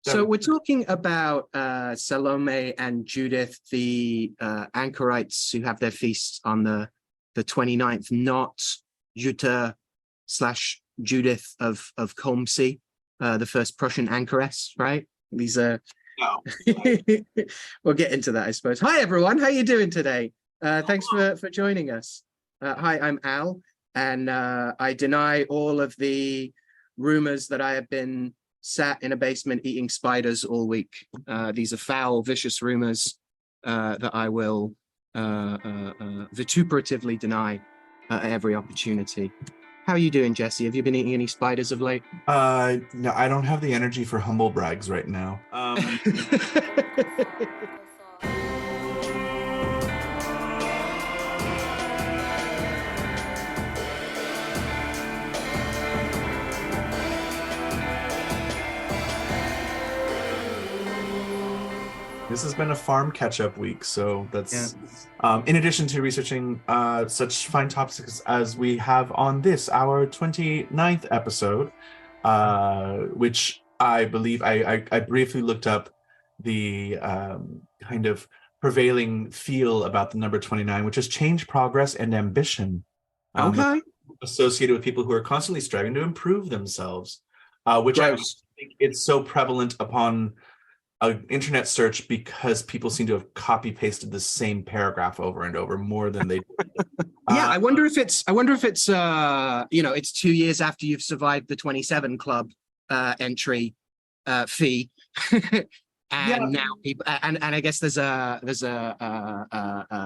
So we're talking about Salome and Judith, the anchorites who have their feasts on the 29th, not Jutta/Judith of Comsey, the first Prussian anchoress, right? These are... No. We'll get into that, I suppose. Hi, everyone. How are you doing today? Thanks for joining us. Hi, I'm Al, and I deny all of the rumors that I have been sat in a basement eating spiders all week. These are foul, vicious rumors that I will vituperatively deny at every opportunity. How are you doing, Jesse? Have you been eating any spiders of late? No, I don't have the energy for humble brags right now. This has been a farm catch-up week, so that's in addition to researching such fine topics as we have on this, our 29th episode, which I believe I briefly looked up the kind of prevailing feel about the number 29, which is change, progress, and ambition. Okay. Associated with people who are constantly striving to improve themselves, which I think it's so prevalent upon an internet search because people seem to have copy pasted the same paragraph over and over more than they do. Yeah, I wonder if it's it's 2 years after you've survived the 27 club entry fee. And now people and I guess there's a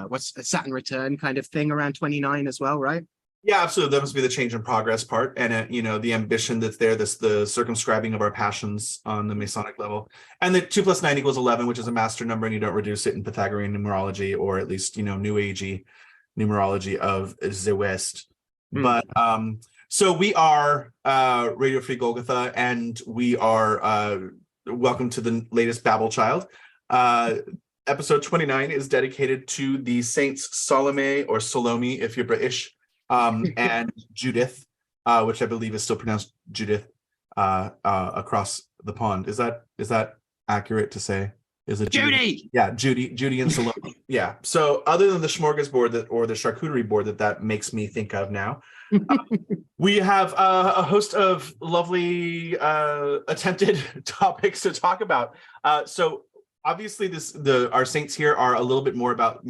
what's a Saturn return kind of thing around 29 as well, right? Yeah, absolutely. That must be the change in progress part, and the ambition that's there, the circumscribing of our passions on the Masonic level, and the 2 + 9 = 11, which is a master number, and you don't reduce it in Pythagorean numerology, or at least New Agey numerology of the West. But so we are Radio Free Golgotha, and we are welcome to the latest Babel Child. Episode 29 is dedicated to the Saints Salome, or Salome if you're British, and Judith, which I believe is still pronounced Judith, across the pond. Is that accurate to say? Is it Judy? Yeah, Judy and Salome. Yeah. So other than the smorgasbord or the charcuterie board that makes me think of now, we have a host of lovely attempted topics to talk about. So obviously our saints here are a little bit more about,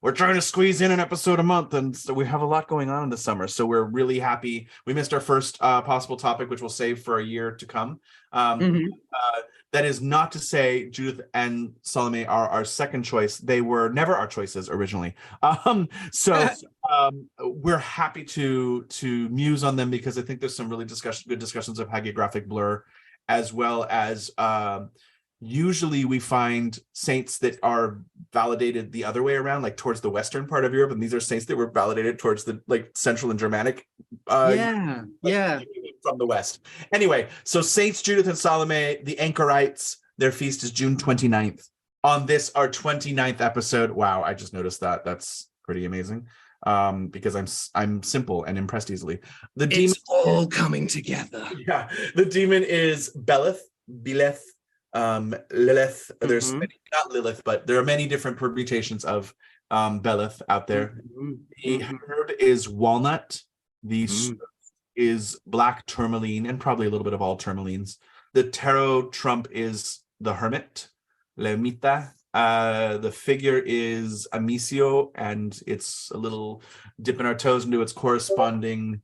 we're trying to squeeze in an episode a month, and so we have a lot going on in the summer, so we're really happy. We missed our first possible topic, which we'll save for a year to come. That is not to say Judith and Salome are our second choice. They were never our choices originally. We're happy to muse on them, because I think there's some really good discussions of hagiographic blur, as well as usually we find saints that are validated the other way around, like towards the western part of Europe, and these are saints that were validated towards the central and Germanic from the west. Anyway, so Saints Judith and Salome, the anchorites, their feast is June 29th. On this, our 29th episode. Wow, I just noticed that. That's pretty amazing. Because I'm simple and impressed easily. It's all coming together. Yeah, the demon is Beleth. Lilith. There's many, not Lilith, but there are many different permutations of Beleth out there. The herb is Walnut. The is black tourmaline, and probably a little bit of all tourmalines. The tarot trump is the Hermit, Lemita. The figure is Amissio, and it's a little dipping our toes into its corresponding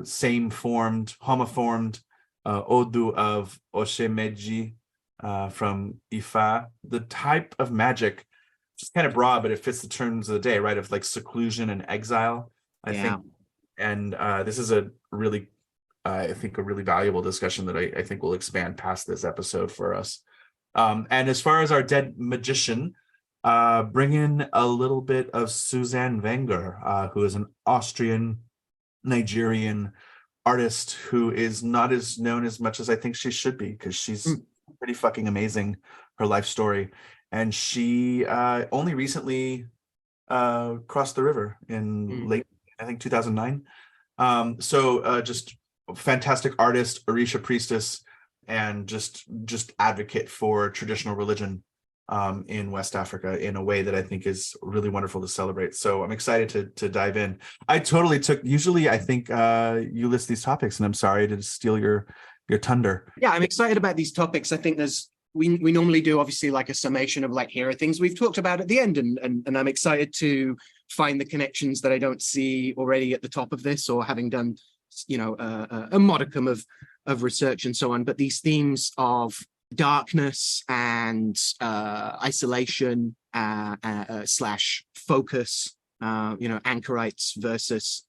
same formed, homo-formed Odu of Meji from Ifa. The type of magic, just kind of broad, but it fits the terms of the day, right? Of like seclusion and exile, I think. And this is a really, I think, a really valuable discussion that I think will expand past this episode for us. And as far as our dead magician, bring in a little bit of Suzanne Wenger, who is an Austrian Nigerian artist who is not as known as much as I think she should be, because she's pretty fucking amazing, her life story. And she only recently crossed the river in late, I think, 2009. So just fantastic artist, Orisha priestess, and just advocate for traditional religion in West Africa in a way that I think is really wonderful to celebrate. So I'm excited to dive in. I totally took, usually I think you list these topics, and I'm sorry to steal your thunder. Yeah, I'm excited about these topics. I think we normally do obviously like a summation of like, here are things we've talked about at the end, and I'm excited to find the connections that I don't see already at the top of this, or having done, you know, a modicum of research and so on. But these themes of darkness and isolation slash focus, you know, anchorites versus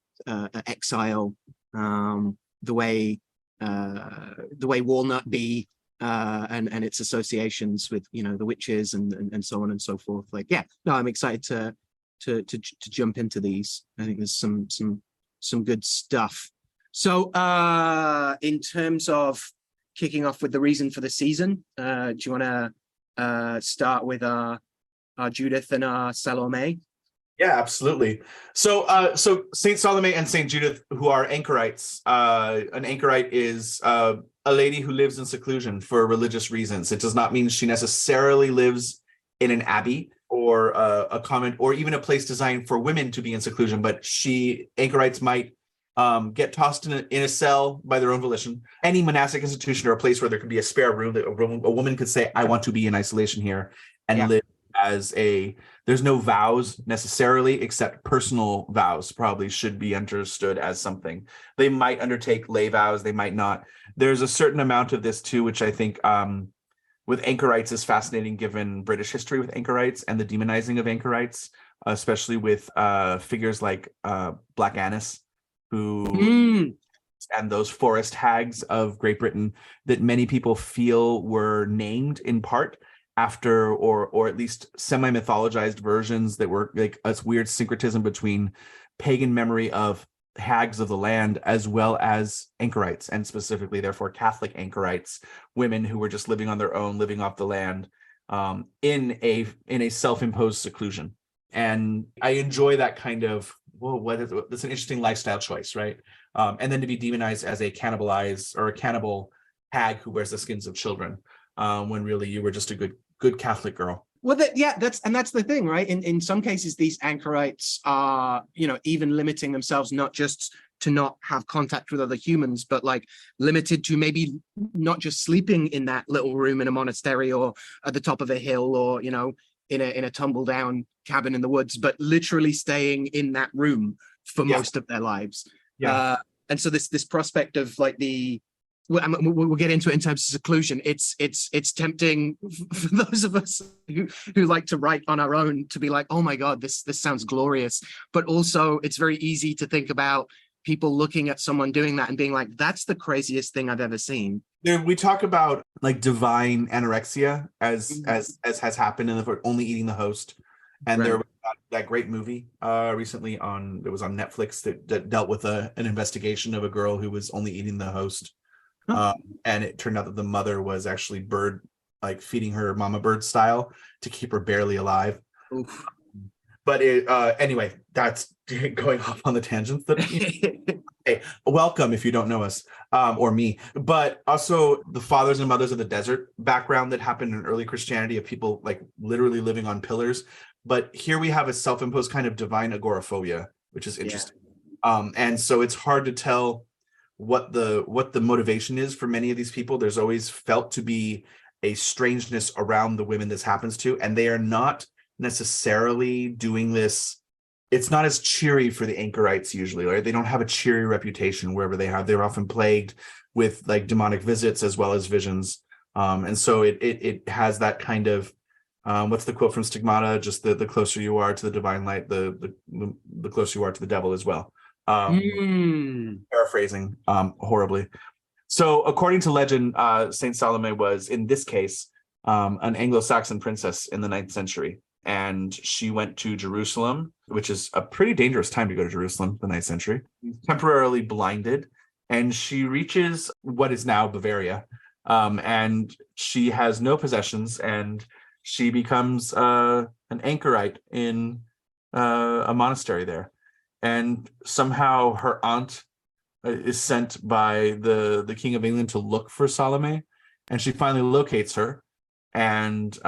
exile, the way Walnut be and its associations with, you know, the witches and so on and so forth. Like, yeah, no, I'm excited to jump into these. I think there's some good stuff. So in terms of kicking off with the reason for the season, do you want to start with our Judith and our Salome? Yeah, absolutely. So Saint Salome and Saint Judith, who are anchorites. An anchorite is a lady who lives in seclusion for religious reasons. It does not mean she necessarily lives in an abbey or a convent or even a place designed for women to be in seclusion, but anchorites might get tossed in a cell by their own volition. Any monastic institution or a place where there could be a spare room that a woman could say, I want to be in isolation here and live as there's no vows necessarily, except personal vows probably should be understood as something. They might undertake lay vows, they might not. There's a certain amount of this too, which I think with anchorites is fascinating, given British history with anchorites and the demonizing of anchorites, especially with figures like blackest, who and those forest hags of Great Britain that many people feel were named in part after, or at least semi-mythologized versions that were like a weird syncretism between pagan memory of hags of the land as well as anchorites, and specifically therefore Catholic anchorites, women who were just living on their own, living off the land, in a self-imposed seclusion. And I enjoy that kind of, that's an interesting lifestyle choice, right? And then to be demonized as a cannibal hag who wears the skins of children, when really you were just a good Catholic girl. Well, that's the thing, right? In some cases, these anchorites are, you know, even limiting themselves not just to not have contact with other humans, but like limited to maybe not just sleeping in that little room in a monastery or at the top of a hill, or, you know, in a tumble down cabin in the woods, but literally staying in that room for most of their lives. And so this prospect of like we'll get into it in terms of seclusion. It's tempting for those of us who like to write on our own to be like, oh my God, this sounds glorious. But also it's very easy to think about people looking at someone doing that and being like, that's the craziest thing I've ever seen. We talk about like divine anorexia as has happened in the only eating the host. And there was that great movie recently it was on Netflix that dealt with an investigation of a girl who was only eating the host. And it turned out that the mother was actually feeding her mama bird style to keep her barely alive. Oof. But anyway, that's going off on the tangents. Hey, welcome if you don't know us, or me. But also the fathers and mothers of the desert background that happened in early Christianity, of people like literally living on pillars. But here we have a self-imposed kind of divine agoraphobia, which is interesting. And so it's hard to tell what the motivation is for many of these people. There's always felt to be a strangeness around the women this happens to, and they are not necessarily doing this. It's not as cheery for the anchorites usually, right? They don't have a cheery reputation wherever they have. They're often plagued with like demonic visits as well as visions. And so it has that kind of, what's the quote from Stigmata? Just the closer you are to the divine light, the closer you are to the devil as well. Paraphrasing horribly. So according to legend, Saint Salome was, in this case, an Anglo-Saxon princess in the 9th century. And she went to Jerusalem, which is a pretty dangerous time to go to Jerusalem, the 9th century, temporarily blinded. And she reaches what is now Bavaria. And she has no possessions, and she becomes an anchorite in a monastery there. And somehow her aunt is sent by the King of England to look for Salome, and she finally locates her and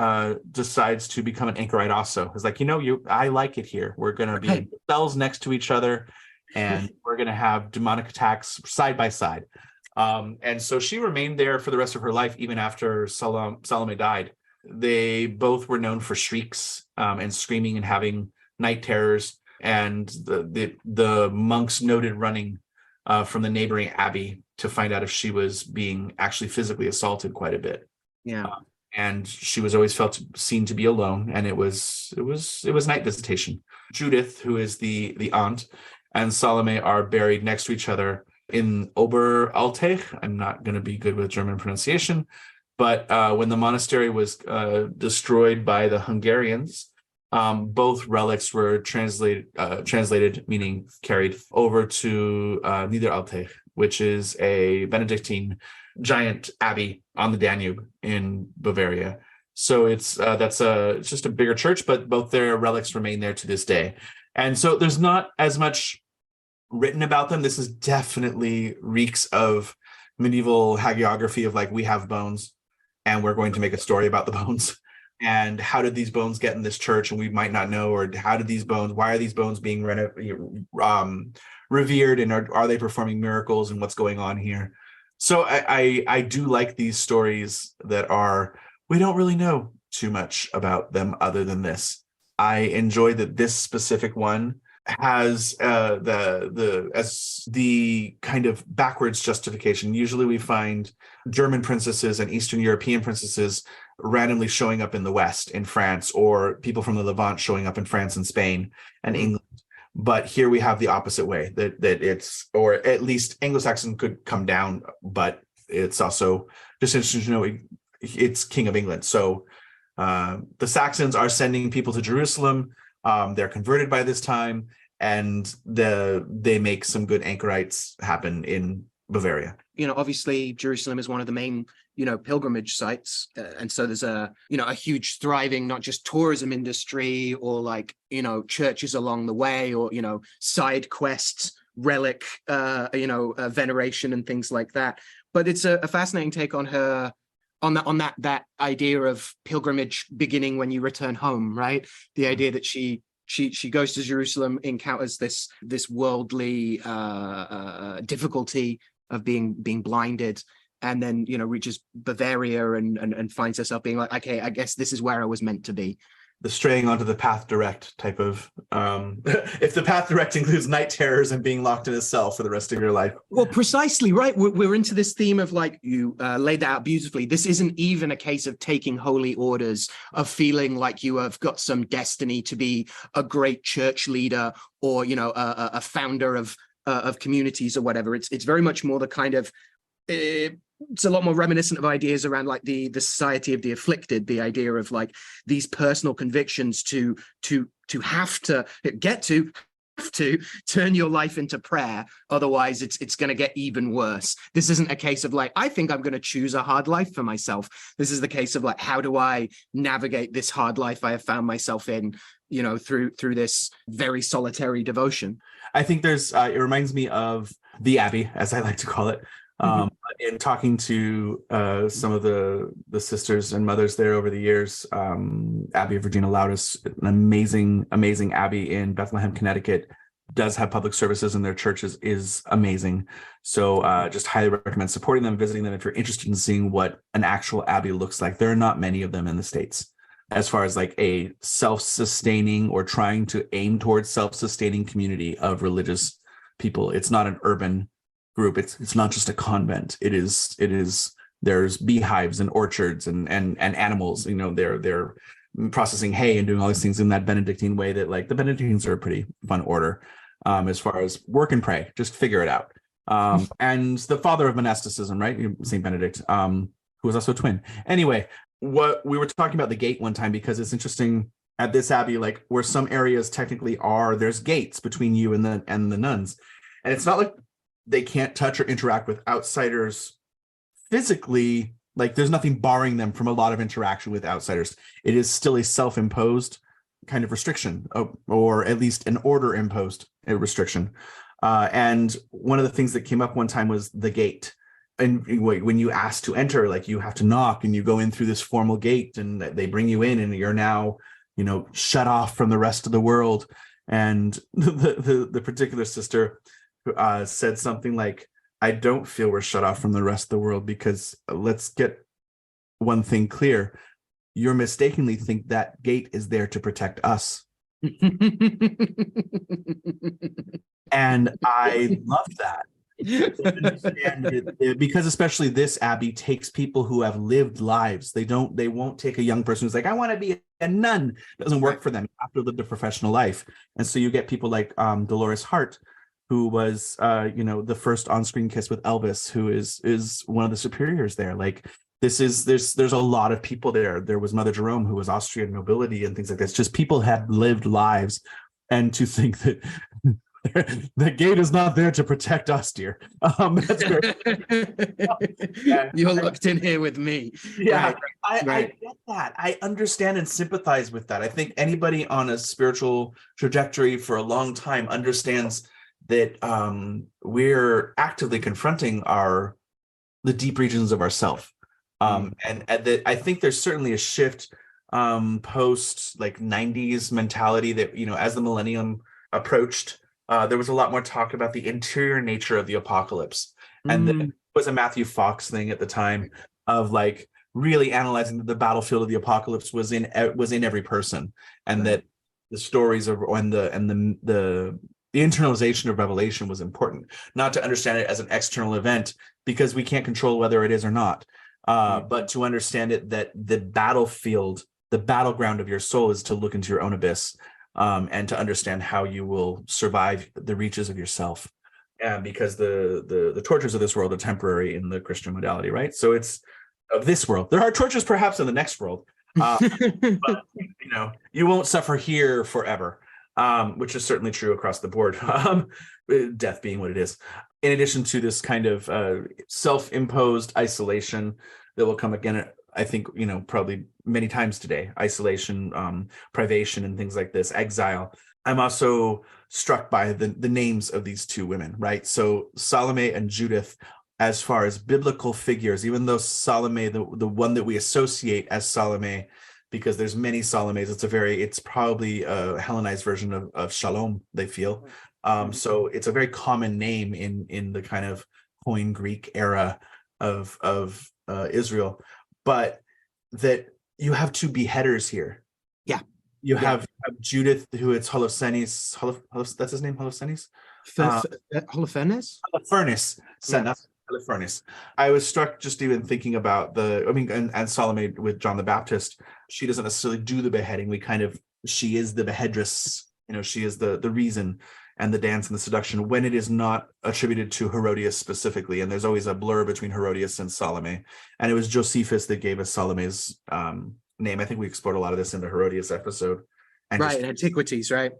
decides to become an anchorite also. It's like, I like it here. We're going to be in cells next to each other, and we're going to have demonic attacks side by side. And so she remained there for the rest of her life, even after Salome died. They both were known for shrieks and screaming and having night terrors. And the monks noted running from the neighboring abbey to find out if she was being actually physically assaulted quite a bit. Yeah. And she was always seen to be alone, and it was night visitation. Judith, who is the aunt, and Salome are buried next to each other in Oberalteich. I'm not going to be good with German pronunciation, but when the monastery was destroyed by the Hungarians, both relics were translated, meaning carried over to Niederalteich, which is a Benedictine giant abbey on the Danube in Bavaria. So it's just a bigger church, but both their relics remain there to this day. And so there's not as much written about them. This is definitely reeks of medieval hagiography of like, we have bones and we're going to make a story about the bones. And how did these bones get in this church? And we might not know, or why are these bones being revered, and are they performing miracles, and what's going on here? So I do like these stories that we don't really know too much about them other than this. I enjoy that this specific one has the kind of backwards justification. Usually we find German princesses and Eastern European princesses randomly showing up in the West, in France, or people from the Levant showing up in France and Spain and England. But here we have the opposite way, that it's, or at least Anglo-Saxon could come down, but it's also just interesting to know it's King of England. So the Saxons are sending people to Jerusalem. They're converted by this time, and they make some good anchorites happen in Bavaria. Obviously Jerusalem is one of the main, pilgrimage sites. And so there's a huge thriving, not just tourism industry or like, churches along the way, or, side quests, relic, veneration and things like that. But it's a fascinating take on her, on that idea of pilgrimage beginning when you return home, right? The idea that she goes to Jerusalem, encounters this worldly difficulty of being blinded, and then reaches Bavaria and finds herself being like, okay, I guess this is where I was meant to be. The straying onto the path direct type of if the path direct includes night terrors and being locked in a cell for the rest of your life. Well, precisely right. We're into this theme of, like, you laid that out beautifully. This isn't even a case of taking holy orders, of feeling like you have got some destiny to be a great church leader, or a founder of communities or whatever. It's very much more the kind of it's a lot more reminiscent of ideas around like the society of the afflicted, the idea of like these personal convictions to have to turn your life into prayer, otherwise it's going to get even worse. This isn't a case of like, I think I'm going to choose a hard life for myself. This is the case of like, how do I navigate this hard life I have found myself in, through this very solitary devotion. I think there's it reminds me of the Abbey, as I like to call it. In talking to some of the sisters and mothers there over the years, Abbey of Regina Laudis, an amazing abbey in Bethlehem, Connecticut, does have public services, and their churches is amazing. So just highly recommend supporting them, visiting them if you're interested in seeing what an actual abbey looks like. There are not many of them in the States, as far as like a self-sustaining or trying to aim towards self-sustaining community of religious people. It's not an urban group. It's not just a convent. It is there's beehives and orchards and animals. They're processing hay and doing all these things in that Benedictine way that, like, the Benedictines are a pretty fun order as far as work and pray, just figure it out. And the father of monasticism, right? Saint Benedict, who was also a twin. Anyway, what we were talking about the gate one time, because it's interesting at this abbey, like where some areas technically there's gates between you and the nuns. And it's not like they can't touch or interact with outsiders physically. Like, there's nothing barring them from a lot of interaction with outsiders. It is still a self-imposed kind of restriction, or at least an order-imposed restriction. And one of the things that came up one time was the gate. when you ask to enter, like you have to knock and you go in through this formal gate and they bring you in and you're now, shut off from the rest of the world. And the particular sister said something like, I don't feel we're shut off from the rest of the world, because let's get one thing clear. You're mistakenly think that gate is there to protect us. And I love that. Because especially this abbey takes people who have lived lives. They won't take a young person who's like, I want to be a nun. It doesn't work for them. You have to live a professional life. And so you get people like Dolores Hart, who was the first on-screen kiss with Elvis, who is one of the superiors there. Like there's a lot of people there. There was Mother Jerome, who was Austrian nobility and things like this. Just people have lived lives. And to think that the gate is not there to protect us, dear. That's great. You're locked in here with me. Yeah, right. I get that. I understand and sympathize with that. I think anybody on a spiritual trajectory for a long time understands that we're actively confronting the deep regions of ourself. And that I think there's certainly a shift post like 90s mentality that, as the millennium approached, there was a lot more talk about the interior nature of the apocalypse. And it was a Matthew Fox thing at the time of like really analyzing that the battlefield of the apocalypse was in every person, and that the stories of the internalization of revelation was important, not to understand it as an external event because we can't control whether it is or not, but to understand it that the battlefield, the battleground of your soul is to look into your own abyss. And to understand how you will survive the reaches of yourself, and because the tortures of this world are temporary in the Christian modality, right? So it's of this world. There are tortures perhaps in the next world, but you won't suffer here forever, which is certainly true across the board. Death being what it is. In addition to this kind of self-imposed isolation that will come again, I think, probably many times today, isolation, privation, and things like this, exile. I'm also struck by the names of these two women, right? So Salome and Judith, as far as biblical figures, even though Salome, the one that we associate as Salome, because there's many Salomes, it's probably a Hellenized version of Shalom, they feel. So it's a very common name in the kind of Koine Greek era of Israel. But that you have two beheaders here. Yeah. You have Judith, who it's Holofernes. That's his name, Holofernes? Holofernes? Holofernes. Holofernes. I was struck just even thinking about and Salome with John the Baptist. She doesn't necessarily do the beheading. She is the beheadress. She is the reason and the dance and the seduction when it is not attributed to Herodias specifically. And there's always a blur between Herodias and Salome. And it was Josephus that gave us Salome's name. I think we explored a lot of this in the Herodias episode. And right, Antiquities, right?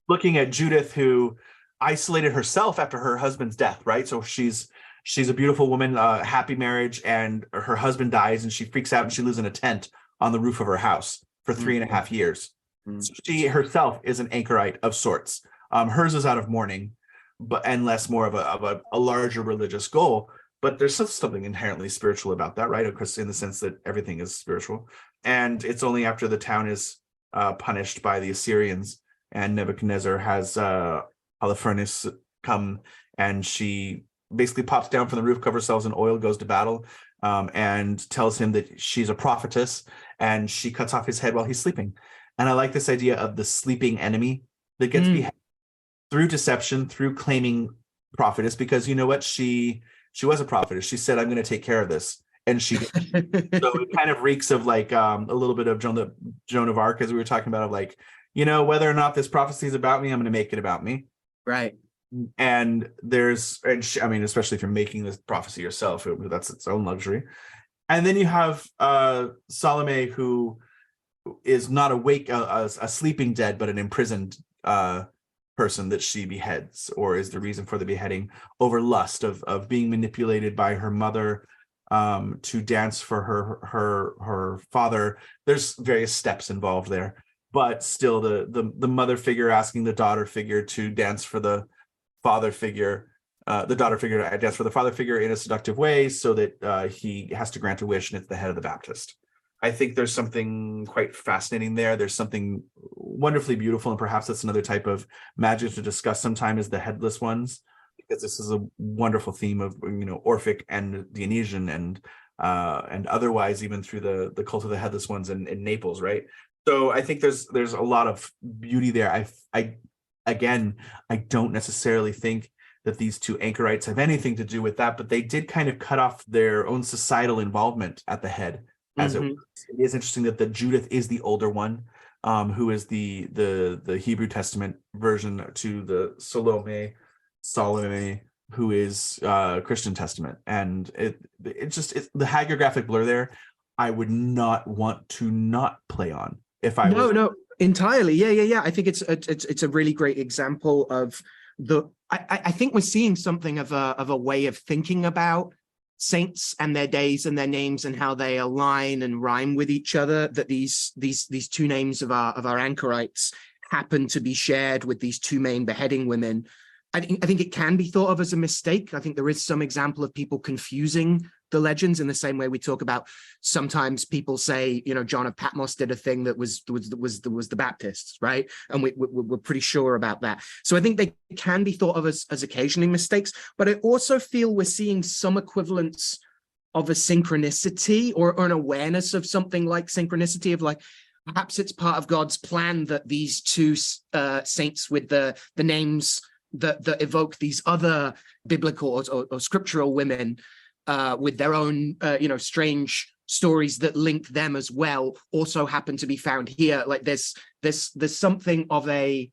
Looking at Judith, who isolated herself after her husband's death, right? So she's a beautiful woman, happy marriage, and her husband dies and she freaks out and she lives in a tent on the roof of her house for 3.5 years. So she herself is an anchorite of sorts. Hers is out of mourning, and less more of a larger religious goal. But there's something inherently spiritual about that, right? Of course, in the sense that everything is spiritual. And it's only after the town is punished by the Assyrians and Nebuchadnezzar has Holofernes come, and she basically pops down from the roof, covers herself in oil, goes to battle, and tells him that she's a prophetess, and she cuts off his head while he's sleeping. And I like this idea of the sleeping enemy that gets beheaded through deception, through claiming prophetess, because you know what? She was a prophetess. She said, I'm going to take care of this. And she did. So it kind of reeks of like a little bit of Joan of Arc, as we were talking about, of like, whether or not this prophecy is about me, I'm going to make it about me. Right. And especially if you're making this prophecy yourself, that's its own luxury. And then you have Salome, who is not awake, a sleeping dead, but an imprisoned person that she beheads, or is the reason for the beheading, over lust of being manipulated by her mother to dance for her father. There's various steps involved there, but still the mother figure asking the daughter figure to dance for the father figure the daughter figure to dance for the father figure in a seductive way so that he has to grant a wish, and it's the head of the Baptist. I think there's something quite fascinating there. There's something wonderfully beautiful, and perhaps that's another type of magic to discuss sometime, is the headless ones, because this is a wonderful theme of Orphic and Dionysian and otherwise, even through the cult of the headless ones in Naples, right? So I think there's a lot of beauty there. I don't necessarily think that these two anchorites have anything to do with that, but they did kind of cut off their own societal involvement at the head. As it is interesting that the Judith is the older one, who is the Hebrew Testament version to the Salome, who is Christian Testament, and it's the hagiographic blur there. I would not want to not play on if I was. No, entirely. Yeah. I think it's a really great example of I think we're seeing something of a way of thinking about saints and their days and their names and how they align and rhyme with each other, that these two names of our anchorites happen to be shared with these two main beheading women. I think it can be thought of as a mistake. I think there is some example of people confusing the legends in the same way we talk about sometimes people say, John of Patmos did a thing that was the Baptists, right? And we're pretty sure about that. So I think they can be thought of as occasionally mistakes, but I also feel we're seeing some equivalence of a synchronicity or an awareness of something like synchronicity, of like, perhaps it's part of God's plan that these two saints with the names that evoke these other biblical or scriptural women with their own, strange stories that link them as well, also happen to be found here. Like there's something of I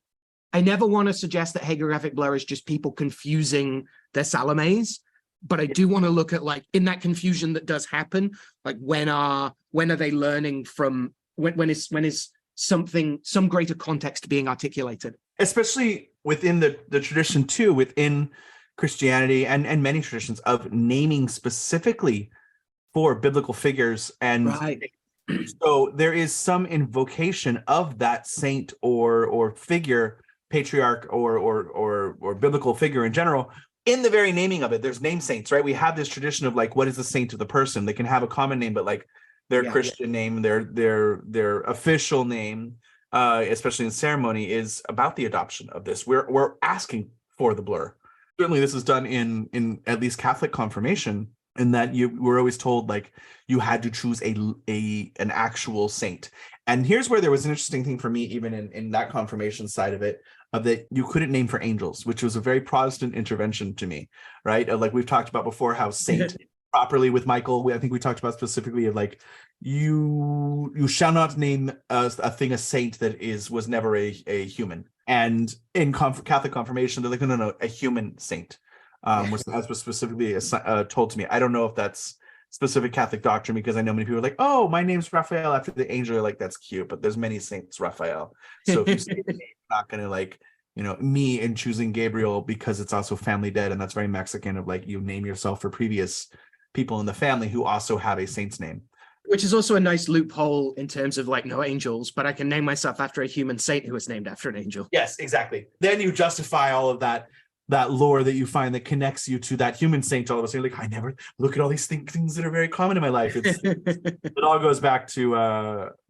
never want to suggest that hagiographic blur is just people confusing their Salomes, but I do want to look at, like, in that confusion that does happen, like when are they learning from, when is something, some greater context being articulated, especially within the tradition too, within Christianity and many traditions, of naming specifically for biblical figures. And right. So there is some invocation of that saint or figure, patriarch or biblical figure in general, in the very naming of it. There's name saints, right? We have this tradition of, like, what is the saint of the person? They can have a common name, but like their Christian name, their official name, especially in ceremony, is about the adoption of this. We're asking for the blur. Certainly this is done in at least Catholic confirmation, in that you were always told, like, you had to choose an actual saint. And here's where there was an interesting thing for me, even in that confirmation side of it, of that you couldn't name for angels, which was a very Protestant intervention to me, right? Like we've talked about before, how saint properly with Michael, I think we talked about specifically of, like, you shall not name a thing a saint that was never a human. And in Catholic confirmation, they're like, no, a human saint. Was specifically told to me. I don't know if that's specific Catholic doctrine, because I know many people are like, oh, my name's Raphael after the angel. You're like, that's cute, but there's many saints Raphael. So if you say not going to, like, me in choosing Gabriel because it's also family dead, and that's very Mexican, of like, you name yourself for previous people in the family who also have a saint's name. Which is also a nice loophole in terms of, like, no angels, but I can name myself after a human saint who was named after an angel. Yes, exactly. Then you justify all of that lore that you find that connects you to that human saint. All of a sudden, you're like, I never look at all these things that are very common in my life. It all goes back to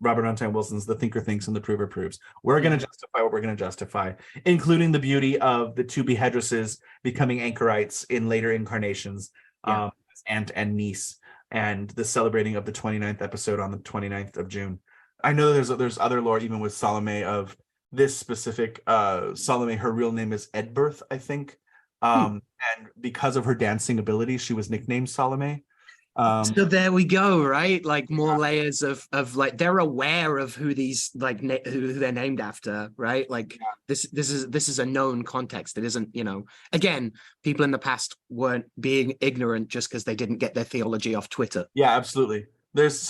Robert Anton Wilson's The Thinker Thinks and the Prover Proves. We're going to justify what we're going to justify, including the beauty of the two behedresses becoming anchorites in later incarnations, aunt and niece, and the celebrating of the 29th episode on the 29th of June. I know there's other lore, even with Salome, of this specific Salome. Her real name is Edberth, I think. And because of her dancing ability, she was nicknamed Salome. So there we go, right? Like, more layers of like, they're aware of who these, like, who they're named after, right? Like, this is a known context. It isn't, again, people in the past weren't being ignorant just because they didn't get their theology off Twitter. Yeah, absolutely. There's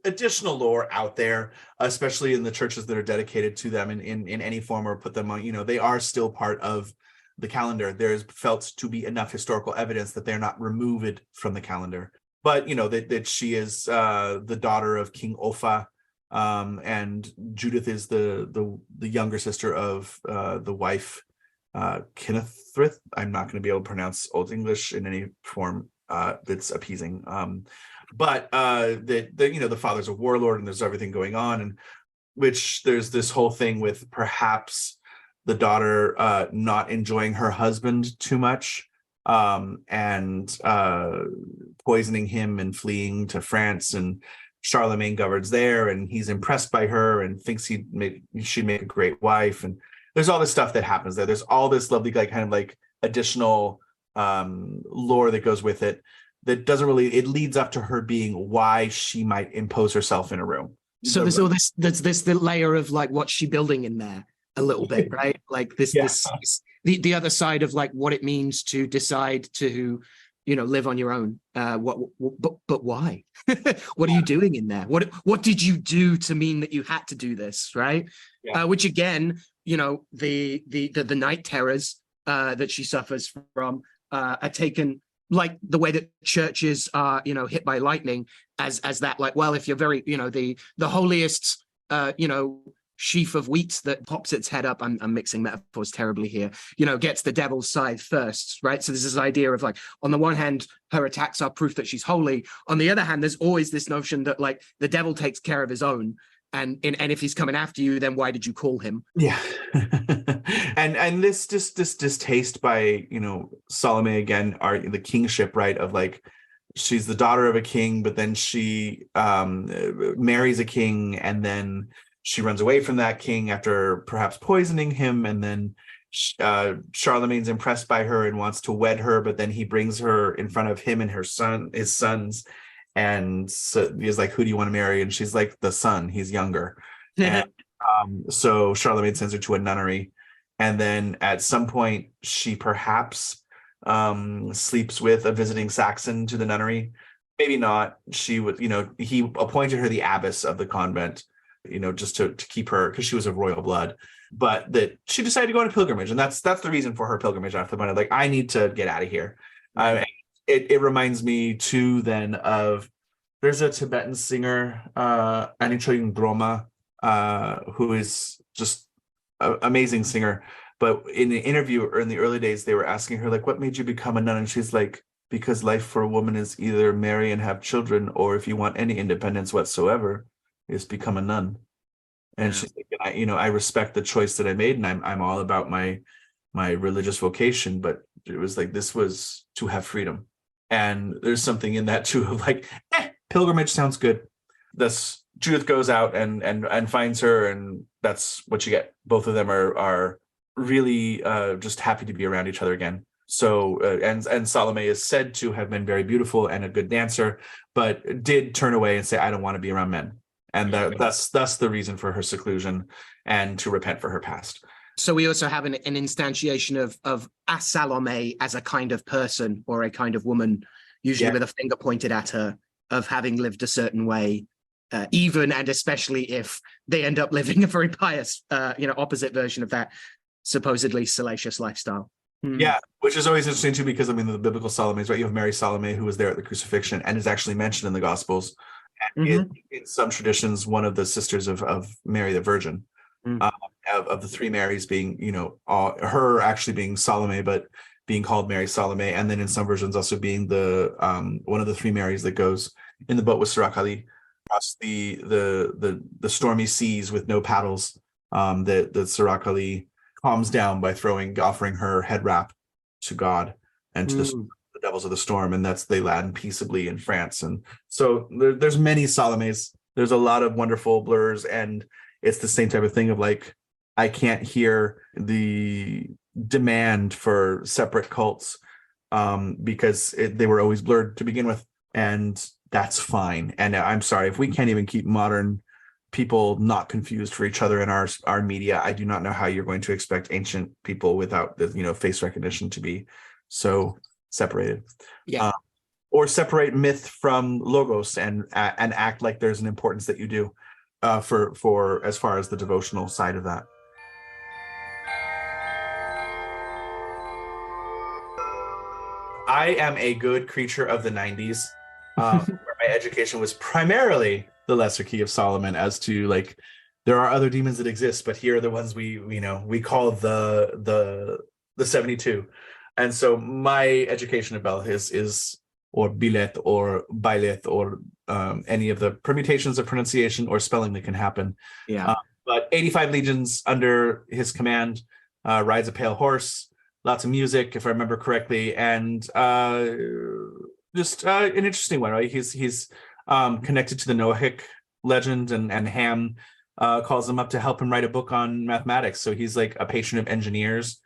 additional lore out there, especially in the churches that are dedicated to them in any form, or put them on, they are still part of the calendar. There's felt to be enough historical evidence that they're not removed from the calendar, but that she is the daughter of King Ofa, and Judith is the younger sister of the wife Kenneth. I'm not going to be able to pronounce Old English in any form that's appeasing. But the father's a warlord, and there's everything going on, and which there's this whole thing with perhaps the daughter not enjoying her husband too much, and poisoning him and fleeing to France, and Charlemagne governs there, and he's impressed by her and thinks she'd make a great wife, and there's all this stuff that happens there. There's all this lovely kind of like additional lore that goes with it that doesn't really, it leads up to her being why she might impose herself in a room. So there's all this, the layer of like, what's she building in there a little bit, right? Like this the other side of like what it means to decide to, live on your own. But why? What are you doing in there? What did you do to mean that you had to do this, right? Which again, the night terrors that she suffers from are taken like the way that churches are, hit by lightning as that, like, well, if you're very, the holiest, sheaf of wheat that pops its head up, I'm mixing metaphors terribly here, gets the devil's side first, right? So there's this idea of like, on the one hand, her attacks are proof that she's holy. On the other hand, there's always this notion that like the devil takes care of his own. And if he's coming after you, then why did you call him? Yeah. and this distaste by, Salome again, are the kingship, right? Of like, she's the daughter of a king, but then she marries a king, and then she runs away from that king after perhaps poisoning him, and then Charlemagne's impressed by her and wants to wed her, but then he brings her in front of him and his sons, and so he's like, who do you want to marry? And she's like, the son, he's younger. And so Charlemagne sends her to a nunnery, and then at some point she perhaps sleeps with a visiting Saxon to the nunnery. Maybe not. She would, he appointed her the abbess of the convent, just to keep her, because she was of royal blood, but that she decided to go on a pilgrimage. And that's the reason for her pilgrimage after the point of like, I need to get out of here. It reminds me too then of, there's a Tibetan singer, Anichoyin Droma, who is just an amazing singer. But in an interview or in the early days, they were asking her, like, what made you become a nun? And she's like, because life for a woman is either marry and have children, or if you want any independence whatsoever, is become a nun. And she's like, I respect the choice that I made, and I'm all about my religious vocation, but it was like, this was to have freedom. And there's something in that too of like, pilgrimage sounds good. Thus Judith goes out and finds her, and that's what you get. Both of them are really just happy to be around each other again. So and Salome is said to have been very beautiful and a good dancer, but did turn away and say, I don't want to be around men. And that's the reason for her seclusion and to repent for her past. So we also have an instantiation of a Salome as a kind of person or a kind of woman, usually with a finger pointed at her, of having lived a certain way, even and especially if they end up living a very pious, opposite version of that supposedly salacious lifestyle. Yeah, which is always interesting too, because the biblical Salomes, right? You have Mary Salome, who was there at the crucifixion and is actually mentioned in the Gospels. In some traditions, one of the sisters of Mary the Virgin, of the three Marys being, her actually being Salome, but being called Mary Salome, and then in some versions also being the one of the three Marys that goes in the boat with Sirakali across the stormy seas with no paddles. That Sirakali calms down by offering her head wrap to God and to the devils of the storm, and they land peaceably in France. And so there's many Salomes. There's a lot of wonderful blurs, and it's the same type of thing of like, I can't hear the demand for separate cults because they were always blurred to begin with, and that's fine. And I'm sorry if we can't even keep modern people not confused for each other in our media. I do not know how you're going to expect ancient people without the face recognition to be so separated. Or separate myth from logos and act like there's an importance that you do for as far as the devotional side of that. I am a good creature of the 90s, where my education was primarily the Lesser Key of Solomon, as to like, there are other demons that exist, but here are the ones we call the the 72. And so my education of Beleth is or Beleth or Beleth or any of the permutations of pronunciation or spelling that can happen. Yeah. But 85 legions under his command, rides a pale horse, lots of music, if I remember correctly, and just an interesting one, right? He's connected to the Noahic legend, and Ham calls him up to help him write a book on mathematics. So he's like a patron of engineers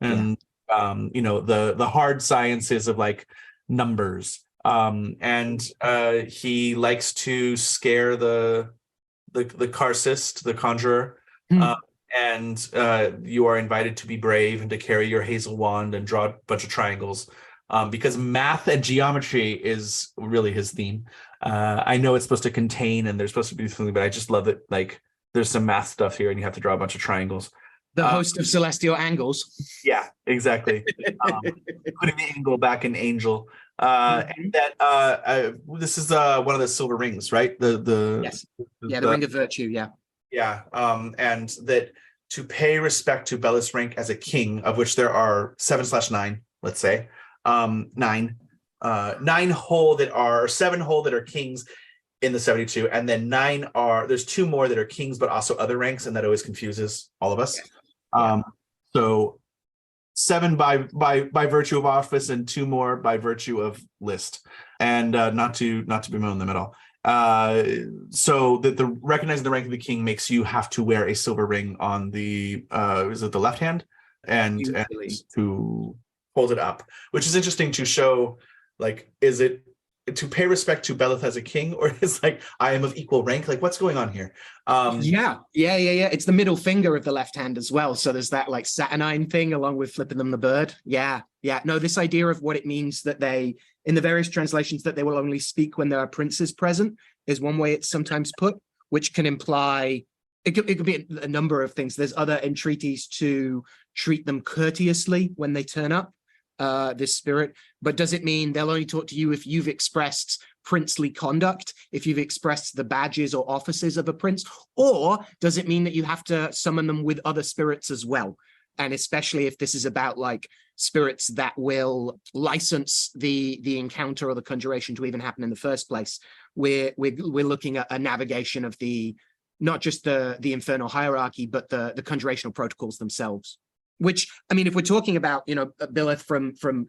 and the hard sciences of like numbers. And he likes to scare the carcist, the conjurer. And you are invited to be brave and to carry your hazel wand and draw a bunch of triangles, because math and geometry is really his theme. I know it's supposed to contain and there's supposed to be something, but I just love it. Like there's some math stuff here and you have to draw a bunch of triangles. The host of celestial angles. Yeah, exactly. Putting the angle back in angel. And that this is one of the silver rings, right? Yes. Yeah, the ring of virtue. Yeah. Yeah. And that to pay respect to Beleth's rank as a king, of which there are 7/9, let's say, 9 whole that are 7 whole that are kings in the 72, and then there's 2 more that are kings but also other ranks, and that always confuses all of us. So 7 by virtue of office and 2 more by virtue of list, and not to bemoan them at all. So that the recognizing the rank of the king makes you have to wear a silver ring on the is it the left hand and to hold it up, which is interesting to show, like, is it to pay respect to Beleth as a king, or is like I am of equal rank? Like, what's going on here? Yeah. It's the middle finger of the left hand as well. So there's that like saturnine thing along with flipping them the bird. Yeah. No, this idea of what it means that they, in the various translations, that they will only speak when there are princes present is one way it's sometimes put, which can imply it could be a number of things. There's other entreaties to treat them courteously when they turn up. This spirit, but does it mean they'll only talk to you if you've expressed princely conduct, if you've expressed the badges or offices of a prince, or does it mean that you have to summon them with other spirits as well? And especially if this is about like spirits that will license the encounter or the conjuration to even happen in the first place, we're looking at a navigation of not just the infernal hierarchy, but the conjurational protocols themselves. Which, I mean, if we're talking about, Beleth from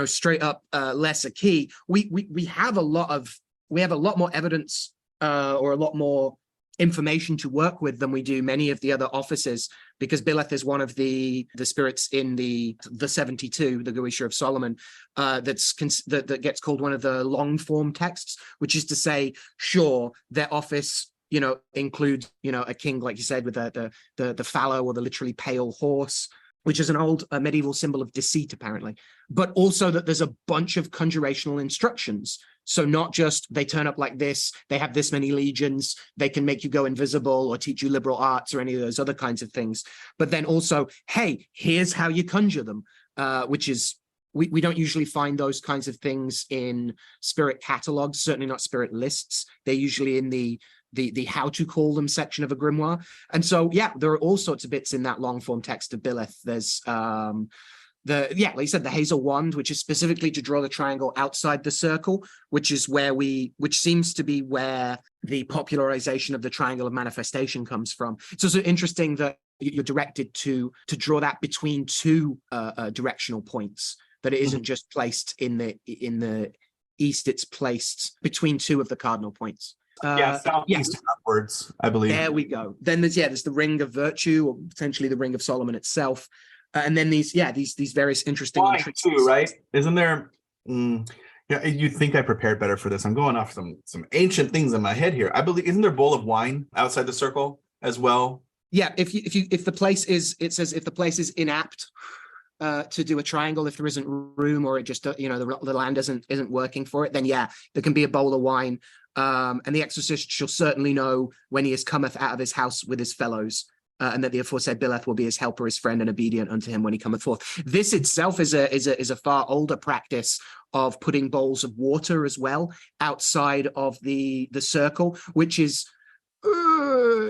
straight up lesser key, we have a lot more evidence or a lot more information to work with than we do many of the other offices, because Beleth is one of the spirits in the 72, the Orisha of Solomon, that gets called one of the long form texts, which is to say, sure, their office includes a king, like you said, with the fallow or the literally pale horse, which is an old medieval symbol of deceit, apparently, but also that there's a bunch of conjurational instructions. So not just they turn up like this, they have this many legions, they can make you go invisible or teach you liberal arts or any of those other kinds of things, but then also, hey, here's how you conjure them, which is, we don't usually find those kinds of things in spirit catalogs, certainly not spirit lists. They're usually in the how to call them section of a grimoire. And so, yeah, there are all sorts of bits in that long form text of Beleth. There's like you said, the hazel wand, which is specifically to draw the triangle outside the circle, which seems to be where the popularization of the triangle of manifestation comes from. It's also interesting that you're directed to draw that between 2 directional points, that it isn't just placed in the east, it's placed between 2 of the cardinal points. Southeast upwards, I believe. There we go. Then there's the ring of virtue, or potentially the ring of Solomon itself, and then these various interesting too, right? Isn't there? You'd think I prepared better for this. I'm going off some ancient things in my head here. I believe, isn't there a bowl of wine outside the circle as well? Yeah, if the place is, it says if the place is inapt to do a triangle, if there isn't room, or it just the land isn't working for it, then yeah, there can be a bowl of wine. And the exorcist shall certainly know when he is cometh out of his house with his fellows, and that the aforesaid Beleth will be his helper, his friend, and obedient unto him when he cometh forth. This itself is a far older practice of putting bowls of water as well outside of the circle, which is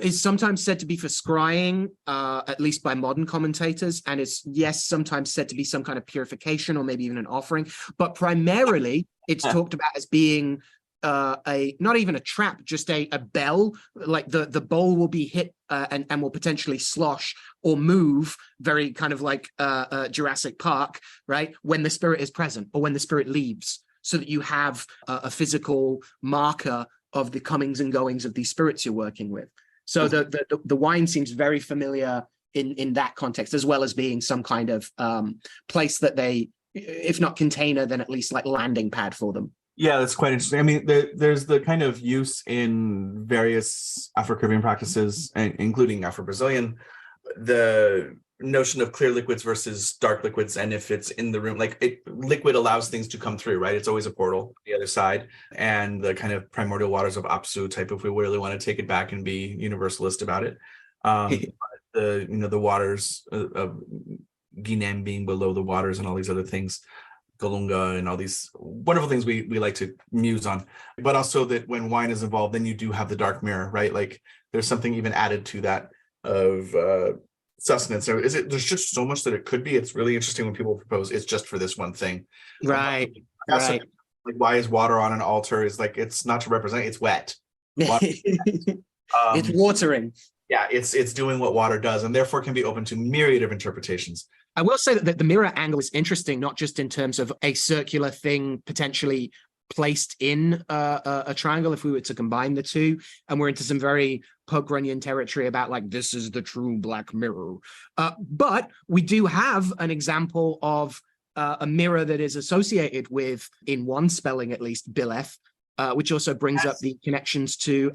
is sometimes said to be for scrying, at least by modern commentators, and is, yes, sometimes said to be some kind of purification or maybe even an offering, but primarily it's talked about as being not even a trap, just a bell, like the bowl will be hit and will potentially slosh or move, very kind of like Jurassic Park, right, when the spirit is present or when the spirit leaves, so that you have a physical marker of the comings and goings of these spirits you're working with. So the wine seems very familiar in that context, as well as being some kind of place that they, if not container, then at least like landing pad for them. Yeah, that's quite interesting. I mean, there's the kind of use in various Afro-Caribbean practices, including Afro-Brazilian, the notion of clear liquids versus dark liquids, and if it's in the room, like liquid allows things to come through, right? It's always a portal the other side, and the kind of primordial waters of Apsu type, if we really want to take it back and be universalist about it. The waters of Guinem being below the waters and all these other things, Galunga and all these wonderful things we like to muse on, but also that when wine is involved, then you do have the dark mirror, right? Like there's something even added to that of sustenance. So there's just so much that it could be. It's really interesting when people propose it's just for this one thing. Right. Like why is water on an altar? Is like, it's not to represent, it's wet. It's watering. Yeah, it's doing what water does, and therefore can be open to myriad of interpretations. I will say that the mirror angle is interesting, not just in terms of a circular thing potentially placed in a triangle, if we were to combine the two, and we're into some very Poke Runyon territory about like, this is the true black mirror. But we do have an example of a mirror that is associated with, in one spelling at least, Beleth, which also brings up the connections to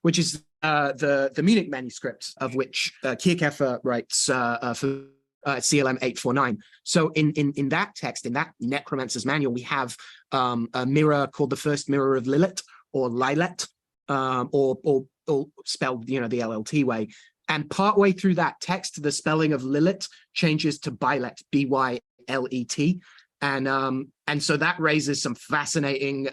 which is the Munich manuscript, of which Kirchhofer writes for CLM 849. So in that text, in that necromancer's manual, we have a mirror called the first mirror of Lilith, or Lilet, or spelled, the LLT way. And partway through that text, the spelling of Lilith changes to Bylet, B-Y-L-E-T. And so that raises some fascinating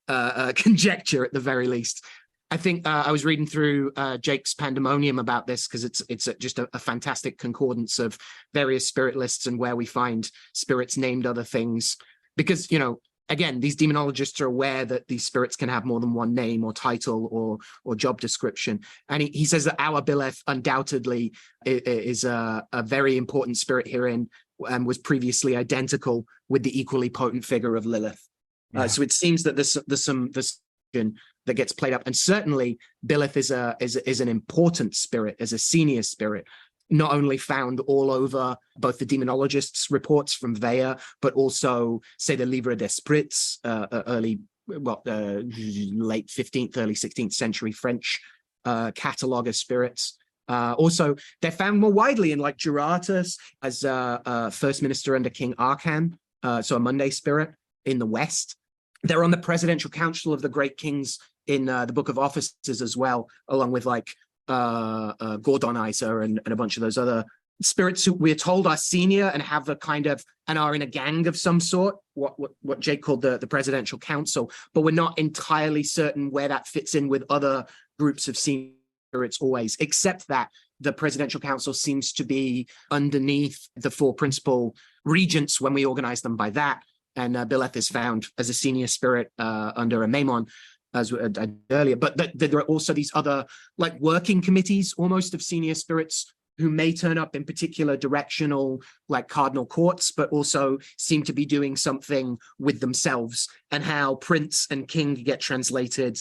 conjecture at the very least. I think I was reading through Jake's Pandemonium about this, because it's just a fantastic concordance of various spirit lists and where we find spirits named other things. Because, again, these demonologists are aware that these spirits can have more than one name or title or job description. And he says that our Beleth undoubtedly is a very important spirit herein, and was previously identical with the equally potent figure of Lilith. Yeah. So it seems that there's some that gets played up, and certainly Beleth is an important spirit, as a senior spirit, not only found all over both the demonologists' reports from Veja, but also, say, the Livre d'Esprits, late 15th, early 16th century French catalogue of spirits. Also, they're found more widely in like Juratus as first minister under King Arcan, so a Monday spirit in the West. They're on the presidential council of the great kings in the Book of Offices as well, along with like Gordonizer and a bunch of those other spirits who we're told are senior and have a kind of, and are in a gang of some sort, what Jake called the presidential council, but we're not entirely certain where that fits in with other groups of senior spirits always, except that the presidential council seems to be underneath the four principal regents when we organize them by that. And Beleth is found as a senior spirit under a Maimon, as earlier. But there are also these other like working committees almost of senior spirits who may turn up in particular directional, like cardinal courts, but also seem to be doing something with themselves. And how prince and king get translated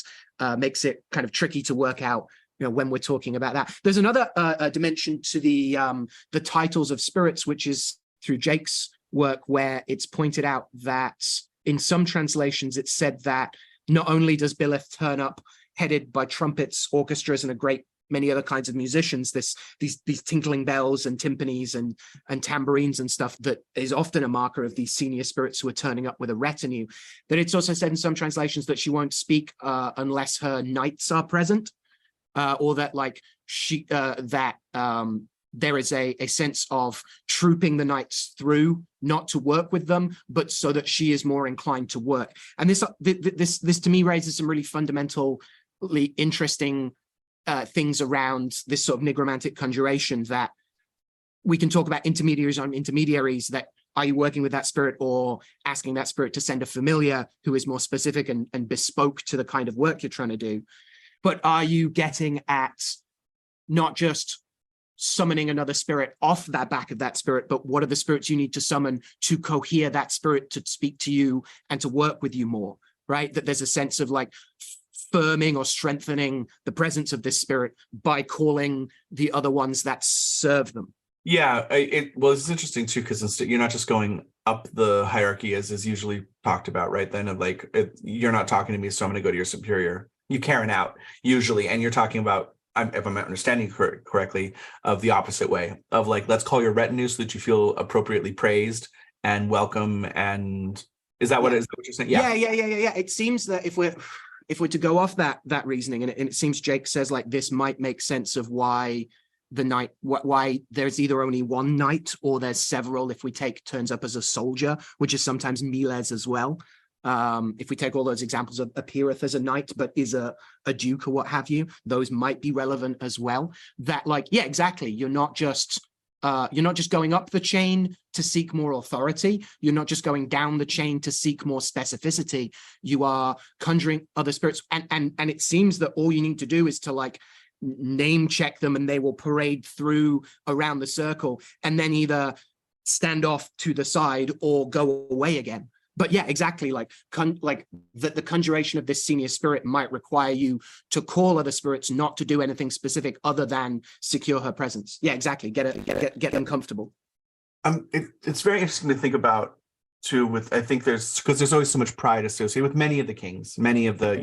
makes it kind of tricky to work out, when we're talking about that. There's another dimension to the titles of spirits, which is through Jake's work, where it's pointed out that in some translations it's said that not only does Beleth turn up headed by trumpets, orchestras, and a great many other kinds of musicians, these tinkling bells and timpanis and tambourines and stuff that is often a marker of these senior spirits who are turning up with a retinue, that it's also said in some translations that she won't speak unless her knights are present, or that like there is a sense of trooping the knights through, not to work with them, but so that she is more inclined to work. And this to me raises some really fundamentally interesting things around this sort of nigromantic conjuration, that we can talk about intermediaries that are you working with that spirit or asking that spirit to send a familiar who is more specific and bespoke to the kind of work you're trying to do. But are you getting at not just summoning another spirit off that back of that spirit, but what are the spirits you need to summon to cohere that spirit to speak to you and to work with you more, right? That there's a sense of like firming or strengthening the presence of this spirit by calling the other ones that serve them. Yeah, well, it's interesting too, because you're not just going up the hierarchy as is usually talked about, right? Then of like, you're not talking to me, so I'm going to go to your superior. You carrying out usually, and you're talking about, if I'm understanding correctly, of the opposite way of like, let's call your retinue so that you feel appropriately praised and welcome. And is that what you're saying? Yeah. It seems that if we're to go off that reasoning, and it seems Jake says like this might make sense of why why there's either only one knight or there's several if we take turns up as a soldier, which is sometimes miles as well. If we take all those examples of appeareth as a knight but is a duke or what have you, those might be relevant as well. That like, yeah, exactly. You're not just going up the chain to seek more authority. You're not just going down the chain to seek more specificity. You are conjuring other spirits, and it seems that all you need to do is to like name check them and they will parade through around the circle and then either stand off to the side or go away again. But yeah, exactly, like the conjuration of this senior spirit might require you to call other spirits not to do anything specific other than secure her presence. Yeah, exactly. Get them comfortable. It's very interesting to think about too, with I think there's always so much pride associated with many of the kings, many of the,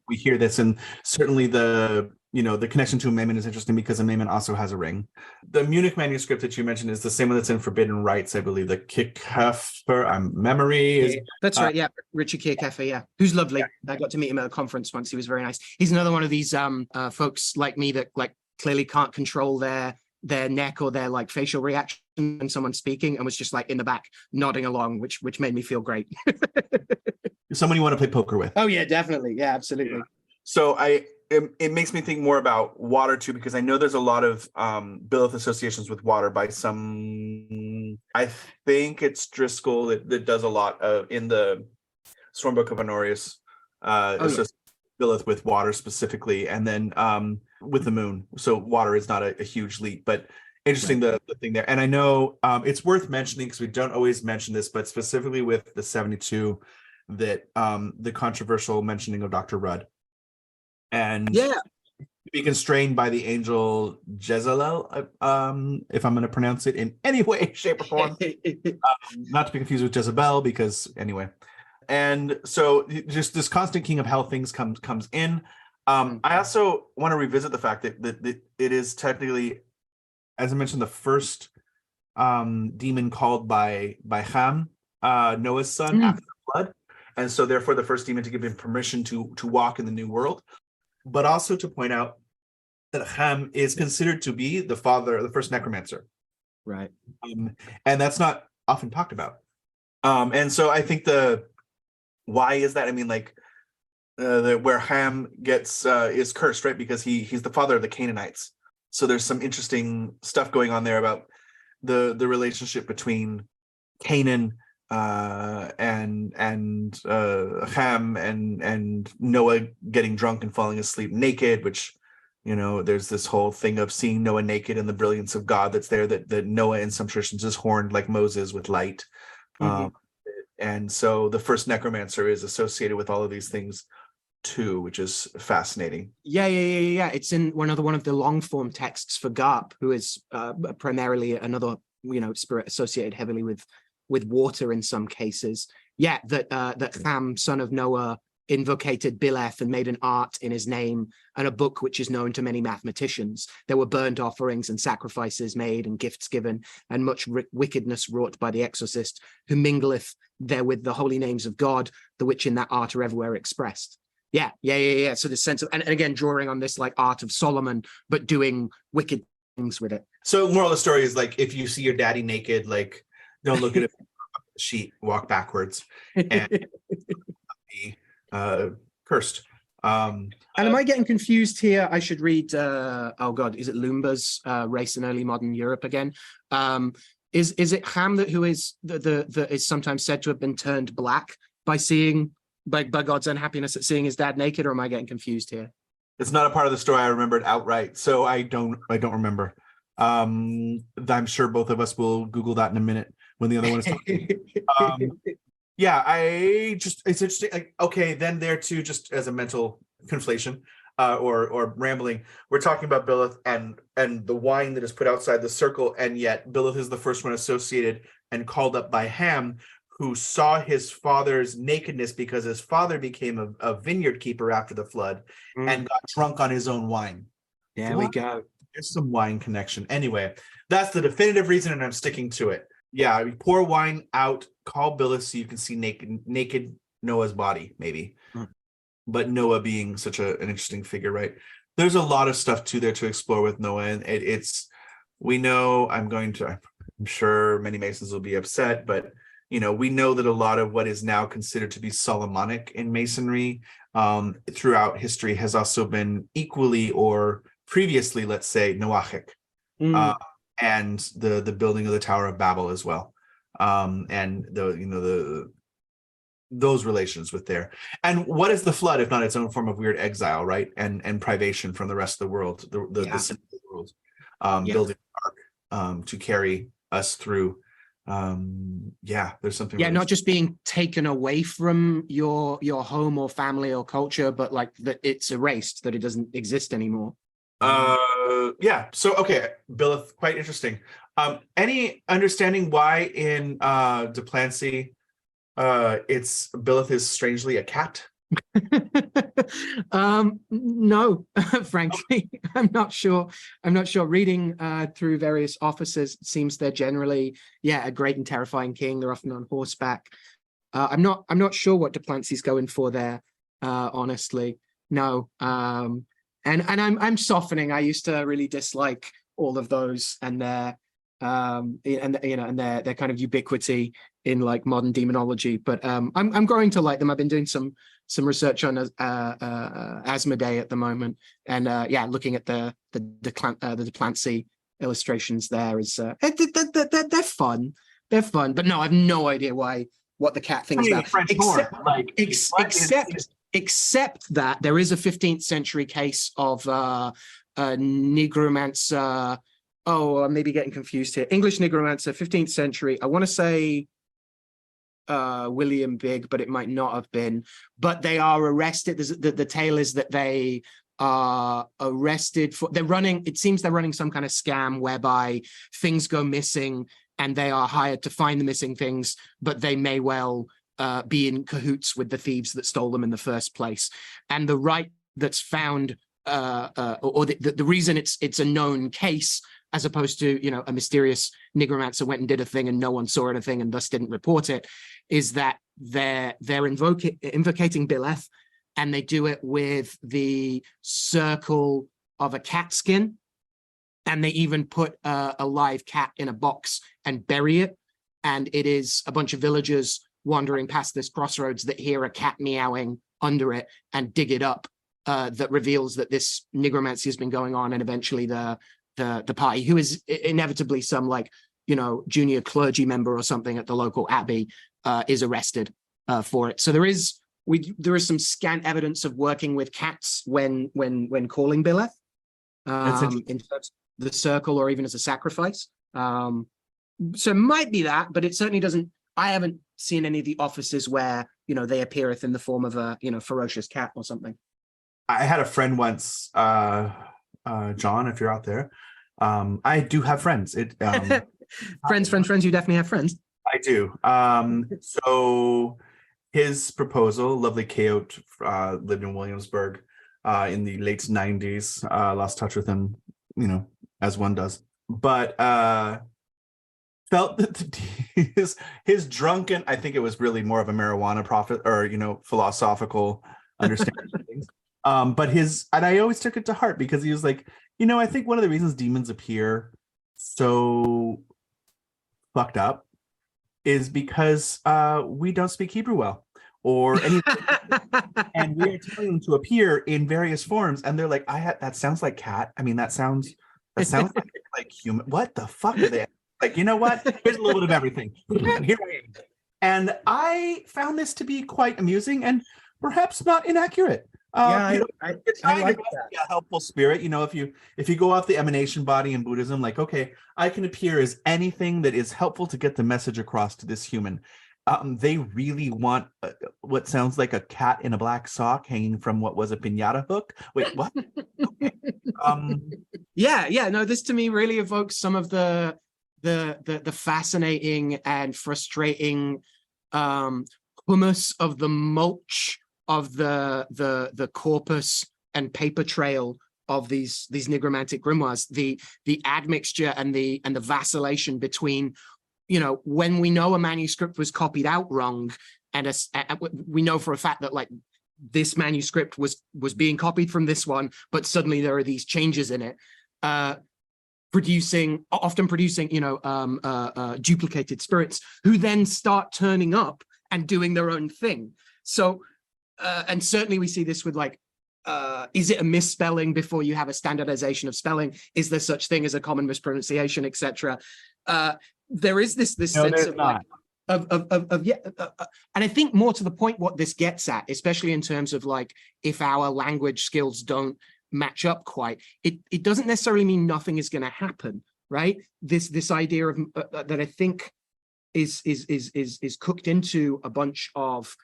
we hear this, and certainly the connection to a Maimon is interesting because a Maimon also has a ring. The Munich manuscript that you mentioned is the same one that's in Forbidden Rites, I believe. The Kirchhöfer memory is. That's right. Yeah, Richard Kirchhöfer. Yeah, who's lovely. Yeah. I got to meet him at a conference once. He was very nice. He's another one of these folks like me that like clearly can't control their neck or their like facial reaction when someone's speaking, and was just like in the back nodding along, which made me feel great. Someone you want to play poker with. Oh yeah, definitely. Yeah, absolutely. Yeah. So it makes me think more about water too, because I know there's a lot of Beleth associations with water by some, I think it's Driscoll that does a lot in the Stormbook of Honorius, Beleth with water specifically, and then with the moon. So water is not a huge leap, but interesting, right. the thing there. And I know it's worth mentioning because we don't always mention this, but specifically with the 72, that the controversial mentioning of Dr. Rudd. And be constrained by the angel Jezalel, if I'm going to pronounce it in any way, shape, or form. Not to be confused with Jezebel, because anyway. And so just this constant king of hell things comes in. I also want to revisit the fact that it is technically, as I mentioned, the first demon called by Ham, Noah's son, after the flood. And so therefore the first demon to give him permission to walk in the new world. But also to point out that Ham is considered to be the first necromancer. Right. And that's not often talked about. And so I think why is that? I mean, like where Ham is cursed, right? Because he's the father of the Canaanites. So there's some interesting stuff going on there about the relationship between Canaan and Ham and Noah getting drunk and falling asleep naked, which, there's this whole thing of seeing Noah naked and the brilliance of God that's there, that Noah in some traditions is horned like Moses with light. And so the first necromancer is associated with all of these things too, which is fascinating. Yeah. It's in another one of the long form texts for Garp, who is primarily another, spirit associated heavily with water in some cases. Yeah, that Ham, son of Noah, invocated Beleth and made an art in his name and a book which is known to many mathematicians. There were burnt offerings and sacrifices made and gifts given and much wickedness wrought by the exorcist, who mingleth therewith the holy names of God, the which in that art are everywhere expressed. Yeah. So the sense of, and again, drawing on this like art of Solomon, but doing wicked things with it. So moral of the story is like, if you see your daddy naked, like, don't look at it from the sheet, walk backwards, and be cursed. And am I getting confused here? I should read, oh God, is it Lumba's Race in Early Modern Europe again? Is it Ham that who is that is sometimes said to have been turned black by seeing by God's unhappiness at seeing his dad naked, or am I getting confused here? It's not a part of the story I remembered outright, so I don't remember. I'm sure both of us will Google that in a minute when the other one is talking. Yeah, it's interesting. Like, okay, then there too, just as a mental conflation or rambling, we're talking about Beleth and the wine that is put outside the circle, and yet Beleth is the first one associated and called up by Ham, who saw his father's nakedness because his father became a vineyard keeper after the flood and got drunk on his own wine. There we go. There's some wine connection. Anyway, that's the definitive reason, and I'm sticking to it. Yeah, we pour wine out, call Beleth so you can see naked Noah's body, maybe. But Noah being such an interesting figure, right? There's a lot of stuff too there to explore with Noah, and we know, I'm sure many Masons will be upset, but we know that a lot of what is now considered to be Solomonic in Masonry throughout history has also been equally or previously, let's say, Noachic. And the building of the Tower of Babel as well, and those relations with there. And what is the flood if not its own form of weird exile, right? And privation from the rest of the world, the sinful world, building an ark to carry us through. There's something. Yeah, not just being taken away from your home or family or culture, but like that it's erased, that it doesn't exist anymore. So okay, Beleth, quite interesting. Any understanding why in Duplancy it's Beleth is strangely a cat? No, frankly, I'm not sure. Reading through various officers, it seems they're generally a great and terrifying king. They're often on horseback. I'm not sure what Duplancy's going for there, honestly. No. And I'm softening. I used to really dislike all of those and their their kind of ubiquity in like modern demonology. But I'm growing to like them. I've been doing some research on Asmodee at the moment, and looking at the Duplancy illustrations there is they're fun. They're fun, but no, I have no idea what the cat thing is about. Except that there is a 15th century case of nigromancer. I'm maybe getting confused here. English nigromancer, 15th century. I want to say William Bigg, but it might not have been. But they are arrested. The tale is that they are arrested for it seems they're running some kind of scam whereby things go missing and they are hired to find the missing things, but they may well be in cahoots with the thieves that stole them in the first place. And the rite that's found, or the reason it's a known case, as opposed to a mysterious nigromancer went and did a thing and no one saw anything and thus didn't report it, is that they're invocating Beleth, and they do it with the circle of a cat skin, and they even put a live cat in a box and bury it, and it is a bunch of villagers wandering past this crossroads that hear a cat meowing under it and dig it up, that reveals that this nigromancy has been going on, and eventually the party, who is inevitably some junior clergy member or something at the local abbey, is arrested for it. So there is some scant evidence of working with cats when calling Beleth, in terms of the circle or even as a sacrifice. So it might be that, but it certainly doesn't. I haven't seen any of the offices where they appeareth in the form of a ferocious cat or something. I had a friend once, John, if you're out there. I do have friends. Friends. You definitely have friends. I do. So his proposal, lovely Coyote, lived in Williamsburg in the late 90s. Lost touch with him, as one does. But felt that his drunken, I think it was really more of a marijuana prophet or philosophical understanding of things. But and I always took it to heart, because he was like, I think one of the reasons demons appear so fucked up is because we don't speak Hebrew well. or anything. And we are telling them to appear in various forms, and they're like, that sounds like cat. I mean, that sounds like human. What the fuck are they? Like, you know what? Here's a little bit of everything. Here I am. And I found this to be quite amusing and perhaps not inaccurate. I like that. A helpful spirit. If you go off the emanation body in Buddhism, like, okay, I can appear as anything that is helpful to get the message across to this human. They really want what sounds like a cat in a black sock hanging from what was a piñata hook. Wait, what? Okay. No, this to me really evokes some of the fascinating and frustrating hummus of the mulch of the corpus and paper trail of these nigromantic grimoires, the admixture and the vacillation between, when we know a manuscript was copied out wrong, and we know for a fact that like this manuscript was being copied from this one, but suddenly there are these changes in it, often producing duplicated spirits who then start turning up and doing their own thing. So and certainly we see this with like, is it a misspelling before you have a standardization of spelling? Is there such thing as a common mispronunciation, etc.? There is this sense of like, and I think more to the point what this gets at, especially in terms of like, if our language skills don't match up quite, it doesn't necessarily mean nothing is going to happen, right? This idea of that I think is cooked into a bunch of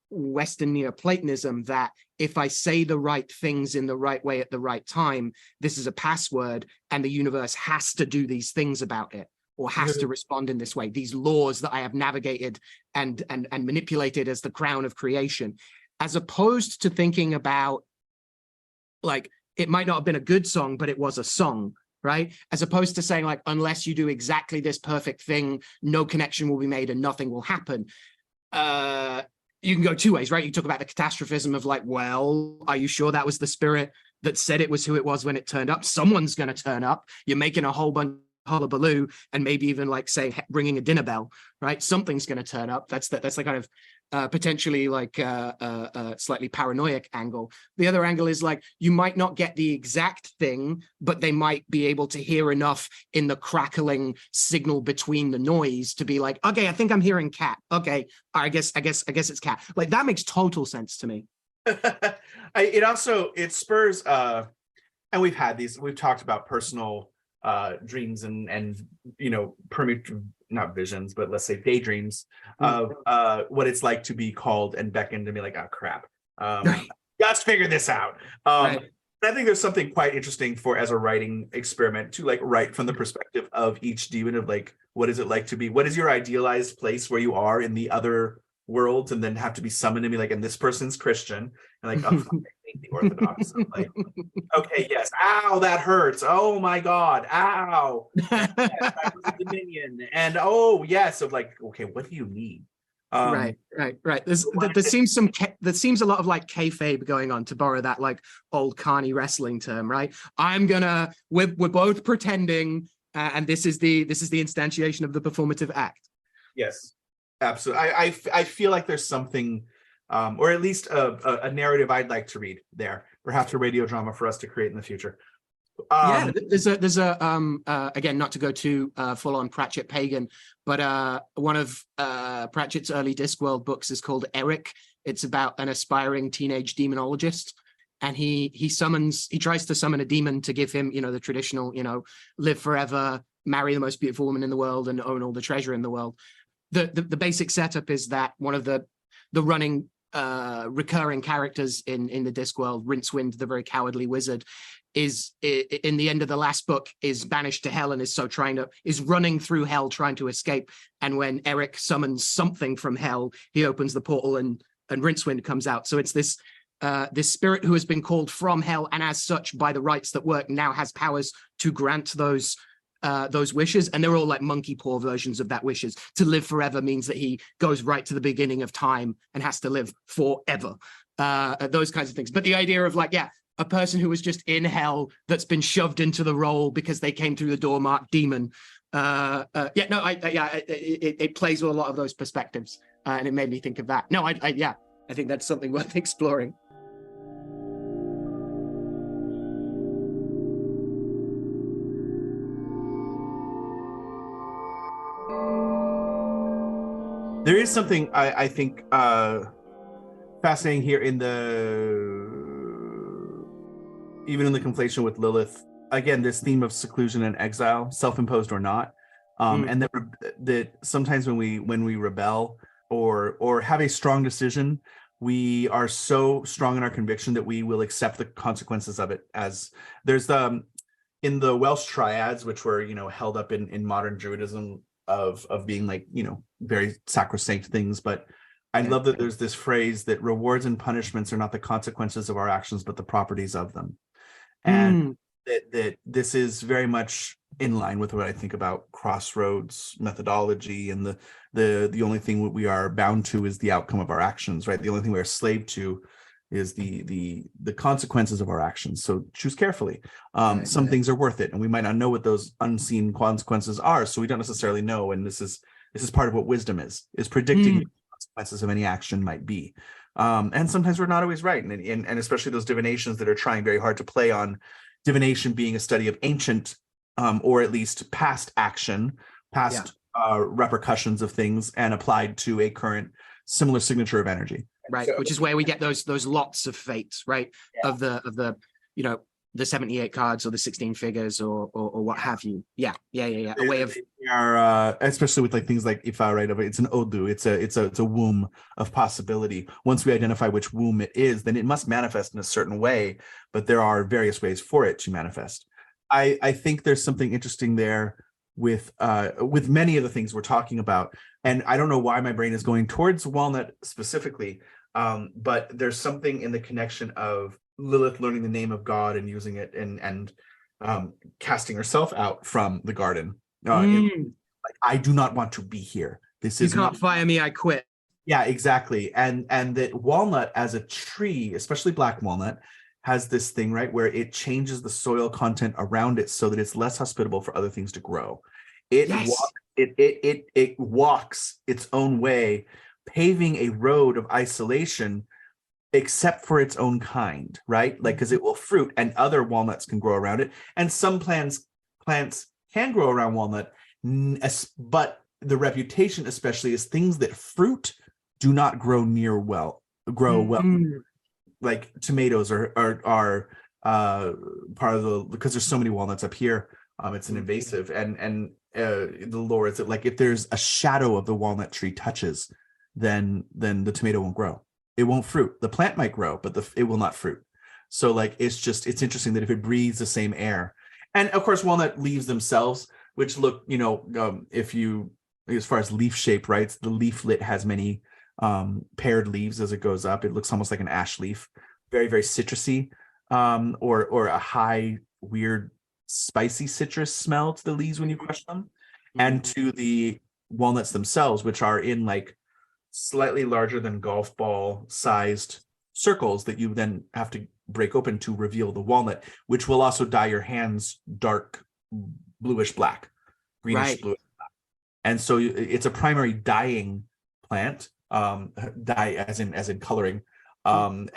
Western Neoplatonism, that if I say the right things in the right way at the right time, this is a password, and the universe has to do these things about it, or has to respond in this way. These laws that I have navigated and manipulated as the crown of creation, as opposed to thinking about like, it might not have been a good song, but it was a song, right? As opposed to saying like, unless you do exactly this perfect thing, no connection will be made and nothing will happen. You can go two ways, right? You talk about the catastrophism of like, well, are you sure that was the spirit that said it was who it was when it turned up? Someone's going to turn up. You're making a whole bunch hullabaloo, and maybe even like say ringing a dinner bell, right? Something's going to turn up. That's the kind of potentially like slightly paranoid angle. The other angle is like, you might not get the exact thing, but they might be able to hear enough in the crackling signal between the noise to be like, okay, I think I'm hearing cat. Okay, I guess it's cat. Like that makes total sense to me. It spurs and we've talked about personal dreams and not visions, but let's say daydreams of what it's like to be called and beckoned and be like, oh crap, let's figure this out. Right. I think there's something quite interesting as a writing experiment to like write from the perspective of each demon, of like, what is it like to be, what is your idealized place where you are in the other worlds, and then have to be summoned and be like, and this person's Christian, and like, oh, fuck, I hate the Orthodox. So like, okay, yes, ow, that hurts. Oh my God, ow. Yes, I was a Dominion, and oh yes, of like, okay, what do you need? Right. There seems a lot of like kayfabe going on, to borrow that like old carny wrestling term, right? We're both pretending, and this is the instantiation of the performative act. Yes. Absolutely. I feel like there's something, or at least a narrative I'd like to read there, perhaps a radio drama for us to create in the future. There's a again, not to go too full on Pratchett pagan, but one of Pratchett's early Discworld books is called Eric. It's about an aspiring teenage demonologist, and he tries to summon a demon to give him, the traditional, live forever, marry the most beautiful woman in the world, and own all the treasure in the world. The basic setup is that one of the running recurring characters in the Discworld, Rincewind, the very cowardly wizard, is in the end of the last book is banished to hell and is running through hell trying to escape. And when Eric summons something from hell, he opens the portal and Rincewind comes out. So it's this spirit who has been called from hell, and as such by the rites that work now has powers to grant those wishes, and they're all like monkey paw versions of that wishes. To live forever means that he goes right to the beginning of time and has to live forever, those kinds of things. But the idea of like, a person who was just in hell that's been shoved into the role because they came through the door marked demon. It plays with a lot of those perspectives, and it made me think of that. I think that's something worth exploring. There is something I think fascinating here in even in the conflation with Lilith. Again, this theme of seclusion and exile, self-imposed or not, and that sometimes when we rebel or have a strong decision, we are so strong in our conviction that we will accept the consequences of it. As there's in the Welsh triads, which were held up in modern Druidism of being like very sacrosanct things, but I love that there's this phrase that rewards and punishments are not the consequences of our actions, but the properties of them. And that this is very much in line with what I think about Crossroads methodology, and the only thing we are bound to is the outcome of our actions, right? The only thing we are slave to is the consequences of our actions. So choose carefully. Some things are worth it, and we might not know what those unseen consequences are, so we don't necessarily know. And this is part of what wisdom is predicting what the consequences of any action might be. And sometimes we're not always right, and especially those divinations that are trying very hard to play on divination being a study of ancient or at least past action, past repercussions of things, and applied to a current similar signature of energy. Right, which is where we get those lots of fates, right? Of the the 78 cards or the 16 figures or what have you. A way of especially with like things like Ifa, right? It's an Odu, it's a womb of possibility. Once we identify which womb it is, then it must manifest in a certain way, but there are various ways for it to manifest. I think there's something interesting there with many of the things we're talking about, and I don't know why my brain is going towards Walnut specifically, but there's something in the connection of Lilith learning the name of God and using it and casting herself out from the garden. Like, I do not want to be here. This is you can't fire me, I quit. Yeah, exactly. And that walnut as a tree, especially black walnut, has this thing, right, where it changes the soil content around it so that it's less hospitable for other things to grow. It walks its own way, paving a road of isolation, except for its own kind, right? Like, because it will fruit and other walnuts can grow around it. And some plants can grow around walnut, but the reputation especially is things that fruit do not grow well. Like tomatoes are part of the, because there's so many walnuts up here, it's an invasive, and the lore is that like if there's a shadow of the walnut tree touches, then the tomato won't grow. It won't fruit. The plant might grow, but it will not fruit. So like it's interesting that if it breathes the same air, and of course walnut leaves themselves, which look, if you, as far as leaf shape, right, the leaflet has many paired leaves as it goes up. It looks almost like an ash leaf, very, very citrusy, or a high, weird, spicy citrus smell to the leaves when you crush them, and to the walnuts themselves, which are in like slightly larger than golf ball sized circles that you then have to break open to reveal the walnut, which will also dye your hands dark bluish black, greenish bluish black. And so it's a primary dyeing plant, dye as in coloring, and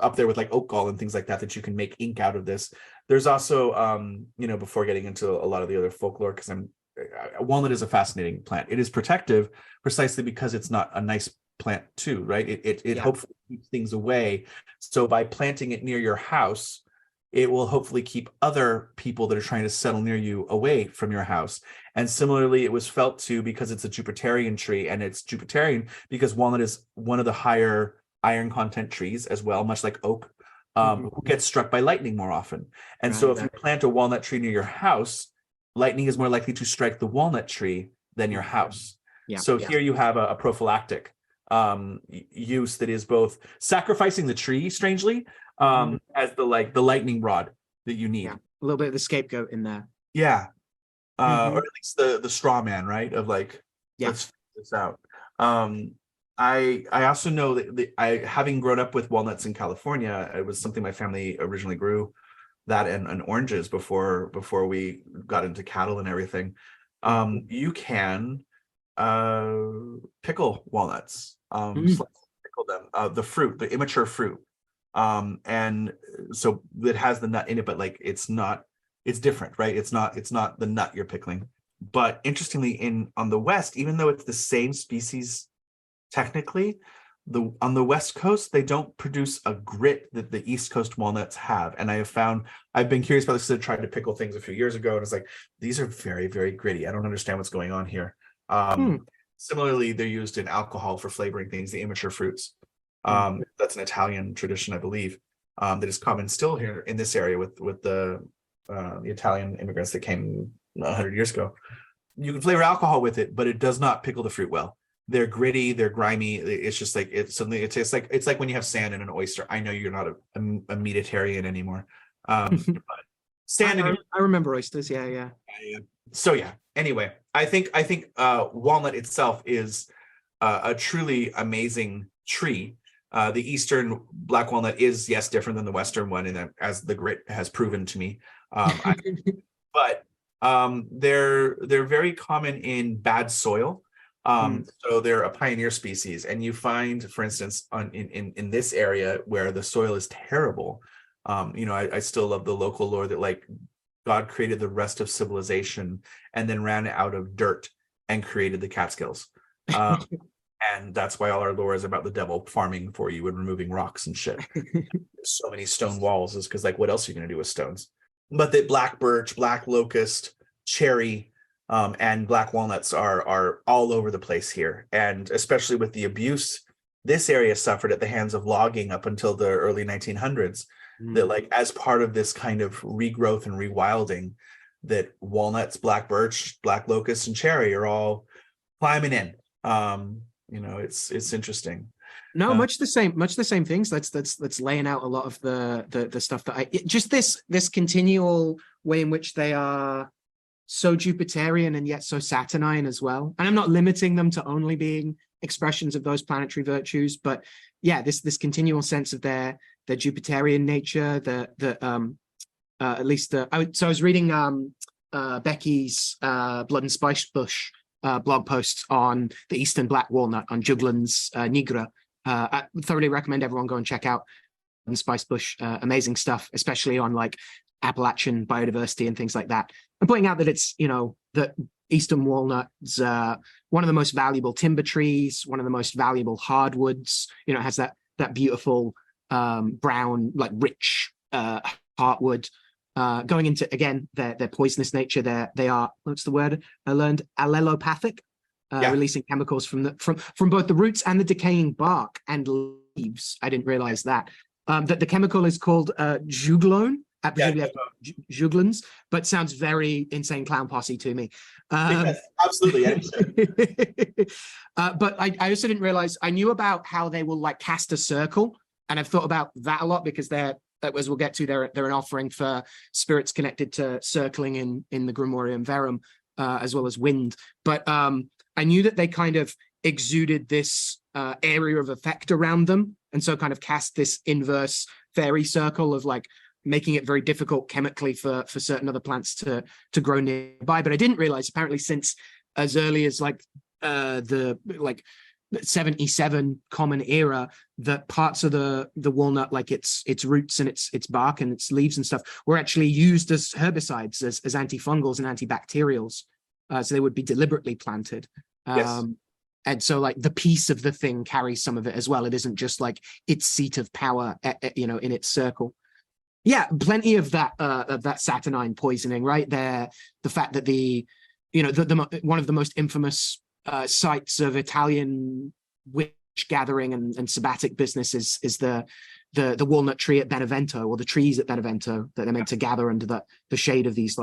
up there with like oak gall and things like that you can make ink out of this. There's also before getting into a lot of the other folklore, because walnut is a fascinating plant. It is protective precisely because it's not a nice plant too, right? It hopefully keeps things away. So by planting it near your house, it will hopefully keep other people that are trying to settle near you away from your house. And similarly, it was felt to, because it's a Jupiterian tree, and it's Jupiterian because walnut is one of the higher iron content trees as well, much like oak, who gets struck by lightning more often. And so if you plant a walnut tree near your house, lightning is more likely to strike the walnut tree than your house. Here you have a prophylactic use that is both sacrificing the tree, strangely, as the lightning rod that you need. A little bit of the scapegoat in there. Or at least the straw man, right? Of like, let's figure this out. I also know that I, having grown up with walnuts in California, it was something my family originally grew, that and oranges before we got into cattle and everything. You can pickle walnuts, pickle them, the fruit, the immature fruit. And so it has the nut in it, but like it's different, right? It's not the nut you're pickling. But interestingly, on the West, even though it's the same species technically, on the West Coast, they don't produce a grit that the East Coast walnuts have. And I've been curious about this because I tried to pickle things a few years ago, and it's like, these are very, very gritty. I don't understand what's going on here. Similarly, they're used in alcohol for flavoring things, the immature fruits. That's an Italian tradition, I believe, that is common still here in this area with the Italian immigrants that came 100 years ago. You can flavor alcohol with it, but it does not pickle the fruit well. They're gritty, they're grimy. It's just like it's something. It tastes like it's like when you have sand in an oyster. I know you're not a meatitarian anymore. But sand. I remember oysters. Yeah. So yeah. Anyway, I think walnut itself is a truly amazing tree. The eastern black walnut is different than the western one, and as the grit has proven to me. But they're very common in bad soil. So they're a pioneer species, and you find, for instance, in this area where the soil is terrible, I still love the local lore that like God created the rest of civilization and then ran out of dirt and created the Catskills. And that's why all our lore is about the devil farming for you and removing rocks and shit. So many stone walls is because like, what else are you going to do with stones? But that black birch, black locust, cherry, and black walnuts are all over the place here. And especially with the abuse this area suffered at the hands of logging up until the early 1900s, that like as part of this kind of regrowth and rewilding, that walnuts, black birch, black locust, and cherry are all climbing in. It's interesting. No, much the same things. That's laying out a lot of the stuff that just this continual way in which they are so Jupiterian and yet so Saturnine as well. And I'm not limiting them to only being expressions of those planetary virtues, but yeah, this continual sense of their Jupiterian nature. I was reading Becky's Blood and Spice Bush blog posts on the Eastern Black Walnut on Juglans nigra. I thoroughly recommend everyone go and check out Blood and Spice Bush. Amazing stuff, especially on like Appalachian biodiversity and things like that. I'm pointing out that it's, that Eastern walnut's one of the most valuable timber trees, one of the most valuable hardwoods. It has that beautiful brown, like rich heartwood. Going into, again, their poisonous nature, they are, what's the word I learned? Allelopathic, releasing chemicals from both the roots and the decaying bark and leaves. I didn't realize that. That the chemical is called juglone, juglans, but sounds very Insane Clown Posse to me. Yes, absolutely. But I also didn't realize, I knew about how they will like cast a circle, and I've thought about that a lot because as we'll get to, they're an offering for spirits connected to circling in the Grimorium Verum, as well as wind. But I knew that they kind of exuded this area of effect around them, and so kind of cast this inverse fairy circle of like making it very difficult chemically for certain other plants to grow nearby. But I didn't realize, apparently, since as early as like the 77 common era, that parts of the walnut, like its roots and its bark and its leaves and stuff, were actually used as herbicides, as antifungals and antibacterials. So they would be deliberately planted. Yes. And so like the piece of the thing carries some of it as well. It isn't just like its seat of power, in its circle. Yeah, plenty of that Saturnine poisoning, right there. The fact that the one of the most infamous sites of Italian witch gathering and sabbatic business is the walnut tree at Benevento, or the trees at Benevento that they're meant to gather under the shade of these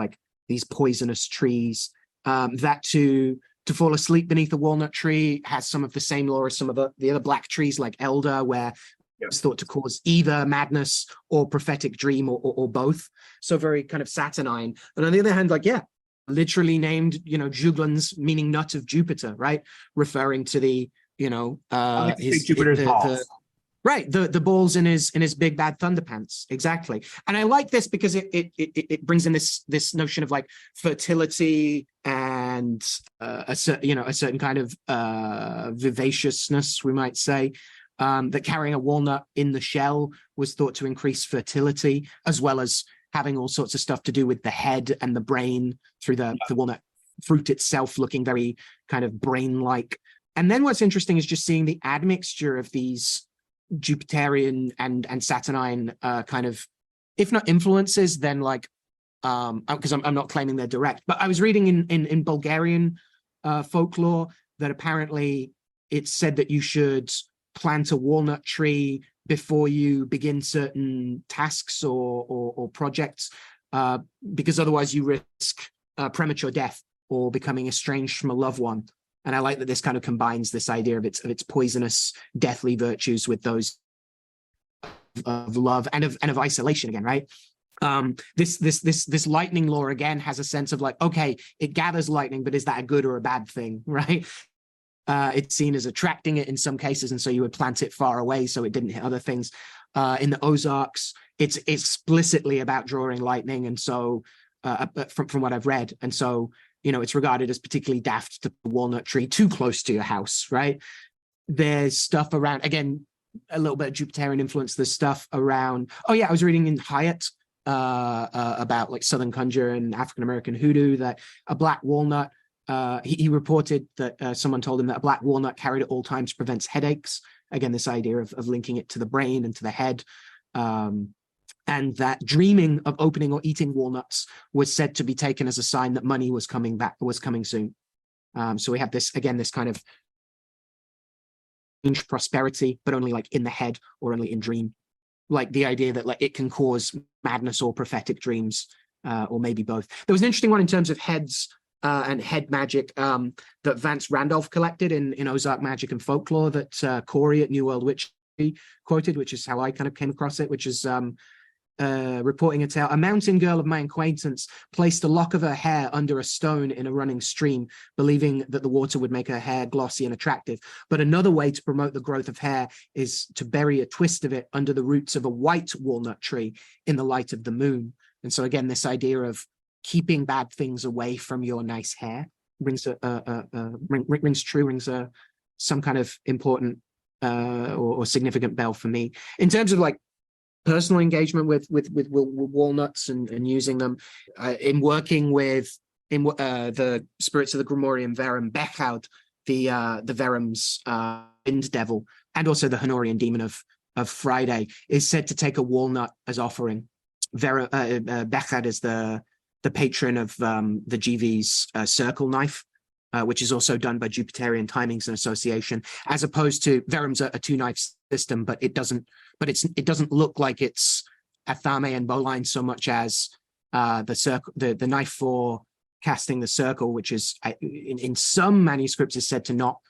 poisonous trees. That to fall asleep beneath a walnut tree has some of the same lore as some of the other black trees like elder, where it's thought to cause either madness or prophetic dream or both. So very kind of Saturnine. And on the other hand, literally named, juglans, meaning nut of Jupiter, right? Referring to the, Jupiter's balls. Right, the balls in his big bad thunderpants, exactly. And I like this because it brings in this notion of like fertility and a certain kind of vivaciousness, we might say. that carrying a walnut in the shell was thought to increase fertility, as well as having all sorts of stuff to do with the head and the brain through the walnut fruit itself looking very kind of brain-like. And then what's interesting is just seeing the admixture of these Jupiterian and Saturnine kind of, if not influences, then like, because I'm not claiming they're direct, but I was reading in Bulgarian folklore that apparently it's said that you should plant a walnut tree before you begin certain tasks or projects, because otherwise you risk premature death or becoming estranged from a loved one. And I like that this kind of combines this idea of its poisonous, deathly virtues with those of love and of isolation again, right? This lightning lore again has a sense of like, okay, it gathers lightning, but is that a good or a bad thing, right? It's seen as attracting it in some cases, and so you would plant it far away so it didn't hit other things. In the Ozarks, it's explicitly about drawing lightning, and so from what I've read, and so it's regarded as particularly daft to the walnut tree too close to your house, right? There's stuff around, again, a little bit of Jupiterian influence. There's stuff around. Oh yeah, I was reading in Hyatt about like Southern conjure and African American hoodoo that a black walnut. He reported that someone told him that a black walnut carried at all times prevents headaches. Again, this idea of linking it to the brain and to the head. And that dreaming of opening or eating walnuts was said to be taken as a sign that money was coming soon. So we have this, again, this kind of prosperity, but only like in the head or only in dream. Like the idea that like it can cause madness or prophetic dreams, or maybe both. There was an interesting one in terms of heads and head magic that Vance Randolph collected in Ozark Magic and Folklore that Corey at New World Witch quoted, which is how I kind of came across it, which is reporting a tale. A mountain girl of my acquaintance placed a lock of her hair under a stone in a running stream, believing that the water would make her hair glossy and attractive. But another way to promote the growth of hair is to bury a twist of it under the roots of a white walnut tree in the light of the moon. And so again, this idea of keeping bad things away from your nice hair rings some kind of important or significant bell for me. In terms of like personal engagement with walnuts and using them in working with the spirits of the Grimorian Verum, Bechad, the Verum's wind devil, and also the Honorian demon of Friday, is said to take a walnut as offering. Bechad is the patron of the GV's circle knife, which is also done by Jupiterian timings and association, as opposed to Verum's a two-knife system, but it doesn't look like it's Athame and Bowline so much as the circle, the knife for casting the circle, which is in some manuscripts is said to not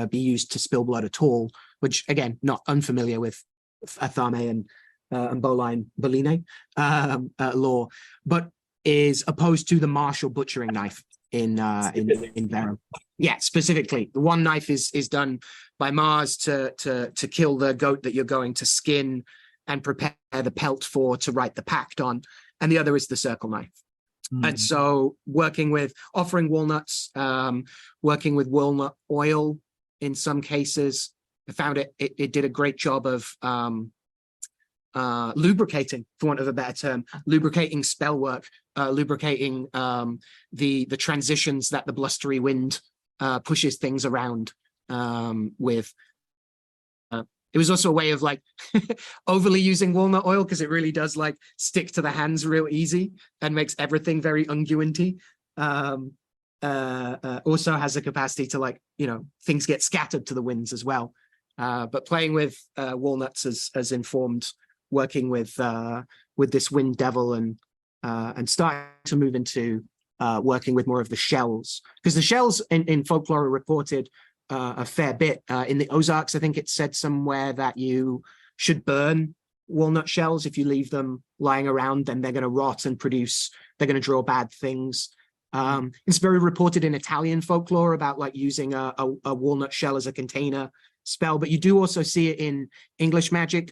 be used to spill blood at all, which again, not unfamiliar with Athame and Bowline lore, but is opposed to the martial butchering knife in Verum. Yeah, specifically, the one knife is done by Mars to kill the goat that you're going to skin and prepare the pelt for to write the pact on, and the other is the circle knife. And so offering walnuts, working with walnut oil in some cases, I found it did a great job of lubricating, for want of a better term, lubricating spell work, lubricating the transitions that the blustery wind pushes things around with. It was also a way of like overly using walnut oil, because it really does like stick to the hands real easy and makes everything very unguenty. Also has a capacity to like, things get scattered to the winds as well. But playing with walnuts has informed working with this wind devil and starting to move into working with more of the shells, because the shells in folklore are reported a fair bit. In the Ozarks, I think it said somewhere that you should burn walnut shells. If you leave them lying around, then they're going to rot and they're going to draw bad things. It's very reported in Italian folklore about like using a walnut shell as a container spell, but you do also see it in English magic.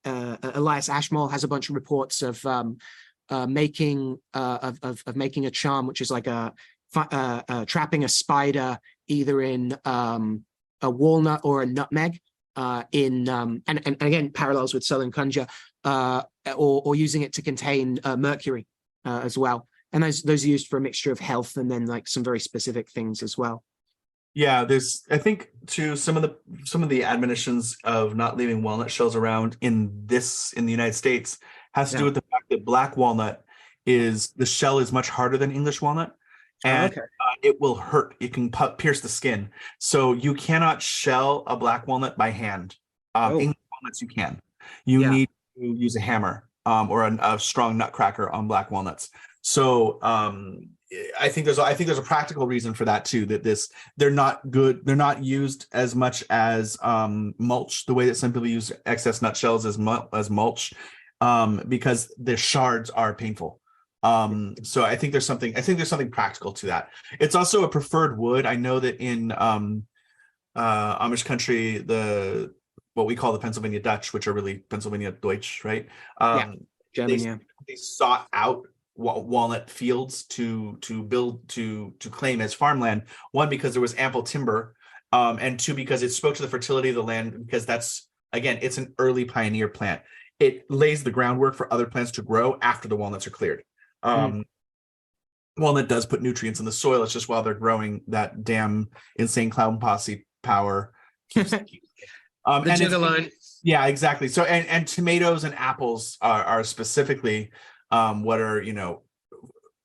Elias Ashmole has a bunch of reports of making a charm, which is like trapping a spider either in a walnut or a nutmeg, and again parallels with Southern Kunja, or using it to contain mercury as well. And those are used for a mixture of health and then like some very specific things as well. Yeah, there's I think too some of the admonitions of not leaving walnut shells around in the United States has to do with the fact that black walnut the shell is much harder than English walnut, and it will hurt. It can pierce the skin. So you cannot shell a black walnut by hand. English walnuts you can. You need to use a hammer or a strong nutcracker on black walnuts. So I think there's a practical reason for that too, that they're not good. They're not used as much as mulch, the way that some people use excess nutshells as mulch, because the shards are painful. So I think there's something practical to that. It's also a preferred wood. I know that in Amish country, what we call the Pennsylvania Dutch, which are really Pennsylvania Deutsch, right? German, they sought out walnut fields to claim as farmland. One, because there was ample timber, and two, because it spoke to the fertility of the land, because it's an early pioneer plant. It lays the groundwork for other plants to grow after the walnuts are cleared. Walnut does put nutrients in the soil. It's just while they're growing, that damn insane cloud posse power keeps yeah, exactly. So and tomatoes and apples are specifically what are,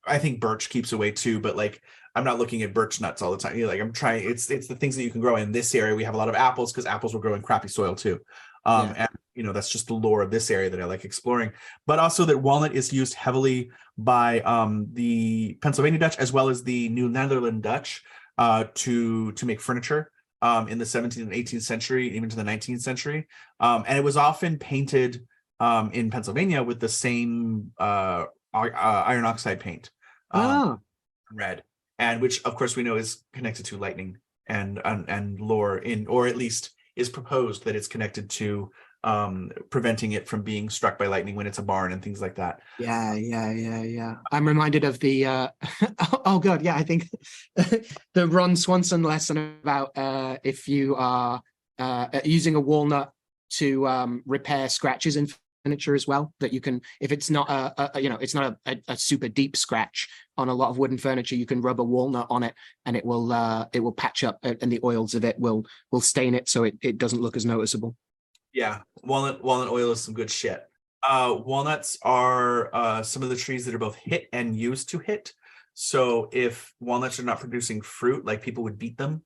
I think birch keeps away too, but like I'm not looking at birch nuts all the time. I'm trying, it's the things that you can grow in this area. We have a lot of apples because apples will grow in crappy soil too. And that's just the lore of this area that I like exploring. But also that walnut is used heavily by the Pennsylvania Dutch as well as the New Netherland Dutch to make furniture in the 17th and 18th century, even to the 19th century. And it was often painted in Pennsylvania with the same iron oxide paint, red, and which of course we know is connected to lightning and lore or at least is proposed that it's connected to preventing it from being struck by lightning when it's a barn and things like that. Yeah. I'm reminded of the oh god, yeah, I think the Ron Swanson lesson about if you are using a walnut to repair scratches in furniture as well, that you can, if it's not it's not a super deep scratch on a lot of wooden furniture, you can rub a walnut on it and it will patch up, and the oils of it will stain it so it doesn't look as noticeable. Yeah, walnut oil is some good shit. Walnuts are some of the trees that are both hit and used to hit. So if walnuts are not producing fruit, like people would beat them,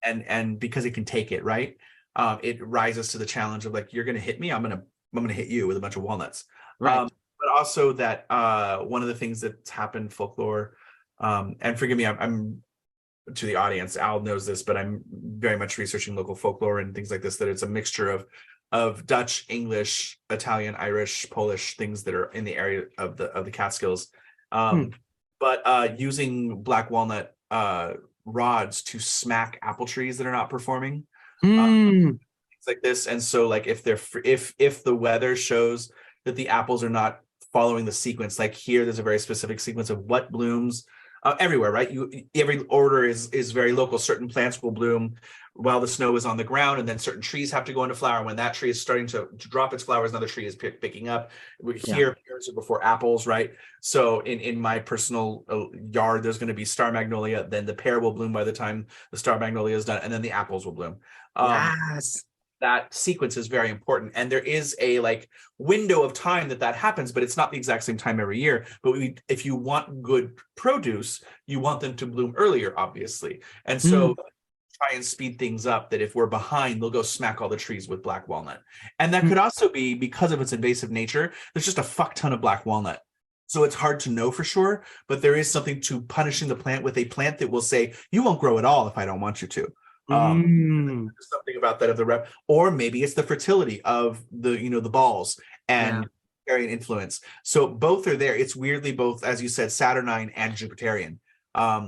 and because it can take it, right? It rises to the challenge of like, you're going to hit me, I'm going to hit you with a bunch of walnuts. Right. But also that one of the things that's happened folklore, and forgive me, I'm to the audience, Al knows this, but I'm very much researching local folklore and things like this, that it's a mixture of Dutch, English, Italian, Irish, Polish, things that are in the area of the Catskills. But using black walnut rods to smack apple trees that are not performing. Things like this. And so like if the weather shows that the apples are not following the sequence, like here there's a very specific sequence of what blooms everywhere, right? Every order is very local. Certain plants will bloom while the snow is on the ground, and then certain trees have to go into flower. When that tree is starting to drop its flowers, another tree is picking up. Here, pears are before apples, right? So in my personal yard, there's going to be star magnolia. Then the pear will bloom by the time the star magnolia is done, and then the apples will bloom. Yes. That sequence is very important, and there is a like window of time that happens, but it's not the exact same time every year. But if you want good produce, you want them to bloom earlier, obviously, and so try and speed things up. That if we're behind, they'll go smack all the trees with black walnut, and that could also be because of its invasive nature. There's just a fuck ton of black walnut. So it's hard to know for sure, but there is something to punishing the plant with a plant that will say, you won't grow at all if I don't want you to. Something about that of the rep, or maybe it's the fertility of the balls and carrying influence. So both are there. It's weirdly both, as you said, Saturnine and Jupiterian.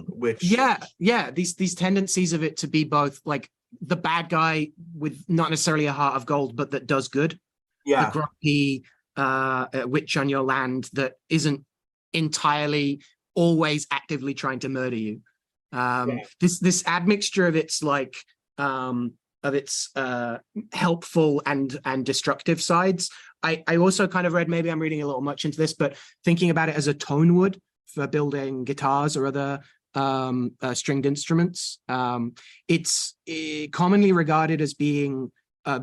Which these tendencies of it to be both like the bad guy with not necessarily a heart of gold, but that does good. The grumpy witch on your land that isn't entirely always actively trying to murder you. This admixture of its like helpful and destructive sides. I also kind of read, maybe I'm reading a little much into this, but thinking about it as a tone wood for building guitars or other stringed instruments. It's commonly regarded as being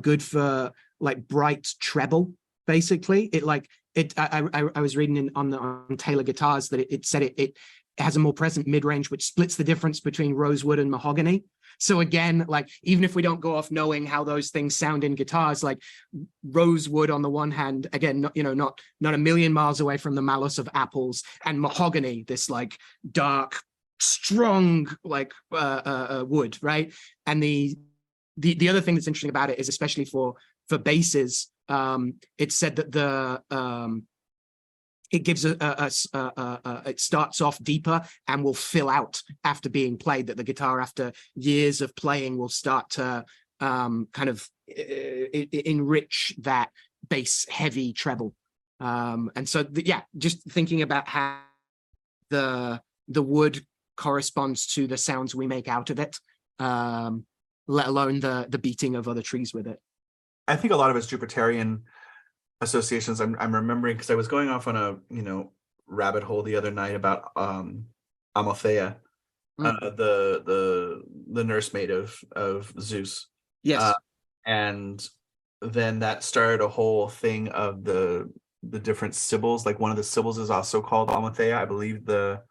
good for like bright treble. Basically, I was reading on Taylor Guitars that it said it has a more present mid-range, which splits the difference between rosewood and mahogany. So again, like, even if we don't go off knowing how those things sound in guitars, like rosewood on the one hand, again, not a million miles away from the malice of apples, and mahogany, this like dark, strong, like wood, right? And the other thing that's interesting about it is, especially for basses, it's said that it gives it starts off deeper and will fill out after being played, that the guitar after years of playing will start to kind of enrich that bass heavy treble. And so just thinking about how the wood corresponds to the sounds we make out of it, let alone the beating of other trees with it. I think a lot of it's Jupiterian associations. I'm remembering, because I was going off on a rabbit hole the other night about Amalthea, the nursemaid of Zeus. Yes. And then that started a whole thing of the different Sibyls. Like, one of the Sibyls is also called Amalthea. I believe the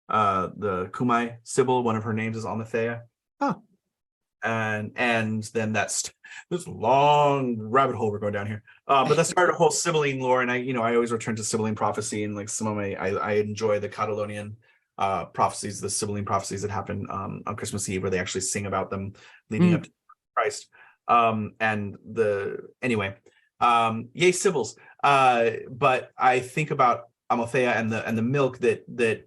Kumai Sibyl, one of her names is Amalthea. Oh. And then that's this long rabbit hole we're going down here. But that started a whole Sibylline lore, and I always return to Sibylline prophecy, and like some of I enjoy the Catalonian prophecies, the Sibylline prophecies that happen on Christmas Eve, where they actually sing about them leading up to Christ. Yay Sibyls. But I think about Amalthea and the milk that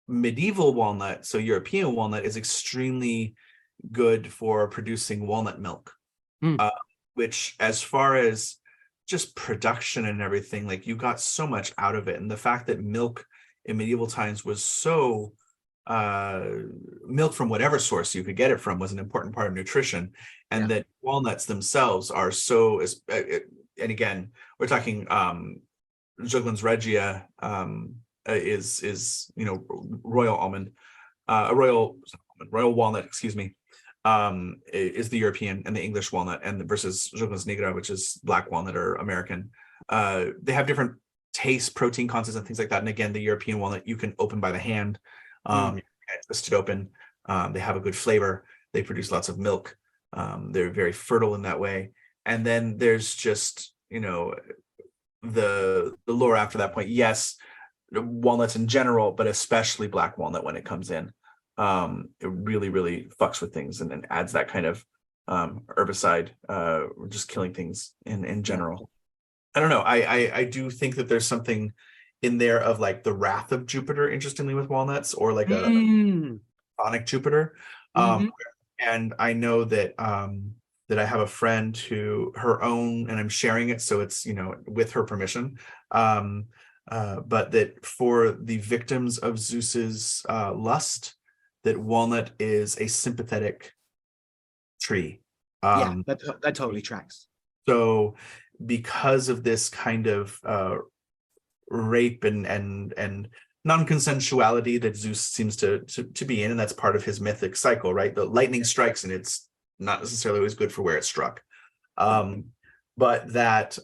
medieval walnut, so European walnut, is extremely good for producing walnut milk, which, as far as just production and everything, like, you got so much out of it. And the fact that milk in medieval times was so milk from whatever source you could get it from was an important part of nutrition, and that walnuts themselves are so, and again, we're talking Juglans regia is royal almond, royal walnut, excuse me, is the European, and the English walnut, and versus Juglans nigra, which is black walnut or American. They have different taste, protein contents, and things like that. And again, the European walnut you can open by the hand, you can twist it open. They have a good flavor. They produce lots of milk. They're very fertile in that way. And then there's just the lore after that point. Yes, walnuts in general, but especially black walnut when it comes in. It really fucks with things, and then adds that kind of herbicide, just killing things in general. I don't know. I do think that there's something in there of like the wrath of Jupiter, interestingly, with walnuts, or like a sonic Jupiter. And I know that that I have a friend who, her own, and I'm sharing it, so it's with her permission, but that for the victims of Zeus's lust, that walnut is a sympathetic tree. That totally tracks. So because of this kind of rape and non-consensuality that Zeus seems to be in, and that's part of his mythic cycle, right? The lightning strikes, and it's not necessarily always good for where it struck. But that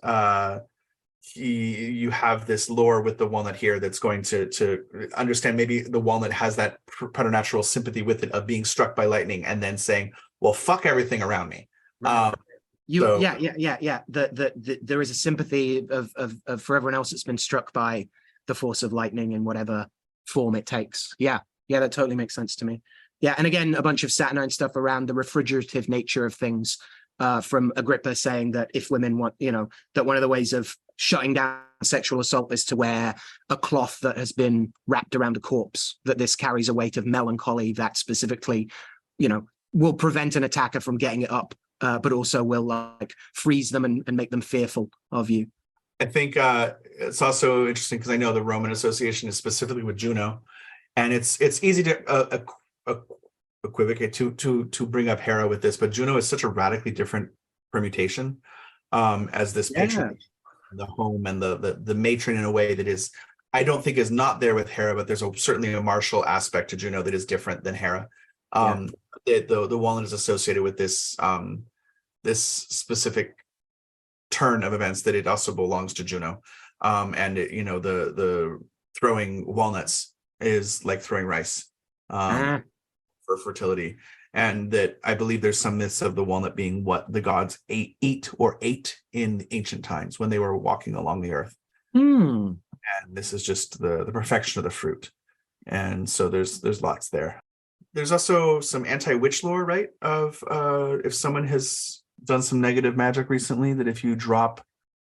you have this lore with the walnut here that's going to understand, maybe the walnut has that preternatural sympathy with it, of being struck by lightning and then saying, well, fuck everything around me. There is a sympathy of for everyone else that's been struck by the force of lightning in whatever form it takes. That totally makes sense to me. And again, a bunch of Saturnine stuff around the refrigerative nature of things, from Agrippa saying that if women want, that one of the ways of shutting down sexual assault is to wear a cloth that has been wrapped around a corpse, that this carries a weight of melancholy that specifically, will prevent an attacker from getting it up, but also will like freeze them and make them fearful of you. I think it's also interesting because I know the Roman association is specifically with Juno, and it's easy to equivocate to bring up Hera with this, but Juno is such a radically different permutation as this patron, the home and the matron in a way that is, I don't think is not there with Hera, but there's certainly a martial aspect to Juno that is different than Hera. The walnut is associated with this this specific turn of events that it also belongs to Juno, and the throwing walnuts is like throwing rice for fertility, and that I believe there's some myths of the walnut being what the gods ate in ancient times when they were walking along the earth. And this is just the perfection of the fruit, and so there's lots there. There's also some anti-witch lore, right? Of if someone has done some negative magic recently, that if you drop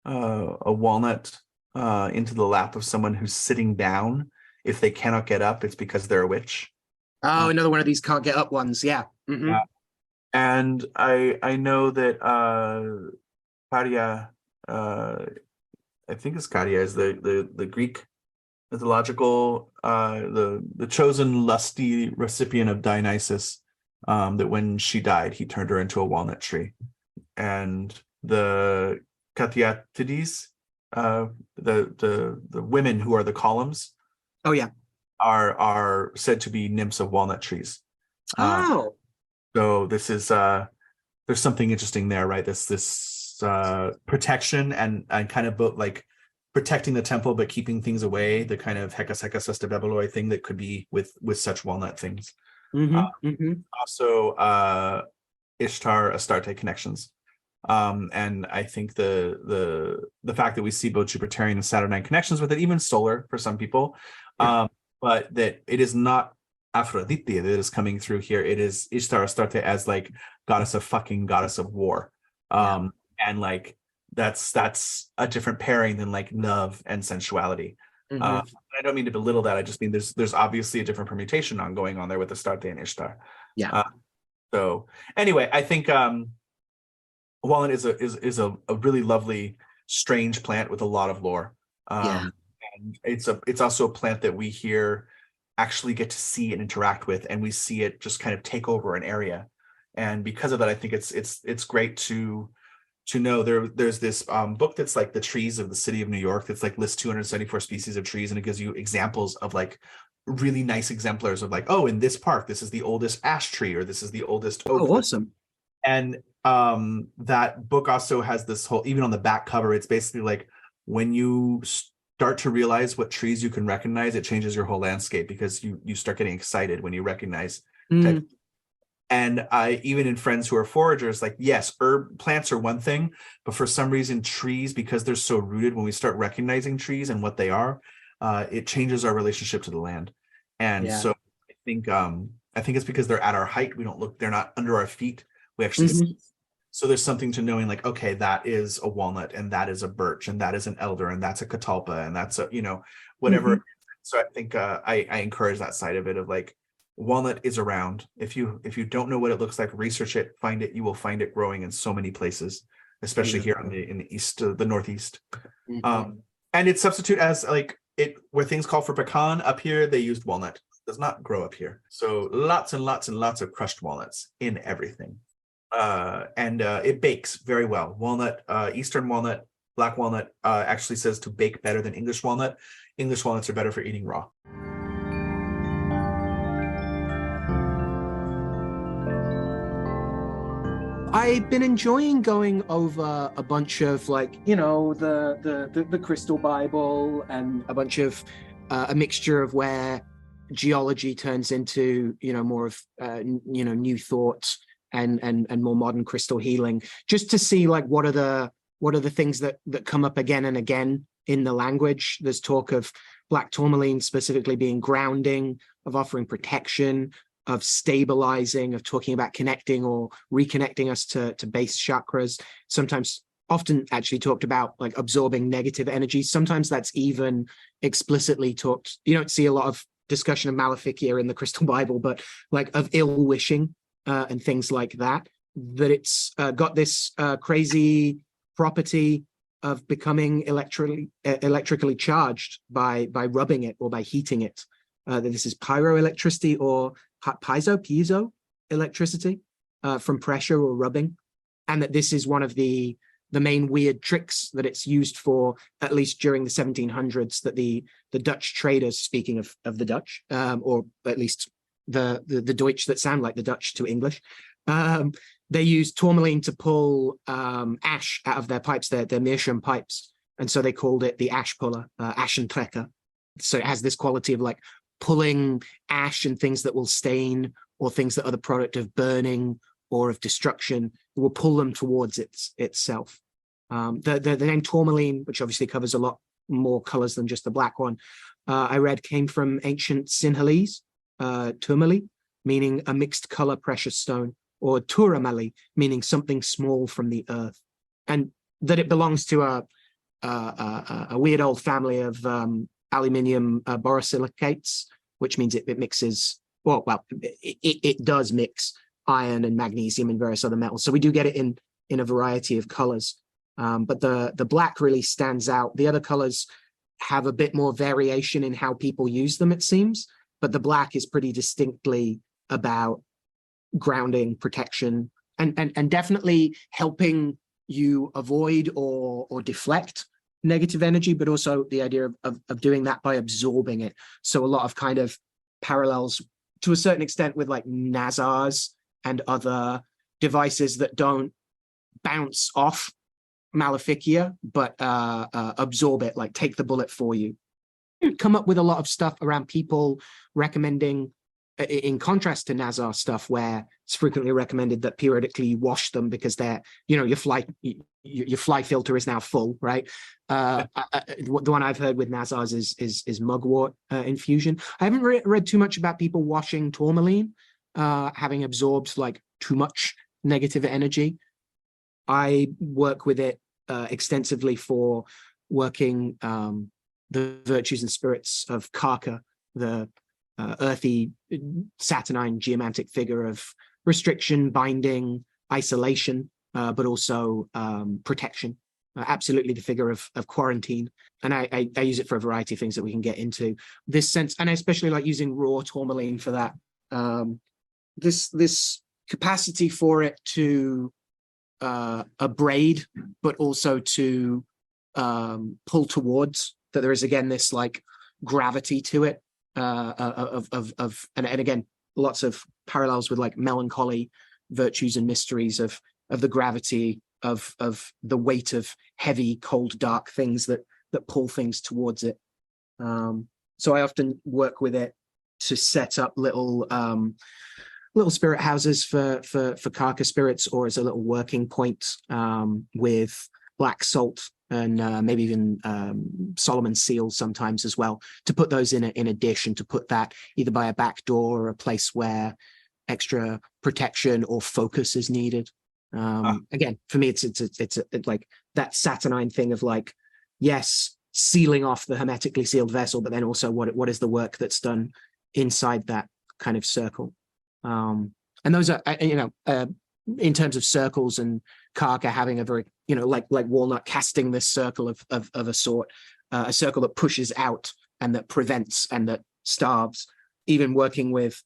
a walnut into the lap of someone who's sitting down, if they cannot get up, it's because they're a witch. Oh, another one of these can't get up ones. Yeah. Yeah. And I know that Caria, I think it's Caria, is the Greek mythological, the chosen lusty recipient of Dionysus, that when she died, he turned her into a walnut tree. And the Kathiatides, the women who are the columns, are said to be nymphs of walnut trees. So this is there's something interesting there, right? This protection and kind of both like protecting the temple but keeping things away, the kind of hekaseka sestabebeloi thing that could be with such walnut things. Also Ishtar Astarte connections, and I think the fact that we see both Jupiterian and Saturnine connections with it, even solar for some people, but that it is not Aphrodite that is coming through here. It is Ishtar Astarte as like goddess of war, and like that's a different pairing than like love and sensuality. I don't mean to belittle that. I just mean there's obviously a different permutation going on there with Astarte and Ishtar. So anyway, I think walnut is a really lovely, strange plant with a lot of lore. And it's also a plant that we here actually get to see and interact with, and we see it just kind of take over an area. And because of that, I think it's great to know there's this book that's like the trees of the city of New York that's like lists 274 species of trees, and it gives you examples of like really nice exemplars of like, oh, in this park this is the oldest ash tree, or this is the oldest oak. Oh, awesome. And that book also has this whole, even on the back cover, it's basically like when you start to realize what trees you can recognize, it changes your whole landscape, because you start getting excited when you recognize type. And I, even in friends who are foragers, like, yes, plants are one thing, but for some reason trees, because they're so rooted, when we start recognizing trees and what they are, it changes our relationship to the land. And so I think it's because they're at our height. They're not under our feet. We actually see. So there's something to knowing like, okay, that is a walnut, and that is a birch, and that is an elder, and that's a catalpa, and that's a, whatever. So I think I encourage that side of it, of like, walnut is around. If you don't know what it looks like, research it, find it. You will find it growing in so many places, especially here in the east, the northeast. And its substitute as like where things call for pecan, up here they used walnut. It does not grow up here. So lots and lots and lots of crushed walnuts in everything. And it bakes very well. Walnut, Eastern walnut, black walnut actually says to bake better than English walnut. English walnuts are better for eating raw. I've been enjoying going over a bunch of like, the Crystal Bible, and a bunch of a mixture of where geology turns into, more of, new thought and more modern crystal healing, just to see like what are the things that come up again and again in the language. There's talk of black tourmaline specifically being grounding, of offering protection, of stabilizing, of talking about connecting or reconnecting us to base chakras. Often actually talked about like absorbing negative energy. Sometimes that's even explicitly talked. You don't see a lot of discussion of maleficia in the Crystal Bible, but like of ill wishing and things like that. That it's got this crazy property of becoming electrically charged by rubbing it or by heating it. That this is pyroelectricity or piezo. electricity from pressure or rubbing, and that this is one of the main weird tricks that it's used for, at least during the 1700s, that the Dutch traders, speaking of the Dutch, or at least the Deutsch that sound like the Dutch to English, they used tourmaline to pull ash out of their pipes, their meerschaum pipes, and so they called it the ash puller, aschentrekker. So it has this quality of like pulling ash and things that will stain, or things that are the product of burning or of destruction. It will pull them towards itself. The name tourmaline, which obviously covers a lot more colors than just the black one, I read came from ancient Sinhalese, tourmaline, meaning a mixed color precious stone, or turamali, meaning something small from the earth, and that it belongs to a weird old family of aluminium borosilicates, which means it mixes, it does mix iron and magnesium and various other metals. So we do get it in a variety of colors. But the black really stands out. The other colors have a bit more variation in how people use them, it seems, but the black is pretty distinctly about grounding, protection, and definitely helping you avoid or deflect negative energy, but also the idea of doing that by absorbing it. So a lot of kind of parallels to a certain extent with like Nazars and other devices that don't bounce off maleficia, but absorb it, like take the bullet for you. Come up with a lot of stuff around people recommending, in contrast to Nazar stuff, where it's frequently recommended that periodically you wash them because they're, your fly filter is now full, right? The one I've heard with Nazars is mugwort infusion. I haven't read too much about people washing tourmaline, having absorbed like too much negative energy. I work with it extensively for working the virtues and spirits of Karka, the earthy, saturnine, geomantic figure of restriction, binding, isolation, but also protection. Absolutely the figure of quarantine. And I use it for a variety of things that we can get into. This sense, and I especially like using raw tourmaline for that. This capacity for it to abrade, but also to pull towards, that there is again this like gravity to it, and again lots of parallels with like melancholy virtues and mysteries of the gravity of the weight of heavy, cold, dark things that pull things towards it. So I often work with it to set up little spirit houses for Karka spirits, or as a little working point with black salt and maybe even Solomon's seal sometimes as well, to put those in a dish, and to put that either by a back door or a place where extra protection or focus is needed. Again, for me, it's like that saturnine thing of like, yes, sealing off the hermetically sealed vessel, but then also what is the work that's done inside that kind of circle. And those are, in terms of circles and Karka having a very, like Walnut casting this circle of a sort, a circle that pushes out and that prevents and that starves, even working with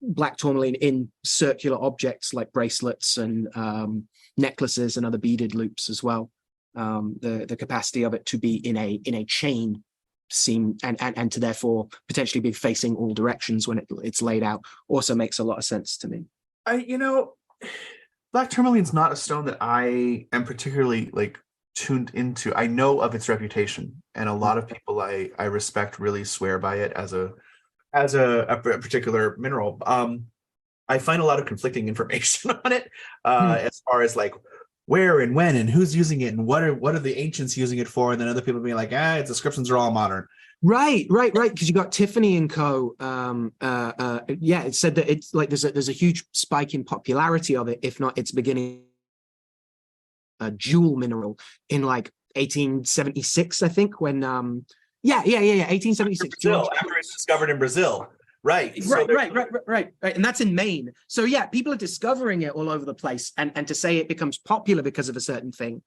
black tourmaline in circular objects like bracelets and necklaces and other beaded loops as well. The capacity of it to be in a chain seem and to therefore potentially be facing all directions when it's laid out also makes a lot of sense to me. Black tourmaline's not a stone that I am particularly like tuned into. I know of its reputation, and a lot of people I respect really swear by it as a particular mineral. I find a lot of conflicting information on it, as far as like where and when and who's using it and what are the ancients using it for, and then other people being like, its descriptions are all modern. Right. Because you got Tiffany and Co. It said that it's like there's a huge spike in popularity of it, if not its beginning a jewel mineral in like 1876, I think, when 1876. After it's discovered in Brazil. Right. Right. And that's in Maine. So yeah, people are discovering it all over the place. And to say it becomes popular because of a certain thing,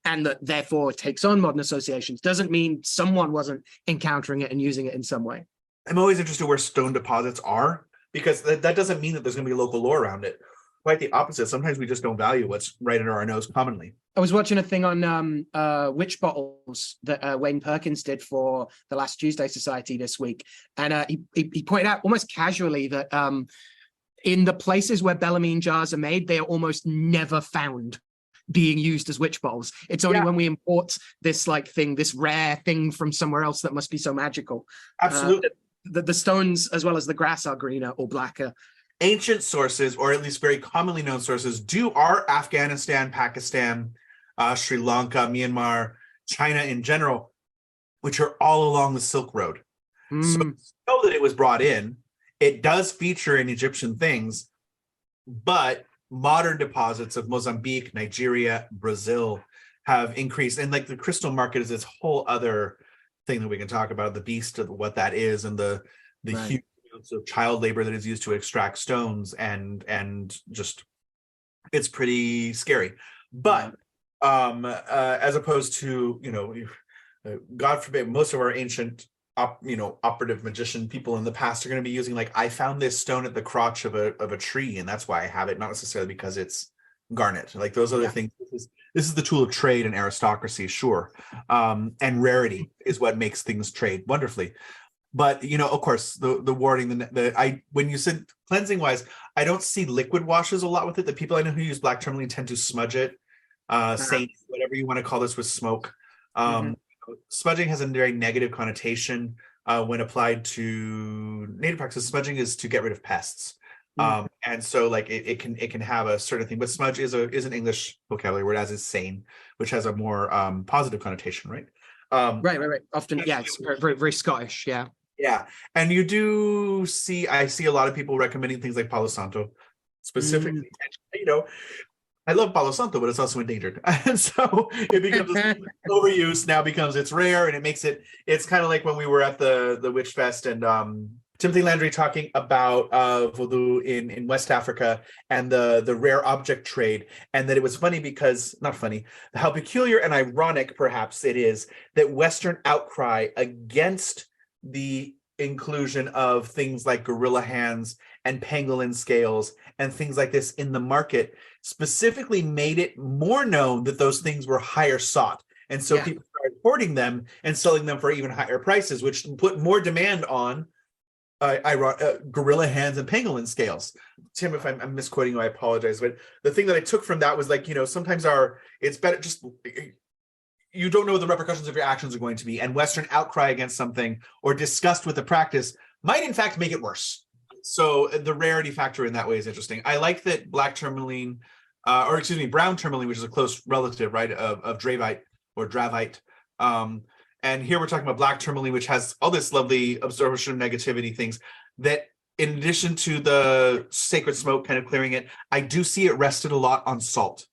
and that therefore it takes on modern associations, doesn't mean someone wasn't encountering it and using it in some way. I'm always interested where stone deposits are. because that doesn't mean that there's going to be local lore around it. Quite the opposite. Sometimes we just don't value what's right under our nose commonly. I was watching a thing on witch bottles that Wayne Perkins did for the Last Tuesday Society this week, and he pointed out almost casually that in the places where Bellarmine jars are made, they are almost never found being used as witch bottles. It's only when we import this this rare thing from somewhere else that must be so magical. Absolutely. The stones as well as the grass are greener or blacker. Ancient sources, or at least very commonly known sources, are Afghanistan, Pakistan, Sri Lanka, Myanmar, China in general, which are all along the Silk Road. So know that it was brought in. It does feature in Egyptian things, but modern deposits of Mozambique, Nigeria, Brazil have increased. And like the crystal market is this whole other thing that we can talk about, the beast of what that is, and the huge amounts of child labor that is used to extract stones, and just it's pretty scary. But as opposed to, God forbid, most of our ancient operative magician people in the past are going to be using I found this stone at the crotch of a tree, and that's why I have it, not necessarily because it's garnet. Like those other things. This is the tool of trade and aristocracy, sure. And rarity is what makes things trade wonderfully. But of course, the warding, when you said cleansing wise, I don't see liquid washes a lot with it. The people I know who use black tourmaline tend to smudge it, saints, whatever you want to call this, with smoke. Smudging has a very negative connotation when applied to native practices. Smudging is to get rid of pests. And so it can have a certain thing, but smudge is an English vocabulary word, as is sane, which has a more positive connotation, right? Right. Often, it's very, very Scottish, yeah. Yeah, and I see a lot of people recommending things like Palo Santo, specifically. And, I love Palo Santo, but it's also endangered, and so it becomes overuse. Now it's rare, and it's kind of like when we were at the Witch Fest and Timothy Landry talking about voodoo in West Africa and the rare object trade, and that it was funny because, not funny, how peculiar and ironic perhaps it is that Western outcry against the inclusion of things like gorilla hands and pangolin scales and things like this in the market specifically made it more known that those things were higher sought. And so people started hoarding them and selling them for even higher prices, which put more demand on gorilla hands and pangolin scales. Tim, if I'm misquoting you, I apologize. But the thing that I took from that was sometimes it's better just, you don't know what the repercussions of your actions are going to be. And Western outcry against something or disgust with the practice might in fact make it worse. So the rarity factor in that way is interesting. I like that black tourmaline, brown tourmaline, which is a close relative, right, of dravite or dravite. And here we're talking about black tourmaline, which has all this lovely absorption of negativity things that, in addition to the sacred smoke kind of clearing it, I do see it rested a lot on salt.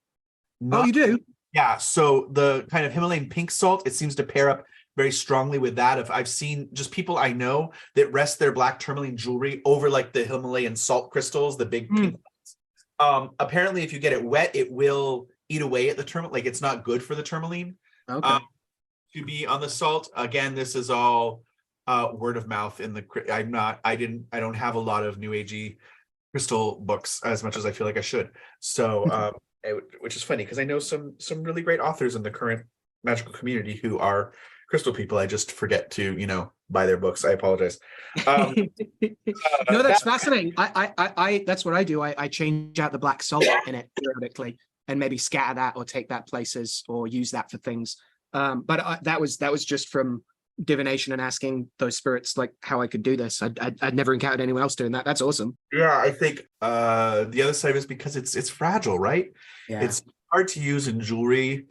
You do? Yeah. So the kind of Himalayan pink salt, it seems to pair up very strongly with that. I've seen just people I know that rest their black tourmaline jewelry over the Himalayan salt crystals, the big pink ones. Apparently, if you get it wet, it will eat away at the tourmaline. It's not good for the tourmaline. Okay. To be on the salt. Again, this is all word of mouth. I don't have a lot of New Agey crystal books as much as I feel like I should. So, which is funny because I know some really great authors in the current magical community who are crystal people. I just forget to buy their books. I apologize. No, that's fascinating. I that's what I do. I change out the black salt in it periodically and maybe scatter that or take that places or use that for things. But that was just from divination and asking those spirits how I could do this. I'd never encountered anyone else doing that. That's awesome. Yeah, I think the other side is because it's fragile, right? Yeah. It's hard to use in jewelry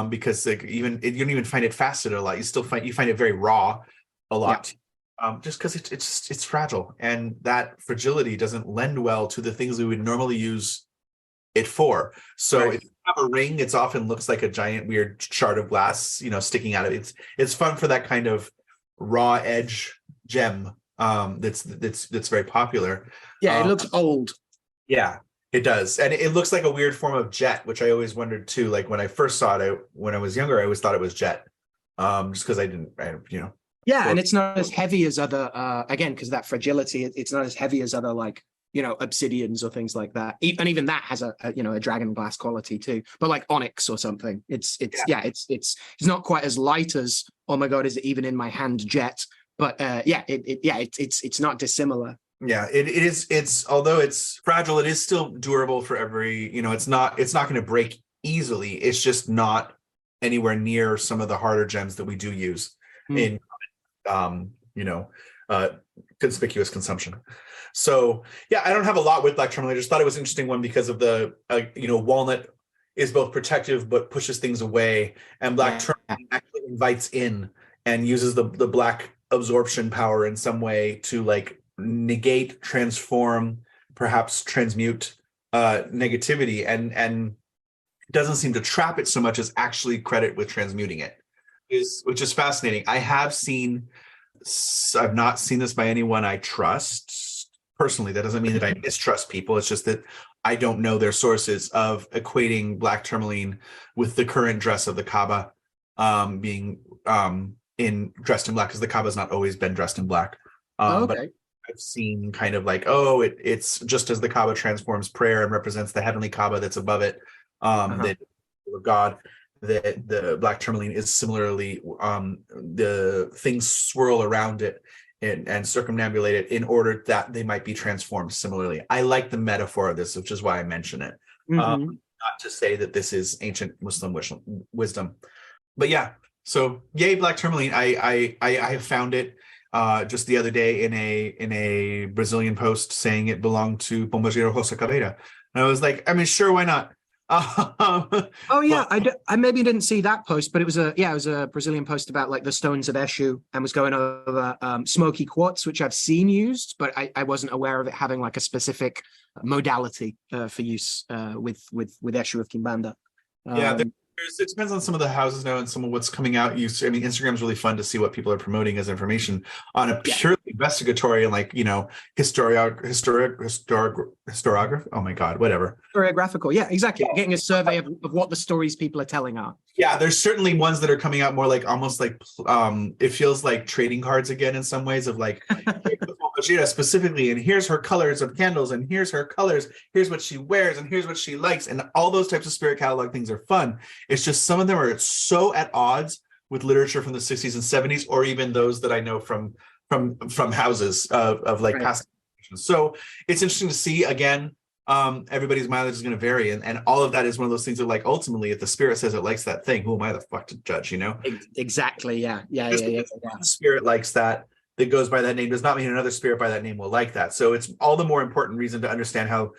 because you don't even find it faceted a lot. You find it very raw a lot. Just because it's fragile, and that fragility doesn't lend well to the things we would normally use it for. So if you have a ring, it often looks like a giant weird shard of glass, sticking out of it. It's fun for that kind of raw edge gem that's very popular. Yeah, it looks old. Yeah, it does. And it looks like a weird form of jet, which I always wondered too. When I first saw it when I was younger, I always thought it was jet. Just because I didn't. Yeah, and it's not as heavy as other again, because that fragility, it's not as heavy as other like, you know, obsidians or things like that. And even that has a you know, a dragon glass quality too. But like onyx or something, it's not quite as light as, oh my god, is it even in my hand jet? But it's not dissimilar. Yeah, it is. It's, although it's fragile, it is still durable for every, you know, it's not going to break easily. It's just not anywhere near some of the harder gems that we do use in you know, conspicuous consumption. So yeah, I don't have a lot with black tourmaline. I just thought it was an interesting one because of the you know, walnut is both protective but pushes things away, and black tourmaline actually invites in and uses the black absorption power in some way to like negate, transform, perhaps transmute negativity, and doesn't seem to trap it so much as actually credit with transmuting it, which is fascinating. I've not seen this by anyone I trust personally. That doesn't mean that I mistrust people. It's just that I don't know their sources of equating black tourmaline with the current dress of the Kaaba, being dressed in black, because the Kaaba has not always been dressed in black. But I've seen kind of like, it's just as the Kaaba transforms prayer and represents the heavenly Kaaba that's above it, that of God, that the black tourmaline is similarly, the things swirl around it and circumambulate it in order that they might be transformed similarly. I like the metaphor of this, which is why I mention it. Not to say that this is ancient Muslim wisdom, but yeah. So yay, black tourmaline. I have found it just the other day in a Brazilian post saying it belonged to Pombagira Rosa Caveira. And I was like, I mean, sure, why not? I maybe didn't see that post, but it was a Brazilian post about like the stones of Eshu, and was going over smoky quartz, which I've seen used, but I wasn't aware of it having like a specific modality for use with Eshu of Kimbanda. It depends on some of the houses now and some of what's coming out. I mean, Instagram's really fun to see what people are promoting as information on a purely investigatory and like, you know, historiography. Oh my God, whatever. Historiographical. Yeah, exactly. Getting a survey of what the stories people are telling are. Yeah, there's certainly ones that are coming out more like almost like it feels like trading cards again in some ways, of like specifically, and here's her colors of candles, and here's her colors, here's what she wears, and here's what she likes, and all those types of spirit catalog things are fun. It's just some of them are so at odds with literature from the 60s and 70s, or even those that I know from houses of like past. So it's interesting to see again. Everybody's mileage is going to vary, and all of that is one of those things that, like, ultimately, if the spirit says it likes that thing, who am I the fuck to judge, you know? Exactly. Yeah. One spirit likes that goes by that name does not mean another spirit by that name will like that. So it's all the more important reason to understand how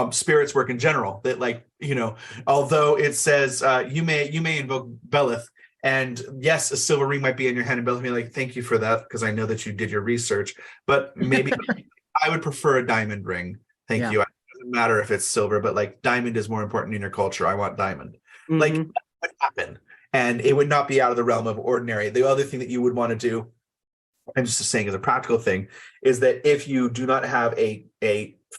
spirits work in general. That, like, you know, although it says you may invoke Beleth, and yes, a silver ring might be in your hand, and Beleth may be like, thank you for that, because I know that you did your research, but maybe I would prefer a diamond ring. Thank you. Matter if it's silver, but like diamond is more important in your culture. I want diamond. Like, that would happen, and it would not be out of the realm of ordinary. The other thing that you would want to do, I'm just saying as a practical thing, is that if you do not have a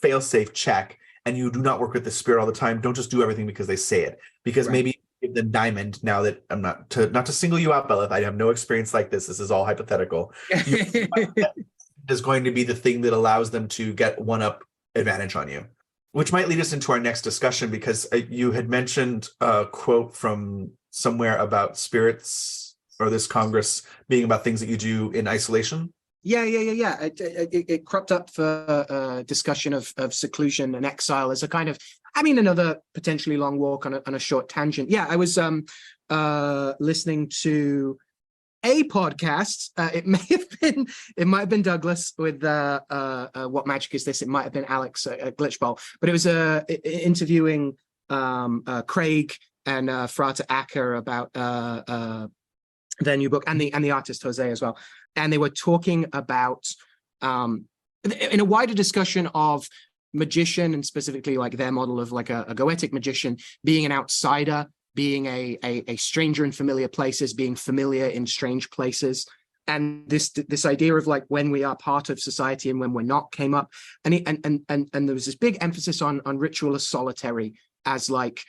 fail-safe check and you do not work with the spirit all the time, don't just do everything because they say it, because maybe give them diamond. Now that I'm not to single you out, Beleth, I have no experience like this is all hypothetical. Is going to be the thing that allows them to get one up advantage on you. Which might lead us into our next discussion, because you had mentioned a quote from somewhere about spirits, or this Congress being about things that you do in isolation. Yeah. It cropped up for discussion of seclusion and exile as a kind of, another potentially long walk on a short tangent. Yeah, I was listening to a podcast. It might have been Douglas with What Magic Is This? It might have been Alex at Glitchball, but it was interviewing Craig and Frata Acker about their new book, and the artist Jose as well. And they were talking about in a wider discussion of magician, and specifically like their model of like a goetic magician being an outsider, being a stranger in familiar places, being familiar in strange places, and this idea of like when we are part of society and when we're not came up, and there was this big emphasis on ritual as solitary, as like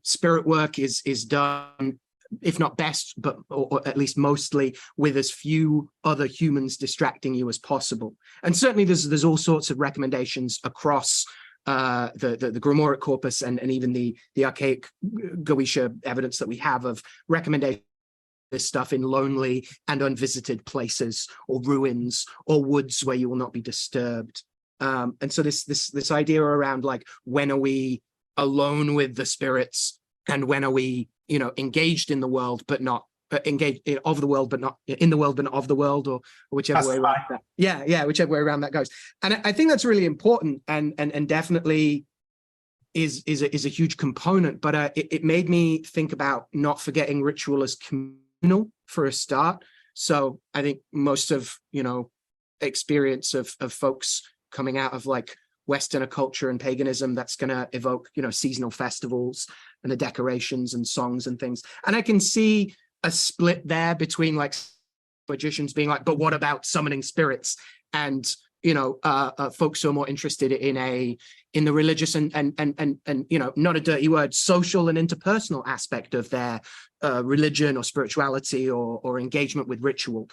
spirit work is done if not best, but or at least mostly with as few other humans distracting you as possible. And certainly there's all sorts of recommendations across the Grimoire corpus and even the archaic Goetia evidence that we have of recommendations this stuff in lonely and unvisited places or ruins or woods where you will not be disturbed. And so this idea around like, when are we alone with the spirits and when are we, engaged in the world, but not engaged of the world, but not in the world, but not of the world, or whichever way around that. Yeah, whichever way around that goes. And I think that's really important and definitely is a huge component. But it made me think about not forgetting ritual as communal for a start. So I think most of experience of folks coming out of like Westerner culture and paganism, that's going to evoke seasonal festivals and the decorations and songs and things. And I can see a split there between like magicians being like, but what about summoning spirits? And folks who are more interested in the religious and not a dirty word, social and interpersonal aspect of their religion or spirituality or engagement with ritual.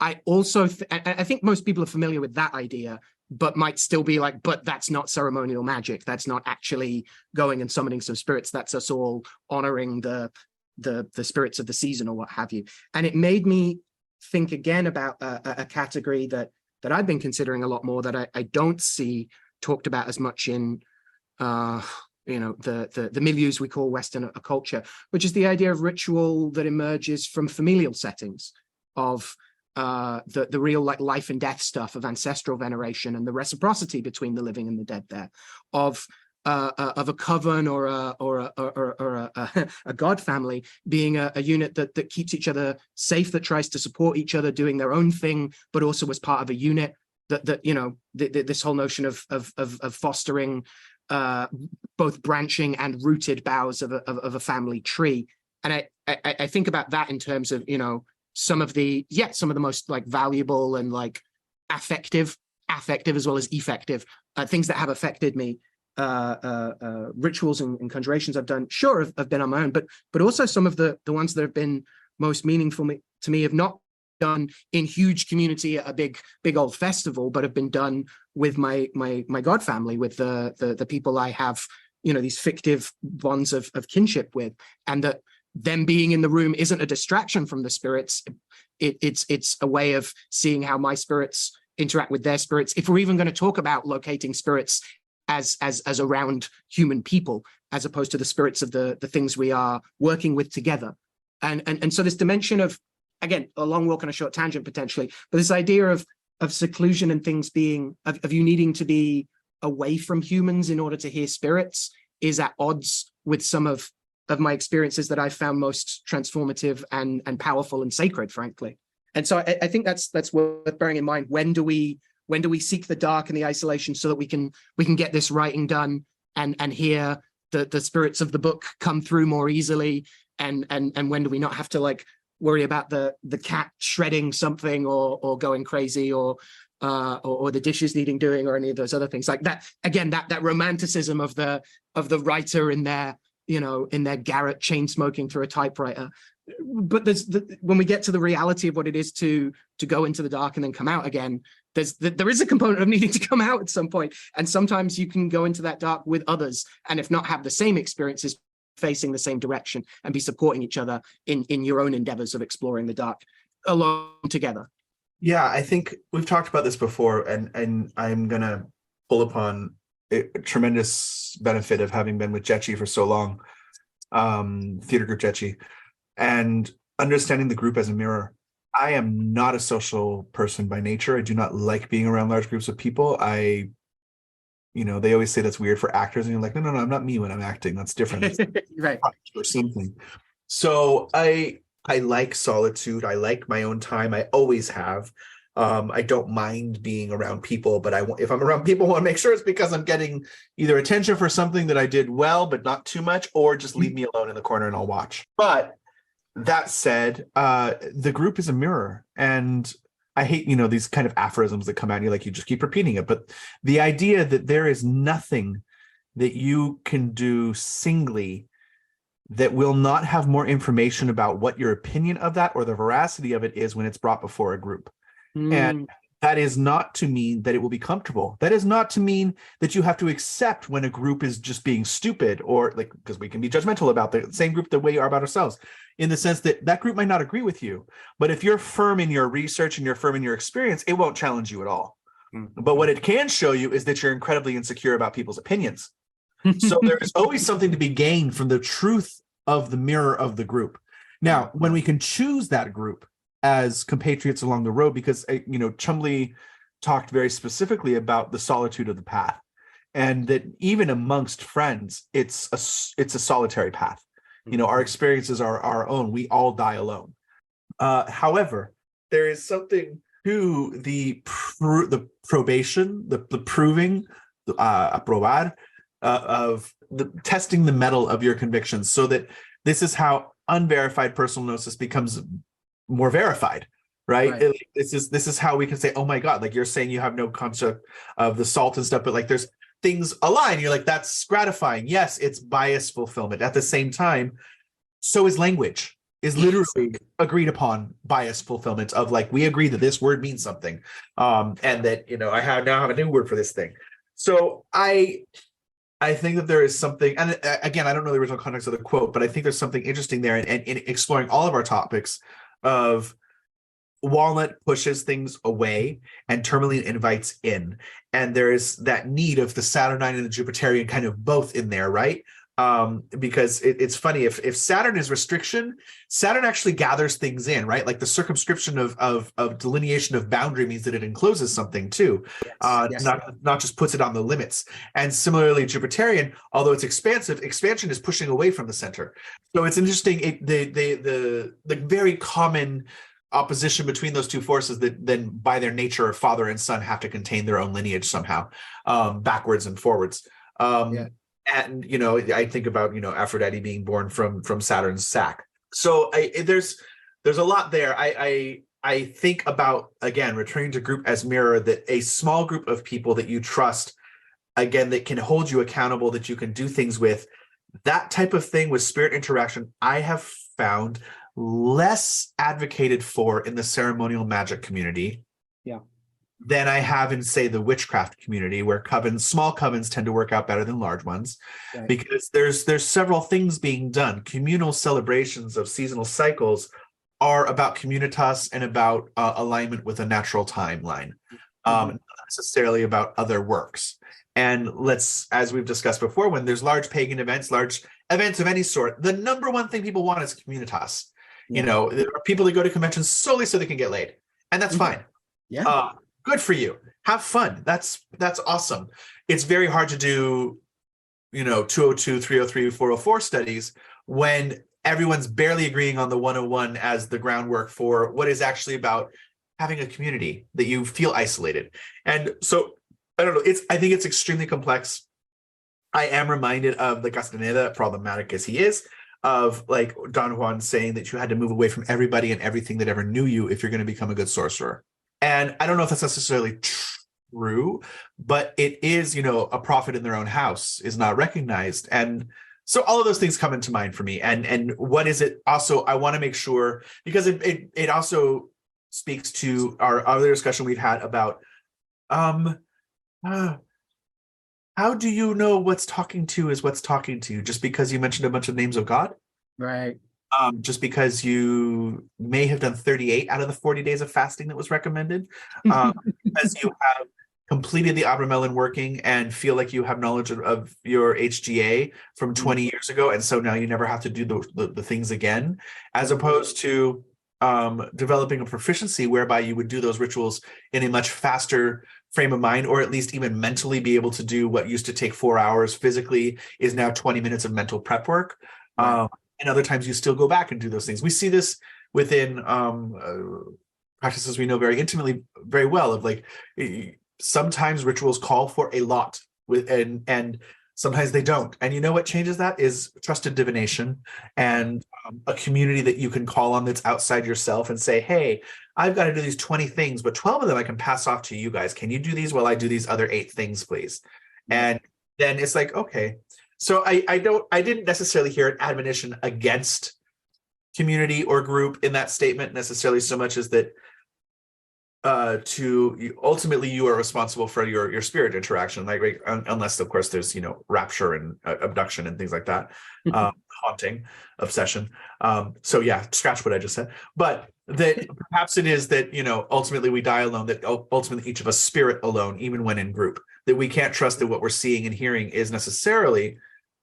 I also I think most people are familiar with that idea, but might still be like, but that's not ceremonial magic. That's not actually going and summoning some spirits. That's us all honoring the spirits of the season or what have you. And it made me think again about a category that I've been considering a lot more, that I don't see talked about as much in the milieus we call Western culture, which is the idea of ritual that emerges from familial settings, of the real like life and death stuff of ancestral veneration and the reciprocity between the living and the dead there, of a coven or a god family being a unit that keeps each other safe, that tries to support each other doing their own thing, but also as part of a unit, this whole notion of fostering both branching and rooted boughs of a family tree. And I think about that in terms of some of the most like valuable and like affective as well as effective things that have affected me. Rituals and conjurations I've done, sure, have been on my own, but also some of the ones that have been most meaningful to me have not done in huge community at a big old festival, but have been done with my god family, with the people I have these fictive bonds of kinship with, and that them being in the room isn't a distraction from the spirits. It's a way of seeing how my spirits interact with their spirits, if we're even going to talk about locating spirits as around human people, as opposed to the spirits of the things we are working with together. And so this dimension of, again, a long walk on a short tangent potentially, but this idea of seclusion and things being, of you needing to be away from humans in order to hear spirits, is at odds with some of my experiences that I found most transformative and powerful and sacred, frankly. And so I think that's worth bearing in mind. When do we seek the dark and the isolation so that we can get this writing done and hear the spirits of the book come through more easily? And when do we not have to like worry about the cat shredding something or going crazy or the dishes needing doing or any of those other things like that? Again, that romanticism of the writer in their garret chain smoking through a typewriter. But when we get to the reality of what it is to go into the dark and then come out again, there is a component of needing to come out at some point. And sometimes you can go into that dark with others, and if not have the same experiences, facing the same direction and be supporting each other in your own endeavors of exploring the dark alone together. Yeah, I think we've talked about this before, and I'm going to pull upon a tremendous benefit of having been with Jechi for so long, theater group Jechi, and understanding the group as a mirror. I am not a social person by nature. I do not like being around large groups of people. They always say that's weird for actors, and you're like, no, I'm not me when I'm acting. That's different. Right. Or something. So I like solitude. I like my own time. I always have. I don't mind being around people, but if I'm around people, I want to make sure it's because I'm getting either attention for something that I did well, but not too much, or just leave me alone in the corner and I'll watch. But that said, the group is a mirror, and I hate, these kind of aphorisms that come at you, like you just keep repeating it. But the idea that there is nothing that you can do singly that will not have more information about what your opinion of that or the veracity of it is when it's brought before a group. And that is not to mean that it will be comfortable. That is not to mean that you have to accept when a group is just being stupid, or like, because we can be judgmental about the same group the way we are about ourselves, in the sense that that group might not agree with you. But if you're firm in your research and you're firm in your experience, it won't challenge you at all. But what it can show you is that you're incredibly insecure about people's opinions. So there's always something to be gained from the truth of the mirror of the group. Now, when we can choose that group as compatriots along the road, because, Chumley talked very specifically about the solitude of the path, and that even amongst friends, it's a solitary path. Our experiences are our own. We all die alone. However, there is something to the probation, the proving, aprobar, of the testing the metal of your convictions, so that this is how unverified personal gnosis becomes more verified, right? This is how we can say, oh my God, like you're saying you have no concept of the salt and stuff, but like there's things align. You're like, that's gratifying. Yes, it's bias fulfillment. At the same time, so is language, is literally agreed upon bias fulfillment of like, we agree that this word means something. And that, I now have a new word for this thing. So I think that there is something, and again, I don't know the original context of the quote, but I think there's something interesting there in exploring all of our topics of Walnut pushes things away and Tourmaline invites in. And there's that need of the Saturnine and the Jupiterian kind of both in there, right? Because it's funny, if Saturn is restriction, Saturn actually gathers things in, right? Like the circumscription of delineation of boundary means that it encloses something too, not just puts it on the limits. And similarly, Jupiterian, although it's expansive, expansion is pushing away from the center. So it's interesting, the very common opposition between those two forces that then by their nature, father and son have to contain their own lineage somehow, backwards and forwards. And I think about Aphrodite being born from Saturn's sac. So there's a lot there. I think about, again, returning to group as mirror, that a small group of people that you trust, again, that can hold you accountable, that you can do things with, that type of thing with spirit interaction, I have found less advocated for in the ceremonial magic community than I have in, say, the witchcraft community, where small covens tend to work out better than large ones, because there's several things being done. Communal celebrations of seasonal cycles are about communitas and about alignment with a natural timeline, not necessarily about other works. And as we've discussed before, when there's large pagan events, large events of any sort, the number one thing people want is communitas. There are people that go to conventions solely so they can get laid, and that's fine. Good for you. Have fun. That's awesome. It's very hard to do, 202, 303, 404 studies when everyone's barely agreeing on the 101 as the groundwork for what is actually about having a community that you feel isolated. And so, I don't know, I think it's extremely complex. I am reminded of the Castaneda, problematic as he is, of like Don Juan saying that you had to move away from everybody and everything that ever knew you if you're going to become a good sorcerer. And I don't know if that's necessarily true, but it is, a prophet in their own house is not recognized. And so all of those things come into mind for me. And what is it also, I want to make sure, because it also speaks to our other discussion we've had about how do you know what's talking to is what's talking to you? Just because you mentioned a bunch of names of God? Right. Just because you may have done 38 out of the 40 days of fasting that was recommended, because you have completed the Abramelin working and feel like you have knowledge of your HGA from 20 years ago, and so now you never have to do the things again, as opposed to developing a proficiency whereby you would do those rituals in a much faster frame of mind, or at least even mentally be able to do what used to take 4 hours physically is now 20 minutes of mental prep work. And other times you still go back and do those things. We see this within practices we know very intimately, very well, of like sometimes rituals call for a lot and sometimes they don't. And you know what changes that is trusted divination and a community that you can call on that's outside yourself and say, hey, I've got to do these 20 things, but 12 of them I can pass off to you guys. Can you do these while I do these other 8 things, please? And then it's like, okay, So I didn't necessarily hear an admonition against community or group in that statement necessarily, so much as that ultimately you are responsible for your spirit interaction, like unless of course there's rapture and abduction and things like that, haunting, obsession. So yeah, scratch what I just said. But that perhaps it is that ultimately we die alone, that ultimately each of us spirit alone, even when in group, that we can't trust that what we're seeing and hearing is necessarily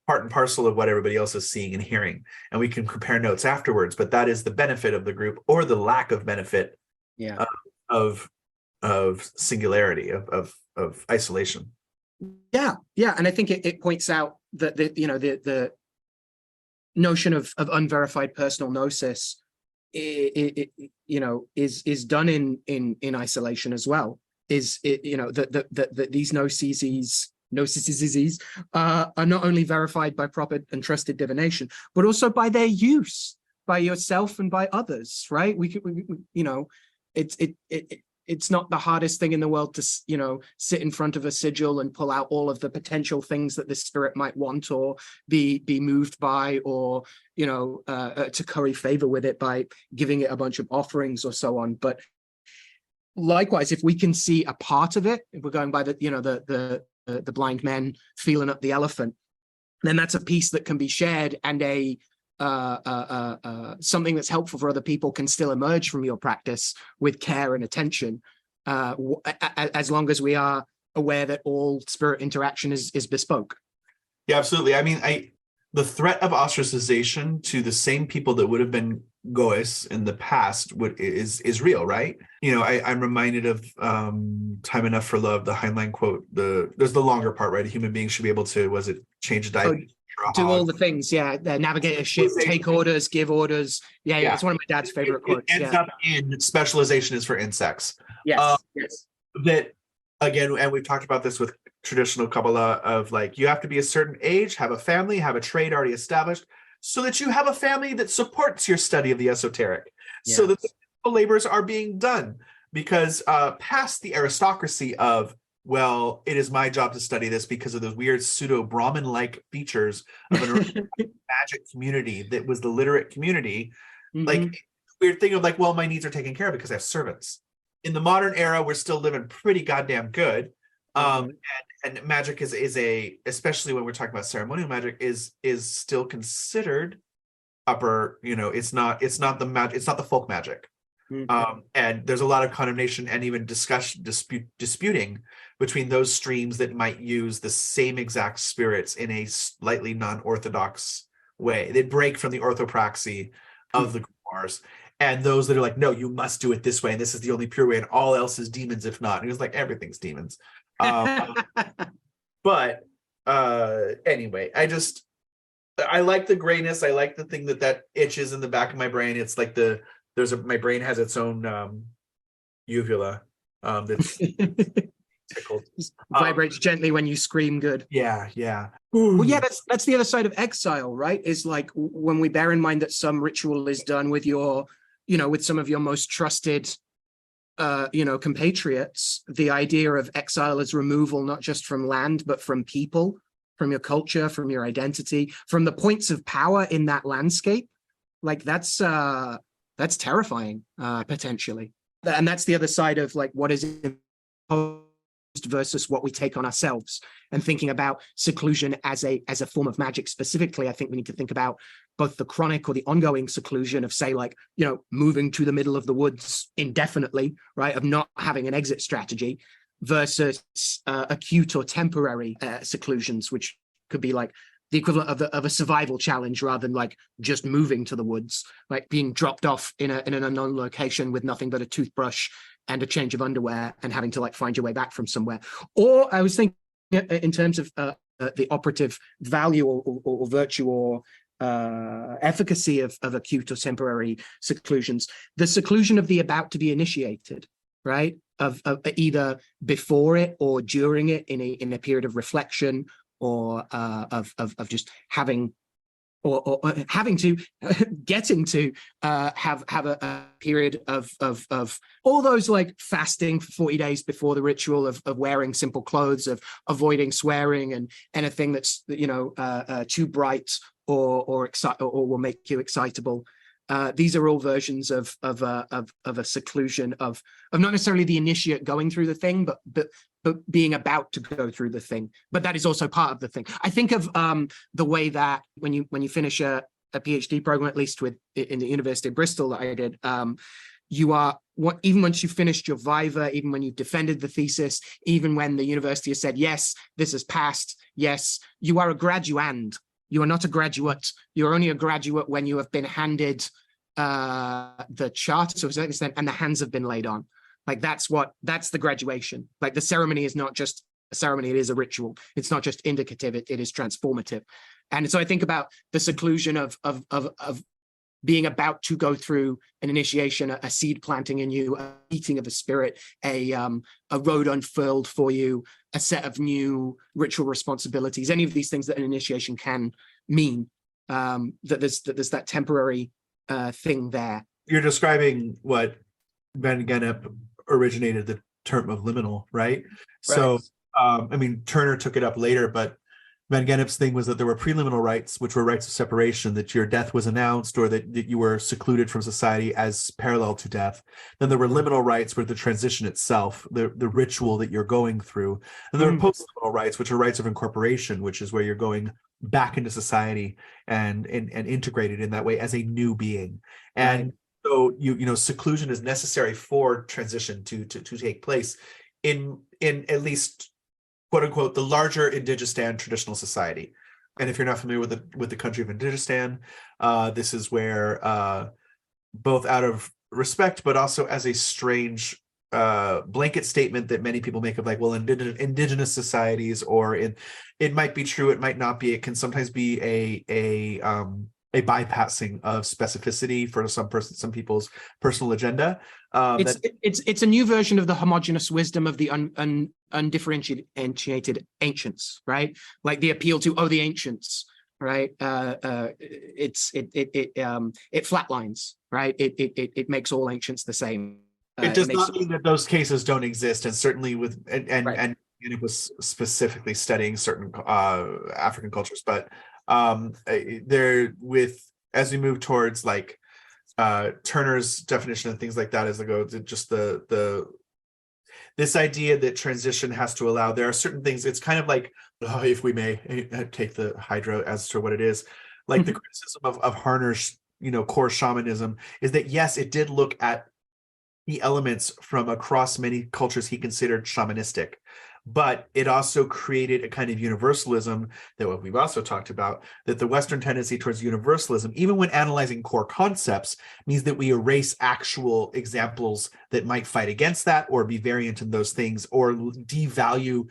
part and parcel of what everybody else is seeing and hearing, and we can compare notes afterwards. But that is the benefit of the group, or the lack of benefit, of singularity, of isolation. Yeah, and I think it points out that the notion of unverified personal gnosis, is done in isolation as well. That these gnoses are not only verified by proper and trusted divination, but also by their use by yourself and by others. Right? It's not the hardest thing in the world to sit in front of a sigil and pull out all of the potential things that the spirit might want or be moved by, or to curry favor with it by giving it a bunch of offerings or so on. But likewise, if we can see a part of it, if we're going by the blind men feeling up the elephant, then that's a piece that can be shared, and something that's helpful for other people can still emerge from your practice with care and attention, as long as we are aware that all spirit interaction is bespoke. Yeah, absolutely. I mean, the threat of ostracization to the same people that would have been Goes in the past is real, right? I'm reminded of Time Enough for Love, the Heinlein quote. There's the longer part, right? A human being should be able to, change a diet? Do all the things, navigate a ship, take orders, give orders. Yeah. It's one of my dad's favorite quotes. It ends up in specialization is for insects. Yes. That, again, and we've talked about this with traditional Kabbalah, of you have to be a certain age, have a family, have a trade already established, so that you have a family that supports your study of the esoteric, so that the labors are being done. Because past the aristocracy of, well, it is my job to study this because of those weird pseudo-Brahmin-like features of an magic community that was the literate community. Weird thing of well, my needs are taken care of because I have servants. In the modern era, we're still living pretty goddamn good. And magic is especially when we're talking about ceremonial magic, is still considered upper, it's not the magic, it's not the folk magic. And there's a lot of condemnation and even disputing between those streams that might use the same exact spirits in a slightly non-orthodox way. They break from the orthopraxy of the grimoires, and those that are no, you must do it this way, and this is the only pure way, and all else is demons if not. And it was everything's demons. But anyway, I like the grayness. I like the thing that itches in the back of my brain. It's my brain has its own uvula that's tickled. Vibrates gently when you scream good. Yeah. Well, yeah, that's the other side of exile, right? Is when we bear in mind that some ritual is done with with some of your most trusted compatriots, the idea of exile is removal, not just from land, but from people, from your culture, from your identity, from the points of power in that landscape. That's terrifying, potentially. And that's the other side of what is imposed versus what we take on ourselves. And thinking about seclusion as a form of magic specifically, I think we need to think about both the chronic or the ongoing seclusion of, say, moving to the middle of the woods indefinitely, right, of not having an exit strategy, versus acute or temporary seclusions, which could be the equivalent of a survival challenge, rather than just moving to the woods, being dropped off in an unknown location with nothing but a toothbrush and a change of underwear, and having to find your way back from somewhere. Or I was thinking in terms of the operative value or virtue or efficacy of acute or temporary seclusions, the seclusion of the about to be initiated, right? Of either before it or during it, in a period of reflection, or of just having or having to getting to have a period of all those like fasting for 40 days before the ritual of wearing simple clothes, of avoiding swearing and anything that's too bright or will make you excitable. These are all versions of a seclusion of not necessarily the initiate going through the thing, but being about to go through the thing. But that is also part of the thing. I think of the way that when you finish a PhD program, at least in the University of Bristol that I did, you are even once you've finished your viva, even when you've defended the thesis, even when the university has said yes, this has passed, yes, you are a graduand. You are not a graduate. You're only a graduate when you have been handed the charter to a certain extent and the hands have been laid on. Like that's the graduation. Like the ceremony is not just a ceremony, it is a ritual. It's not just indicative, it is transformative. And so I think about the seclusion of being about to go through an initiation, a seed planting in you, a eating of a spirit, a road unfurled for you, a set of new ritual responsibilities, any of these things that an initiation can mean, that there's that temporary thing there. You're describing what Van Gennep originated the term of liminal, right? So, I mean, Turner took it up later, but Van Gennep's thing was that there were preliminal rites, which were rites of separation, that your death was announced or that you were secluded from society as parallel to death. Then there were liminal rites, where the transition itself, the ritual that you're going through. And there were post-liminal rites, which are rites of incorporation, which is where you're going back into society and integrated in that way as a new being. And so seclusion is necessary for transition to take place in at least, quote unquote, the larger Indighistan traditional society. And if you're not familiar with the country of Indighistan, this is where both out of respect, but also as a strange blanket statement that many people make of like, well, indigenous societies, or it might be true, it might not be. It can sometimes be a bypassing of specificity for some people's personal agenda. It's a new version of the homogeneous wisdom of the undifferentiated ancients, right? Like the appeal to the ancients, right? It flatlines, right? It makes all ancients the same. It does not mean that those cases don't exist, and certainly and it was specifically studying certain African cultures, but as we move towards like Turner's definition and things like that, as they go to just this idea that transition has to allow, there are certain things, it's kind of like, if we may take the Hydra as to what it is, like the criticism of Harner's core shamanism is that yes, it did look at the elements from across many cultures he considered shamanistic, but it also created a kind of universalism that what we've also talked about, that the Western tendency towards universalism, even when analyzing core concepts, means that we erase actual examples that might fight against that or be variant in those things, or devalue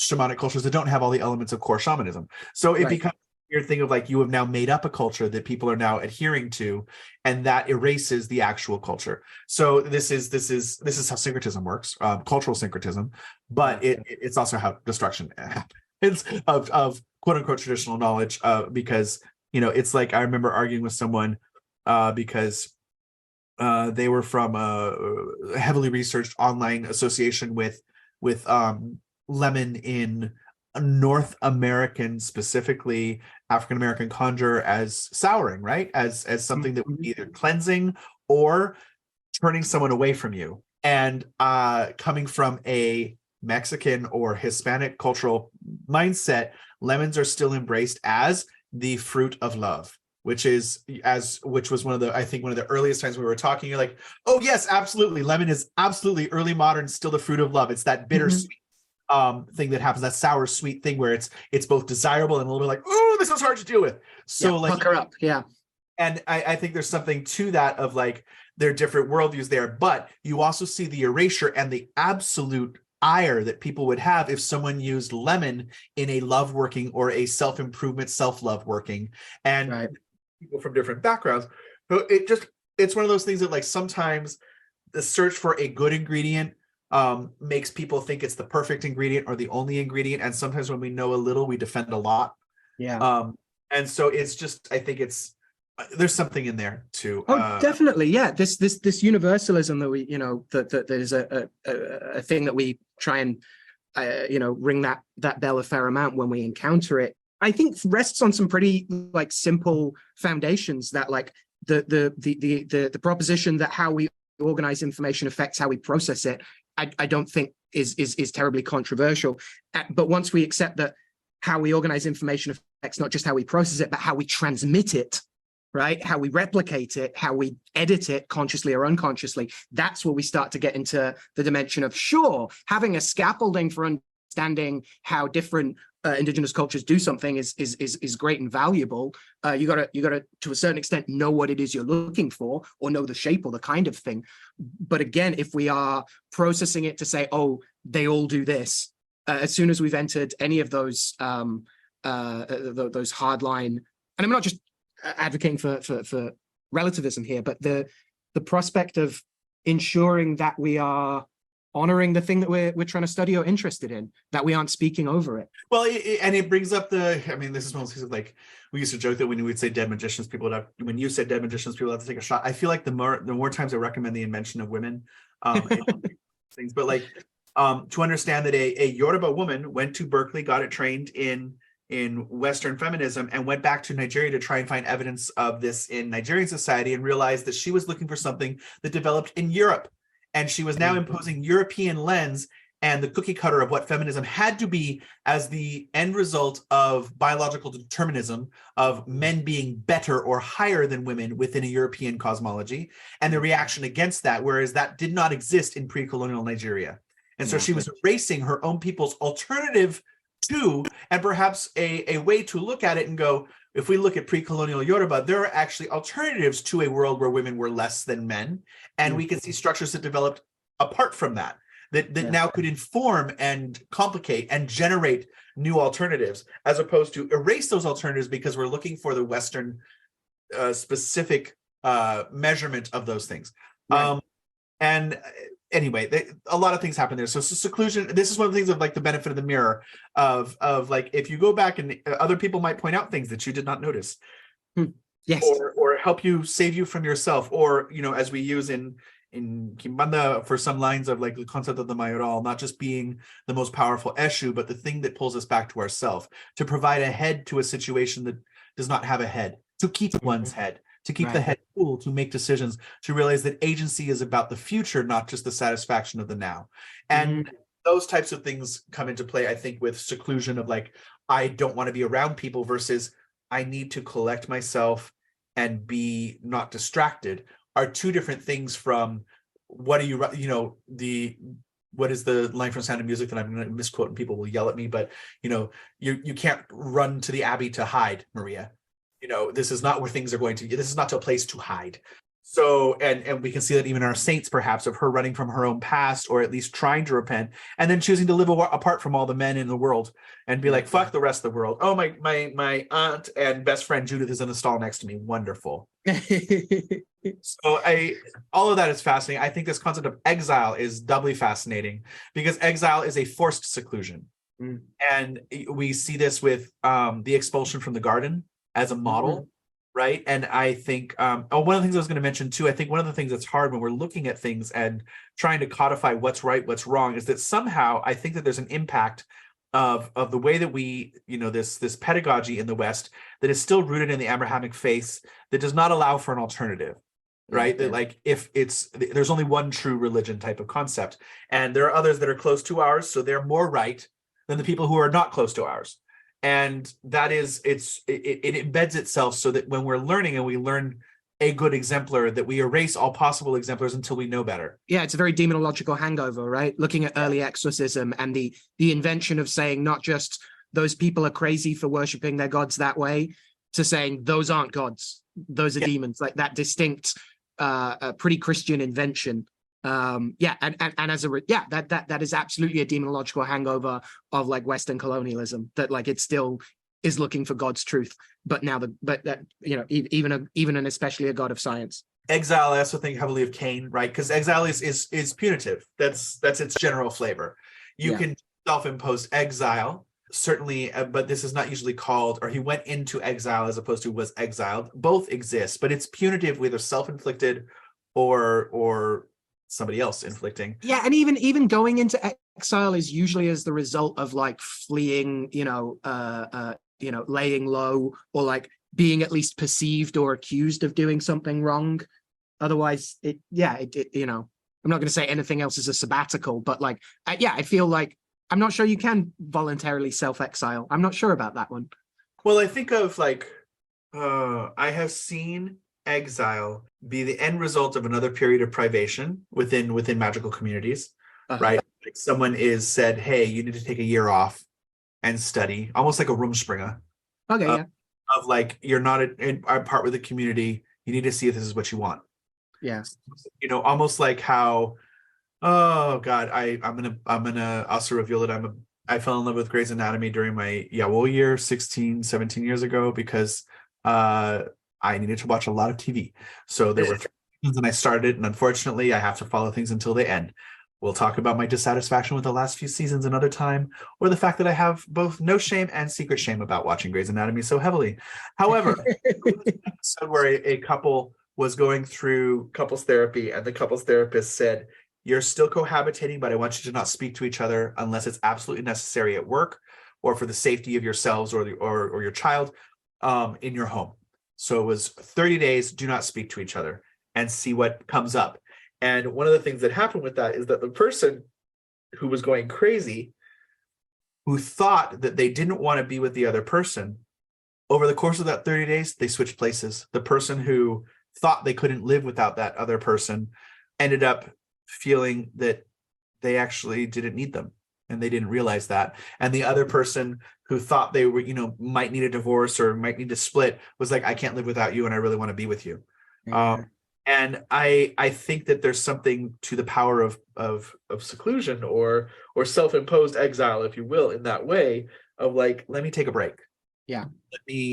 shamanic cultures that don't have all the elements of core shamanism. So it becomes weird thing of like, you have now made up a culture that people are now adhering to, and that erases the actual culture. So this is how syncretism works, cultural syncretism, but it's also how destruction happens of quote unquote traditional knowledge, because it's like, I remember arguing with someone because they were from a heavily researched online association with Lemon in North American, specifically African American conjure, as souring, right? As something that would be either cleansing or turning someone away from you. And coming from a Mexican or Hispanic cultural mindset, lemons are still embraced as the fruit of love, which was one of the earliest times we were talking. You're like, oh yes, absolutely, lemon is absolutely early modern, still the fruit of love. It's that bittersweet thing that happens, that sour sweet thing where it's both desirable and a little bit like, oh, this is hard to deal with. So like, pucker up, yeah. And I think there's something to that of like, there are different worldviews there, but you also see the erasure and the absolute ire that people would have if someone used lemon in a love working or a self-improvement, self-love working, and people from different backgrounds. So it's one of those things that like sometimes the search for a good ingredient makes people think it's the perfect ingredient or the only ingredient, and sometimes when we know a little, we defend a lot. And so it's just, I think there's something in there too. Oh, definitely, yeah. This universalism that we, that there's a thing that we try and ring that bell a fair amount when we encounter it. I think rests on some pretty like simple foundations that like the proposition that how we organize information affects how we process it. I don't think is terribly controversial. But once we accept that how we organize information affects not just how we process it, but how we transmit it, right? How we replicate it, how we edit it consciously or unconsciously. That's where we start to get into the dimension of, sure, having a scaffolding for understanding how different indigenous cultures do something is great and valuable. You gotta to a certain extent know what it is you're looking for, or know the shape or the kind of thing. But again, if we are processing it to say, oh, they all do this, as soon as we've entered any of those hardline, and I'm not just advocating for relativism here, but the prospect of ensuring that we are honoring the thing that we're trying to study or interested in, that we aren't speaking over it. Well, and it brings up this is one of those things, like we used to joke that when we'd say dead magicians, when you said dead magicians, people have to take a shot. I feel like the more times I recommend the invention of women, things, but like to understand that a Yoruba woman went to Berkeley, got it trained in Western feminism, and went back to Nigeria to try and find evidence of this in Nigerian society, and realized that she was looking for something that developed in Europe. And she was now imposing European lens and the cookie cutter of what feminism had to be as the end result of biological determinism of men being better or higher than women within a European cosmology, and the reaction against that, whereas that did not exist in pre-colonial Nigeria. And so she was erasing her own people's alternative to, and perhaps a way to look at it and go, if we look at pre-colonial Yoruba, there are actually alternatives to a world where women were less than men. And we can see structures that developed apart from that now could inform and complicate and generate new alternatives, as opposed to erase those alternatives because we're looking for the Western specific measurement of those things. Right. And anyway, a lot of things happen there. So seclusion, this is one of the things of like the benefit of the mirror of like, if you go back and other people might point out things that you did not notice. Yes. Or help you, save you from yourself, or, as we use in Kimbanda for some lines of like the concept of the mayoral, not just being the most powerful issue, but the thing that pulls us back to ourself, to provide a head to a situation that does not have a head, to keep one's head, to keep the head cool, to make decisions, to realize that agency is about the future, not just the satisfaction of the now. And those types of things come into play, I think, with seclusion of like, I don't want to be around people versus I need to collect myself and be not distracted, are two different things from what are you, what is the line from Sound of Music that I'm going to misquote and people will yell at me, but you can't run to the Abbey to hide, Maria. This is not where things are going to, this is not a place to hide. So, and we can see that even in our saints, perhaps, of her running from her own past, or at least trying to repent, and then choosing to live apart from all the men in the world and be like, fuck the rest of the world. Oh, my aunt and best friend Judith is in the stall next to me. Wonderful. So all of that is fascinating. I think this concept of exile is doubly fascinating because exile is a forced seclusion. And we see this with the expulsion from the garden as a model. Right. And I think one of the things I was going to mention too, I think one of the things that's hard when we're looking at things and trying to codify what's right, what's wrong, is that somehow I think that there's an impact of the way that we, this pedagogy in the West that is still rooted in the Abrahamic faith that does not allow for an alternative. Right. That like, if there's only one true religion type of concept, and there are others that are close to ours, so they're more right than the people who are not close to ours. And that is, it embeds itself so that when we're learning and we learn a good exemplar, that we erase all possible exemplars until we know better. Yeah, it's a very demonological hangover, right? Looking at early exorcism and the invention of saying not just those people are crazy for worshiping their gods that way, to saying those aren't gods, those are demons, like that distinct, pretty Christian invention. And as that is absolutely a demonological hangover of like Western colonialism, that like it still is looking for God's truth, but even and especially a God of science. Exile, I also think heavily of Cain, right? Because exile is punitive. That's its general flavor. You can self-impose exile, certainly, but this is not usually called, or he went into exile as opposed to was exiled. Both exist, but it's punitive, whether self-inflicted or somebody else inflicting. Yeah, and even going into exile is usually as the result of like fleeing, laying low, or like being at least perceived or accused of doing something wrong. Otherwise, I'm not going to say anything else is a sabbatical, but like, I feel like I'm not sure you can voluntarily self-exile. I'm not sure about that one. Well, I think of like, I have seen exile be the end result of another period of privation within magical communities, right? Like someone is said, hey, you need to take a year off and study, almost like a Rumspringa. Okay, yeah. Of like, you're not in part with the community. You need to see if this is what you want. Yeah. Almost like how, oh God, I'll also reveal that I fell in love with Grey's Anatomy during my Yawo year 16, 17 years ago, because I needed to watch a lot of TV. So there were 3 seasons and I started, and unfortunately I have to follow things until they end. We'll talk about my dissatisfaction with the last few seasons another time, or the fact that I have both no shame and secret shame about watching Grey's Anatomy so heavily. However, episode where a couple was going through couples therapy, and the couples therapist said, you're still cohabitating, but I want you to not speak to each other unless it's absolutely necessary at work or for the safety of yourselves or your child in your home. So it was 30 days, do not speak to each other, and see what comes up. And one of the things that happened with that is that the person who was going crazy, who thought that they didn't want to be with the other person, over the course of that 30 days, they switched places. The person who thought they couldn't live without that other person ended up feeling that they actually didn't need them, and they didn't realize that. And the other person who thought they were, might need a divorce or might need to split was like, I can't live without you, and I really want to be with you. Yeah. And I think that there's something to the power of seclusion or self-imposed exile, if you will, in that way of like, let me take a break. Yeah.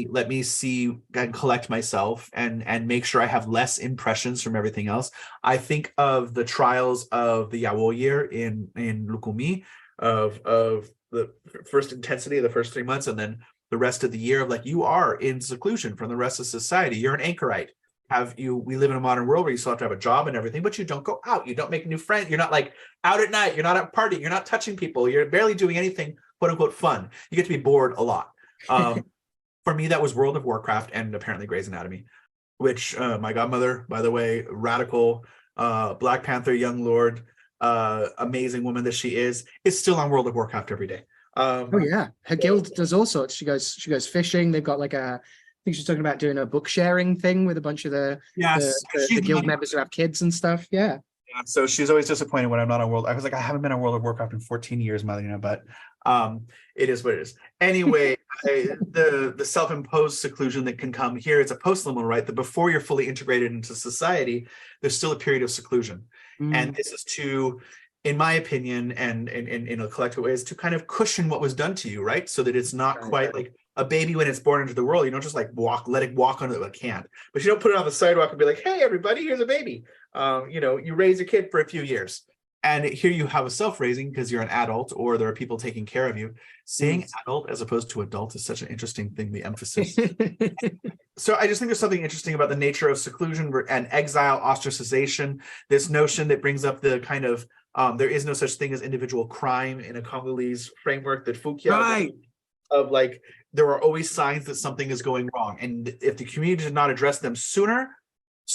Let me see and collect myself and make sure I have less impressions from everything else. I think of the trials of the Yawo year in Lukumi, of the first intensity of the first 3 months, and then the rest of the year of like, you are in seclusion from the rest of society. You're an anchorite. We live in a modern world where you still have to have a job and everything, but you don't go out. You don't make new friends. You're not like out at night. You're not out partying. You're not touching people. You're barely doing anything, quote unquote, fun. You get to be bored a lot. For me, that was World of Warcraft and apparently Grey's Anatomy, which my godmother, by the way, radical Black Panther, young lord, amazing woman that she is still on World of Warcraft every day. Oh yeah, her guild does all sorts. She goes fishing. They've got like I think she's talking about doing a book sharing thing with a bunch of the guild members who have kids and stuff. Yeah. So she's always disappointed when I'm not on World. I was like, I haven't been on World of Warcraft in 14 years, Madalena, but it is what it is. Anyway, the self-imposed seclusion that can come here, it's a post-liminal, right? That before you're fully integrated into society, there's still a period of seclusion. And this is to, in my opinion, and in a collective way, is to kind of cushion what was done to you, right? So that it's not quite like a baby when it's born into the world. You don't just like let it walk onto it can't. But you don't put it on the sidewalk and be like, hey, everybody, here's a baby. You raise a kid for a few years. And here you have a self-raising because you're an adult, or there are people taking care of you. Saying adult as opposed to adult is such an interesting thing, the emphasis. So I just think there's something interesting about the nature of seclusion and exile, ostracization, this notion that brings up the kind of, there is no such thing as individual crime in a Congolese framework that Fukia of like, there are always signs that something is going wrong. And if the community did not address them soon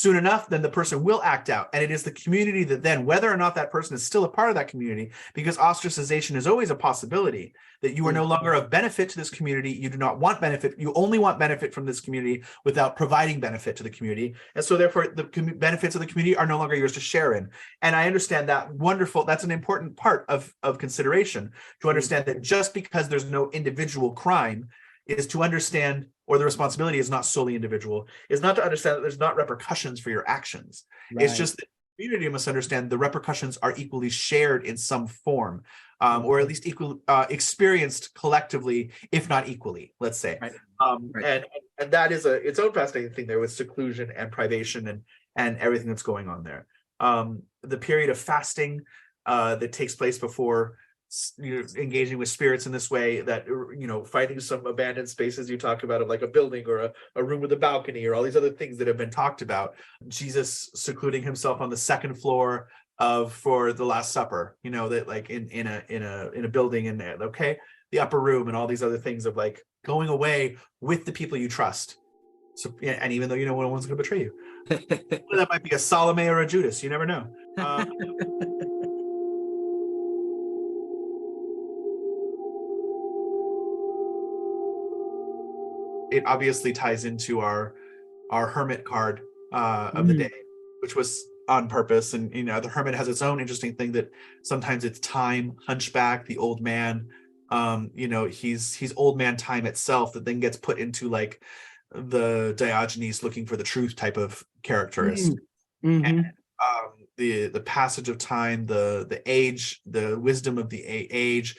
enough, then the person will act out. And it is the community that then, whether or not that person is still a part of that community, because ostracization is always a possibility, that you are no longer of benefit to this community. You do not want benefit. You only want benefit from this community without providing benefit to the community. And so therefore the benefits of the community are no longer yours to share in. And I understand that. Wonderful. That's an important part of consideration, to understand that just because there's no individual crime is to understand, or the responsibility is not solely individual, is not to understand that there's not repercussions for your actions. Right. It's just that the community must understand the repercussions are equally shared in some form, or at least equal experienced collectively, if not equally, let's say. Right. And that is its own fascinating thing there with seclusion and privation and everything that's going on there. The period of fasting that takes place before you're engaging with spirits in this way, that fighting some abandoned spaces you talk about, of like a building or a room with a balcony, or all these other things that have been talked about. Jesus secluding himself on the second floor for the Last Supper, that like in a building, and the upper room, and all these other things of like going away with the people you trust. So yeah, and even though no one's going to betray you, that might be a Salome or a Judas. You never know. It obviously ties into our Hermit card of the day, which was on purpose. And the Hermit has its own interesting thing, that sometimes it's time, hunchback, the old man. He's old man time itself, that then gets put into like the Diogenes looking for the truth type of characterist. And the passage of time, the age, the wisdom of the age,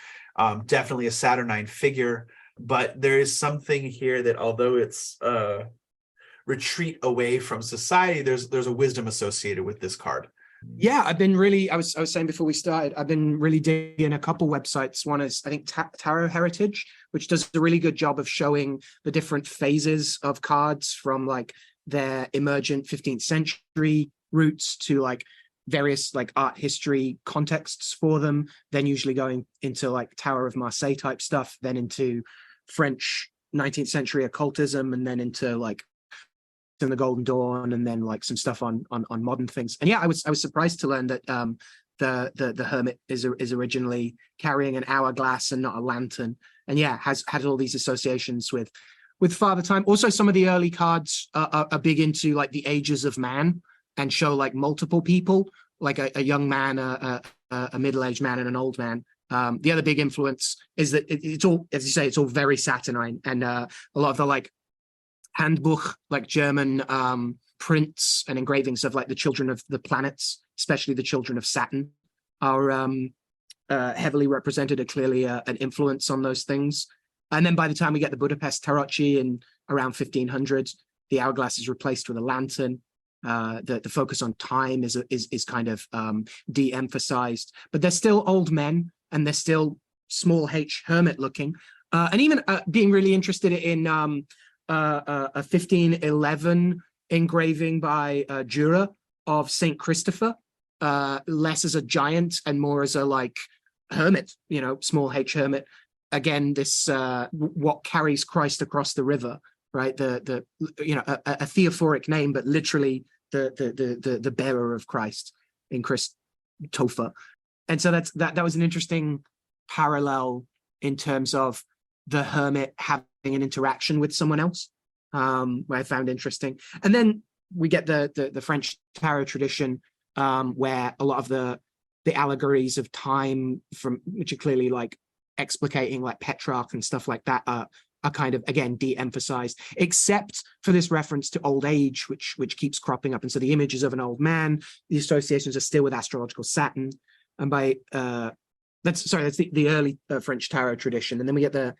definitely a Saturnine figure. But there is something here that, although it's retreat away from society, there's a wisdom associated with this card. Yeah, I've been really, I was saying before we started, I've been really digging a couple websites. One is, I think, Tarot Heritage, which does a really good job of showing the different phases of cards, from like their emergent 15th century roots to like various like art history contexts for them, then usually going into like Tower of Marseille type stuff, then into French 19th century occultism, and then into like in the Golden Dawn, and then like some stuff on modern things. And yeah, I was surprised to learn that the Hermit is originally carrying an hourglass and not a lantern, and yeah, has had all these associations with Father Time. Also, some of the early cards are big into like the ages of man, and show like multiple people, like a young man, a middle-aged man, and an old man. The other big influence is that it's all, as you say, it's all very Saturnine, and a lot of the like handbook, like German prints and engravings of like the children of the planets, especially the children of Saturn, are heavily represented, are clearly an influence on those things. And then by the time we get the Budapest Tarocchi in around 1500, the hourglass is replaced with a lantern. The focus on time is kind of de-emphasized, but they're still old men, and they're still small h hermit looking, and even being really interested in a 1511 engraving by Jura of Saint Christopher, less as a giant and more as a like hermit, small h hermit. Again, this what carries Christ across the river, right? The a theophoric name, but literally the bearer of Christ in Christopher. And so that was an interesting parallel in terms of the hermit having an interaction with someone else, where I found interesting. And then we get the French tarot tradition, where a lot of the allegories of time, from which are clearly like explicating like Petrarch and stuff like that, are kind of, again, de-emphasized, except for this reference to old age, which keeps cropping up. And so the images of an old man, the associations are still with astrological Saturn. And by that's the early French tarot tradition. And then we get the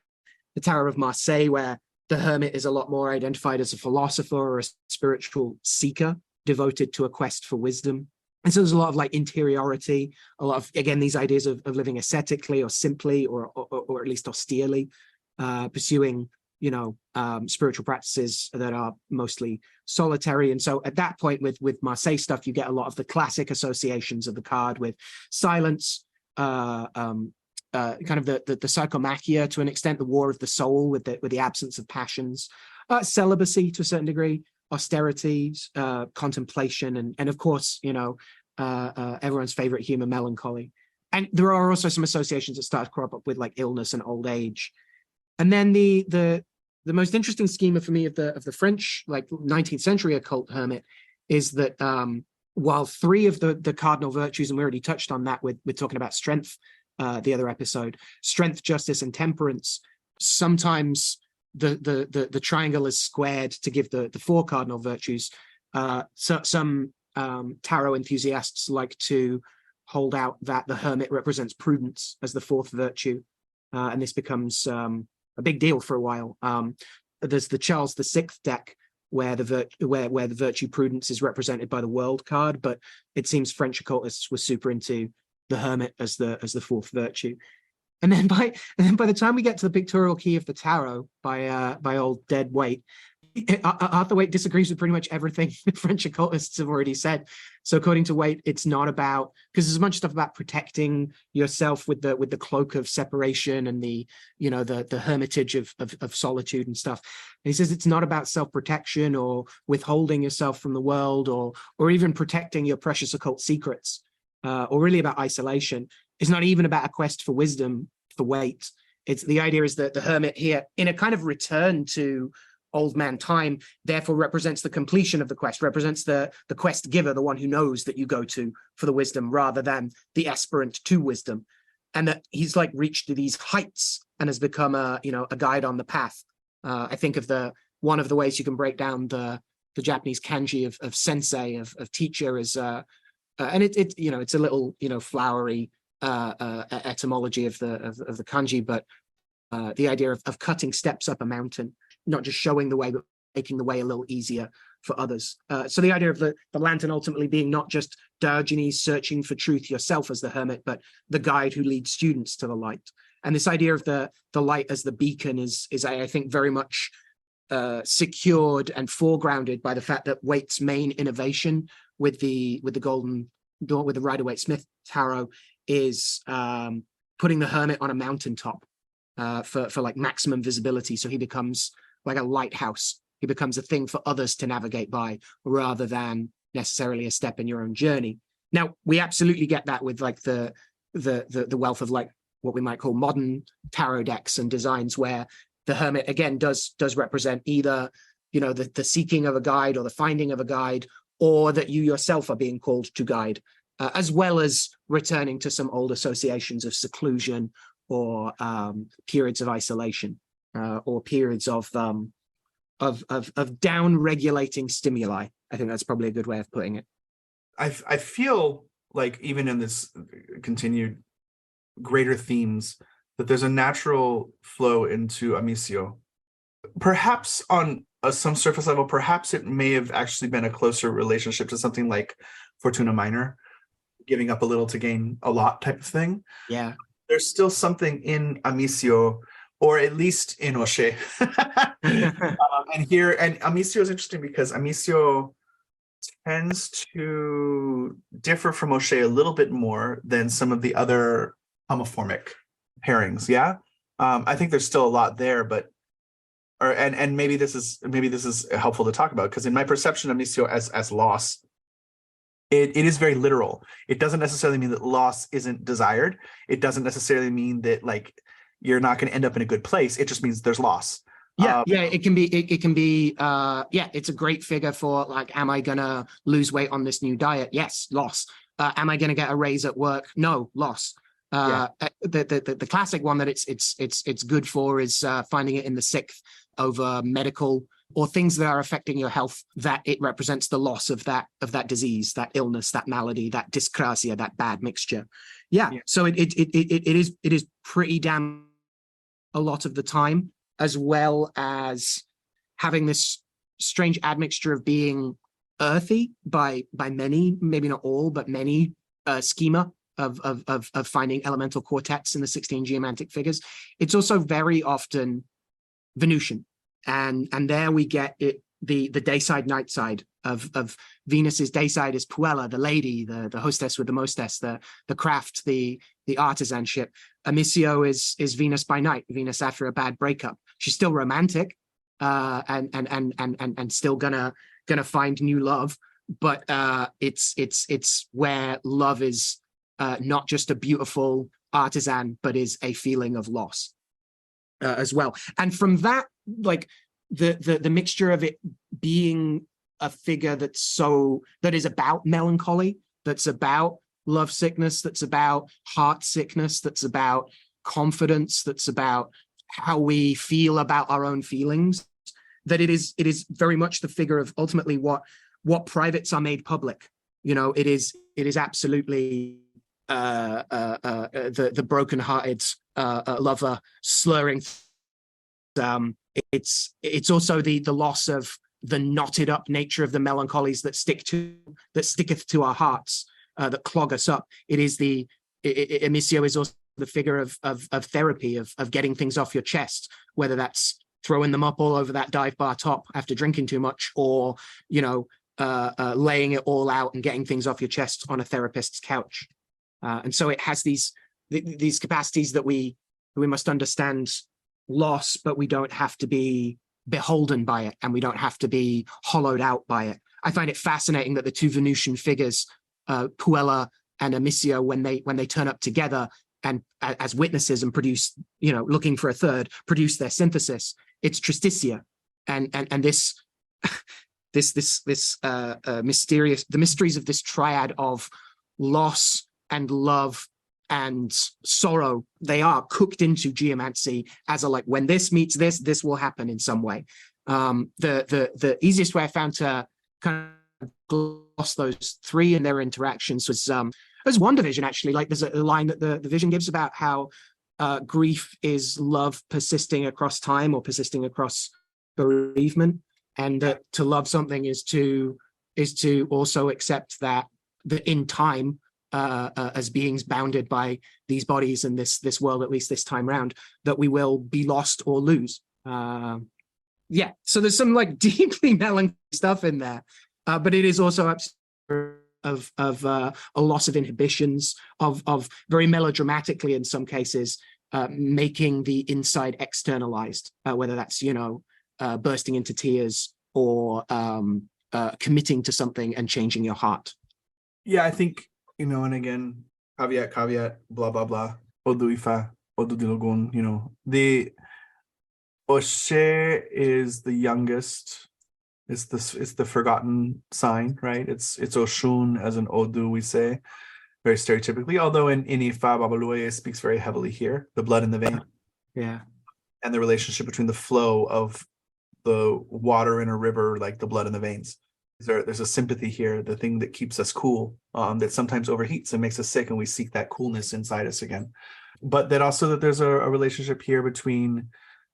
Tower of Marseille, where the hermit is a lot more identified as a philosopher or a spiritual seeker devoted to a quest for wisdom. And so there's a lot of like interiority, a lot of, again, these ideas of living ascetically or simply or at least austerely, pursuing spiritual practices that are mostly solitary. And so at that point with Marseille stuff, you get a lot of the classic associations of the card with silence, kind of the psychomachia to an extent, the war of the soul with the absence of passions, celibacy to a certain degree, austerity, contemplation, and of course, everyone's favorite human melancholy. And there are also some associations that start to crop up with like illness and old age. And then the most interesting schema for me of the French like 19th century occult hermit is that while three of the cardinal virtues, and we already touched on that with talking about strength, the other episode, strength, justice, and temperance, sometimes the triangle is squared to give the four cardinal virtues. So some tarot enthusiasts like to hold out that the hermit represents prudence as the fourth virtue, and this becomes a big deal for a while. There's the Charles VI deck where the virtue prudence is represented by the world card, but it seems French occultists were super into the hermit as the fourth virtue. And then by the time we get to the pictorial key of the tarot by old dead Waite, Arthur Waite disagrees with pretty much everything the French occultists have already said. So according to Waite, it's not about, because there's a bunch of stuff about protecting yourself with the cloak of separation and the hermitage of solitude and stuff. And he says it's not about self-protection or withholding yourself from the world or even protecting your precious occult secrets, or really about isolation. It's not even about a quest for wisdom for Waite. It's the idea is that the hermit here, in a kind of return to old man time, therefore represents the completion of the quest, represents the quest giver, the one who knows that you go to for the wisdom, rather than the aspirant to wisdom. And that he's like reached these heights and has become a guide on the path. I think of one of the ways you can break down the Japanese kanji of sensei, of teacher, is and it's a little flowery etymology of the kanji, but the idea of cutting steps up a mountain, not just showing the way, but making the way a little easier for others. So the idea of the lantern ultimately being not just Diogenes searching for truth yourself as the hermit, but the guide who leads students to the light. And this idea of the light as the beacon is I think very much secured and foregrounded by the fact that Waite's main innovation with the golden door, with the Rider-Waite-Smith tarot, is putting the hermit on a mountaintop for like maximum visibility. So he becomes like a lighthouse. He becomes a thing for others to navigate by, rather than necessarily a step in your own journey. Now, we absolutely get that with like the wealth of like what we might call modern tarot decks and designs, where the hermit again does represent either the seeking of a guide or the finding of a guide, or that you yourself are being called to guide, as well as returning to some old associations of seclusion or periods of isolation, or periods of down-regulating stimuli. I think that's probably a good way of putting it. I feel like even in this continued greater themes, that there's a natural flow into Amissio. Perhaps on some surface level, perhaps it may have actually been a closer relationship to something like Fortuna Minor, giving up a little to gain a lot type of thing. Yeah. There's still something in Amissio, or at least in O'Shea. And Amissio is interesting because Amissio tends to differ from O'Shea a little bit more than some of the other homo-formic pairings. Yeah. I think there's still a lot there, but maybe this is helpful to talk about, because in my perception of Amissio as loss, it is very literal. It doesn't necessarily mean that loss isn't desired. It doesn't necessarily mean that like you're not going to end up in a good place. It just means there's loss. Yeah, it can be. It's a great figure for like, am I gonna lose weight on this new diet? Yes, loss. Am I gonna get a raise at work? No, loss. The classic one that it's good for is finding it in the sixth over medical or things that are affecting your health, that it represents the loss of that disease, that illness, that malady, that dyscrasia, that bad mixture. Yeah. So it is pretty damn a lot of the time, as well as having this strange admixture of being earthy by many, maybe not all, but many schema of finding elemental quartets in the 16 geomantic figures. It's also very often Venusian, and there we get it, the day side, night side of Venus's day side is Puella, the lady, the hostess with the mostess, the craft, the artisanship. Amissio is Venus by night, Venus after a bad breakup. She's still romantic, and still gonna find new love, but it's where love is not just a beautiful artisan, but is a feeling of loss as well. And from that, like the mixture of it being a figure that is about melancholy, that's about love sickness, that's about heart sickness, that's about confidence, that's about how we feel about our own feelings, that it is very much the figure of ultimately what privates are made public. It is absolutely the broken-hearted lover slurring. It's also the loss of the knotted up nature of the melancholies that sticketh to our hearts, that clog us up. It is Amissio is also the figure of therapy, of getting things off your chest, whether that's throwing them up all over that dive bar top after drinking too much, or, you know, laying it all out and getting things off your chest on a therapist's couch. And so it has these capacities that we must understand loss, but we don't have to be beholden by it, and we don't have to be hollowed out by it. I find it fascinating that the two Venusian figures, Puella and Amissio, when they turn up together and as witnesses and produce, you know, looking for a third, produce their synthesis, it's Tristitia, and this mysterious, the mysteries of this triad of loss and love and sorrow, they are cooked into geomancy as a, like, when this meets this will happen in some way. The easiest way I found to kind of gloss those three and their interactions was there's one division, actually. Like, there's a line that the vision gives about how grief is love persisting across time, or persisting across bereavement, and that to love something is to also accept that in time, as beings bounded by these bodies and this world, at least this time round, that we will be lost or lose. Yeah, so there's some like deeply melancholy stuff in there, but it is also of a loss of inhibitions, of very melodramatically in some cases, making the inside externalized, whether that's, you know, bursting into tears, or committing to something and changing your heart. Yeah, I think, you know, and again, caveat, blah, blah, blah, Odu Ifa, Odu Dilogun, you know, the Oshe is the youngest. It's the forgotten sign, right? It's Oshun as an Odu, we say, very stereotypically, although in Ifa, Babaluye speaks very heavily here, the blood in the vein. Yeah. And the relationship between the flow of the water in a river, like the blood in the veins. There's a sympathy here, the thing that keeps us cool, that sometimes overheats and makes us sick, and we seek that coolness inside us again. But that also that there's a relationship here between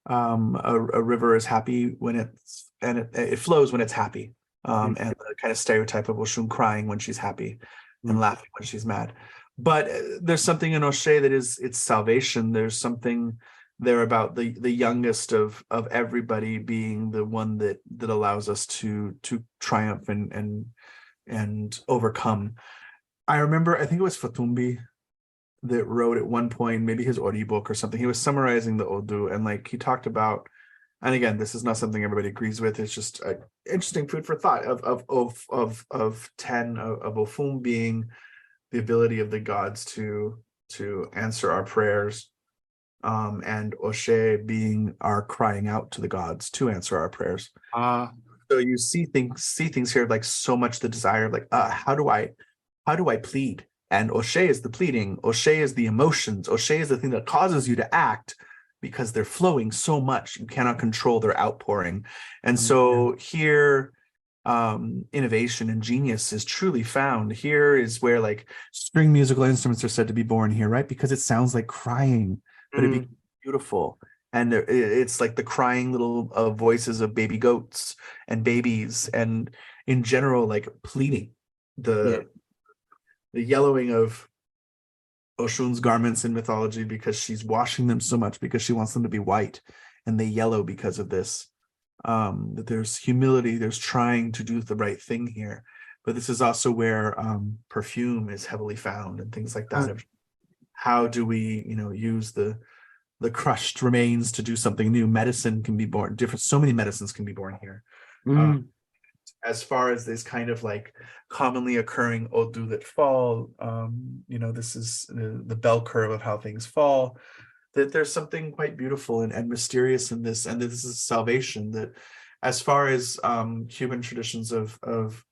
a river is happy when it flows when it's happy, and the kind of stereotype of Oshun crying when she's happy and laughing when she's mad. But there's something in Oshe that is its salvation. There's something there about the youngest of everybody being the one that allows us to triumph and overcome. I remember, I think it was Fatumbi that wrote at one point, maybe his Ori book or something. He was summarizing the Odu, and like he talked about, and again, this is not something everybody agrees with. It's just interesting food for thought of Ofum being the ability of the gods to answer our prayers, and Oshe being our crying out to the gods to answer our prayers. So you see things here, like so much the desire of like, how do I plead? And Oshe is the pleading. Oshe is the emotions. Oshe is the thing that causes you to act, because they're flowing so much you cannot control their outpouring. And so here, innovation and genius is truly found. Here is where like string musical instruments are said to be born here, right? Because it sounds like crying, but it becomes beautiful. And it's like the crying little voices of baby goats and babies, and in general, like pleading. The yellowing of Oshun's garments in mythology, because she's washing them so much because she wants them to be white, and they yellow because of this. That there's humility, there's trying to do the right thing here. But this is also where perfume is heavily found and things like that. How do we, use the crushed remains to do something new? Medicine can be born, so many medicines can be born here. As far as this kind of like commonly occurring Odu that fall, this is the bell curve of how things fall, that there's something quite beautiful and mysterious in this, and this is salvation. That as far as human traditions of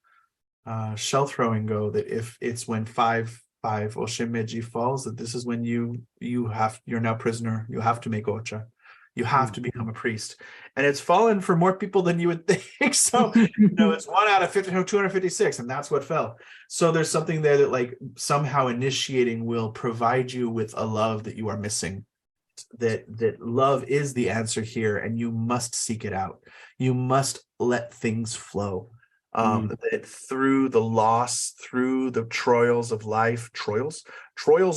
shell throwing go, that if it's when five Oshe Meji falls, that this is when you're now prisoner. You have to make Ocha. You have to become a priest. And it's fallen for more people than you would think. So, it's 1 out of 256, and that's what fell. So there's something there that like somehow initiating will provide you with a love that you are missing. That love is the answer here, and you must seek it out. You must let things flow. That through the loss, through the trials of life, trials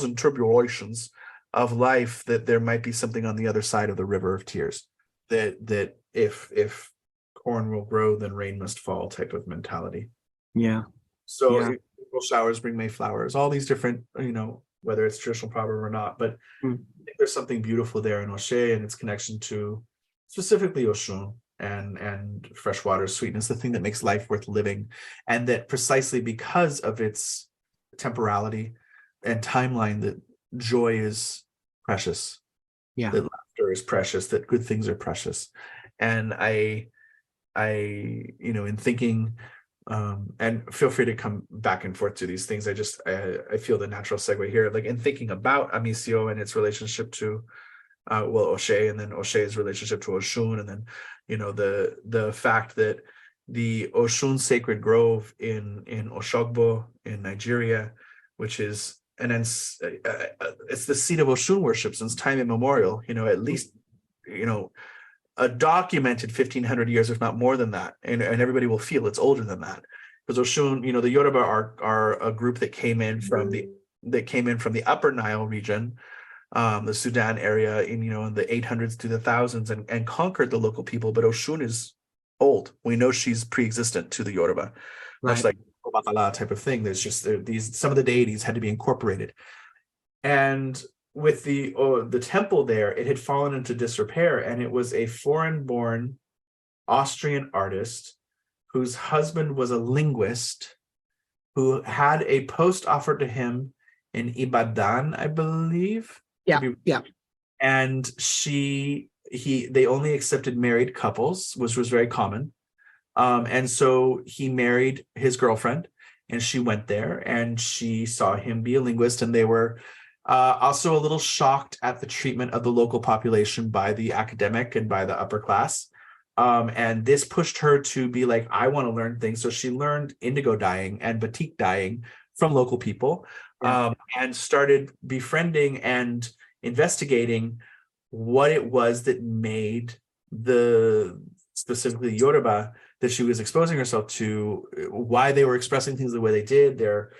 and tribulations, of life, that there might be something on the other side of the river of tears, that if corn will grow, then rain must fall type of mentality. Yeah. So Yeah. April showers bring May flowers, all these different, whether it's traditional proverb or not, but Mm. I think there's something beautiful there in Oshe and its connection to specifically Oshun and freshwater sweetness, the thing that makes life worth living. And that precisely because of its temporality and timeline, that joy is precious. Yeah. That laughter is precious, that good things are precious. And I in thinking, and feel free to come back and forth to these things. I feel the natural segue here, like in thinking about Amissio and its relationship to Oshe, and then Oshe's relationship to Oshun, and then the fact that the Oshun sacred grove in Oshogbo in Nigeria, which is it's the seat of Oshun worship since time immemorial. At least a documented 1,500 years, if not more than that, and everybody will feel it's older than that, because Oshun, the Yoruba are a group that came in from the Upper Nile region, the Sudan area in the 800s to the 1000s, and conquered the local people. But Oshun is old. We know she's pre-existent to the Yoruba, much like Obatala type of thing. There's just some of the deities had to be incorporated, and with the temple there, it had fallen into disrepair, and it was a foreign-born Austrian artist whose husband was a linguist who had a post offered to him in Ibadan, I believe. Yeah. And they only accepted married couples, which was very common. And so he married his girlfriend, and she went there, and she saw him be a linguist, and they were also a little shocked at the treatment of the local population by the academic and by the upper class. And this pushed her to be like, I want to learn things. So she learned indigo dyeing and batik dyeing from local people, and started befriending and investigating what it was that made specifically Yoruba that she was exposing herself to, why they were expressing things the way they did, their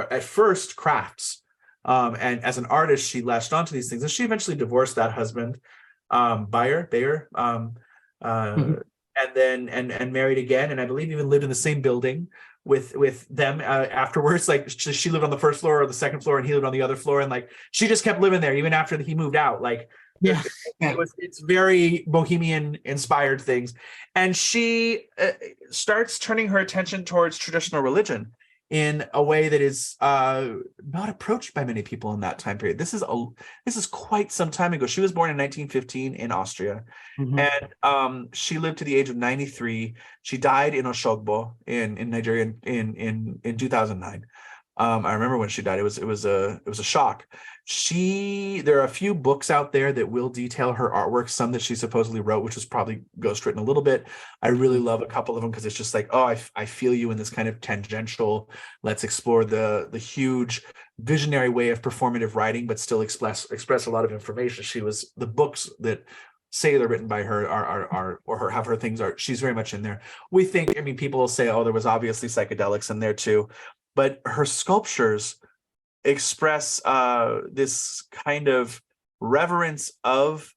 at first crafts, and as an artist she latched onto these things, and she eventually divorced that husband, Bayer, and then married again, and I believe even lived in the same building with them afterwards. Like she lived on the first floor or the second floor, and he lived on the other floor, and like she just kept living there even after he moved out. Like it's very bohemian inspired things, and she starts turning her attention towards traditional religion in a way that is not approached by many people in that time period. This is quite some time ago. She was born in 1915 in Austria, and she lived to the age of 93. She died in Oshogbo in Nigeria in 2009. I remember when she died. It was a shock. There are a few books out there that will detail her artwork, some that she supposedly wrote, which was probably ghostwritten a little bit. I really love a couple of them because it's just like, oh, I feel you in this kind of tangential, let's explore the huge visionary way of performative writing, but still express a lot of information. The books that say they're written by her are or her have her things are, she's very much in there. We think, people will say, oh, there was obviously psychedelics in there too, but her sculptures express this kind of reverence of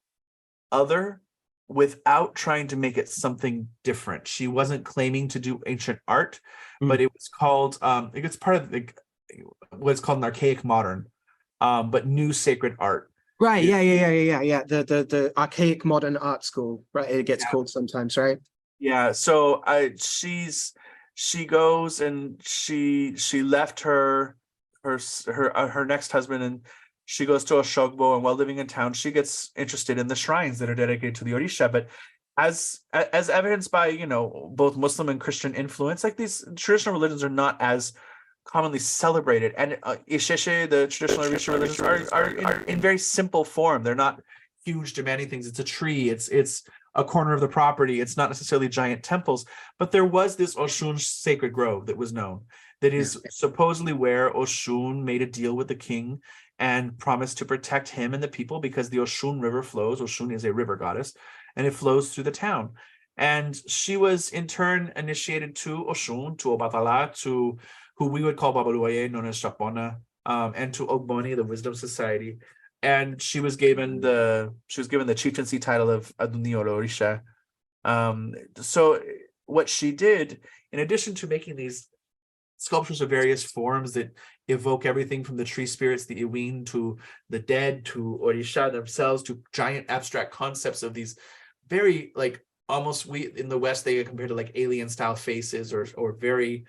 other without trying to make it something different. She wasn't claiming to do ancient art, but it was called it's part of what's called an archaic modern, but new sacred art. Right. Yeah. The archaic modern art school, right? It gets called sometimes, right? Yeah. So she goes and she left her next husband, and she goes to Oshogbo, and while living in town she gets interested in the shrines that are dedicated to the Orisha. But as evidenced by both Muslim and Christian influence, like these traditional religions are not as commonly celebrated, and Isheshe, the traditional Orisha religions, are in very simple form. They're not huge demanding things. It's a tree, it's a corner of the property, it's not necessarily giant temples, but there was this Oshun sacred grove that was known, that is supposedly where Oshun made a deal with the king and promised to protect him and the people, because the Oshun River flows. Oshun is a river goddess, and it flows through the town. And she was in turn initiated to Oshun, to Obatala, to who we would call Babaluaye, known as Shapona, and to Ogboni, the Wisdom Society. And she was given the chieftaincy title of Aduni Orisha. So what she did, in addition to making these sculptures of various forms that evoke everything from the tree spirits, the Iwin, to the dead, to Orisha themselves, to giant abstract concepts of these very, like, almost, we in the West, they compare to like alien style faces, or very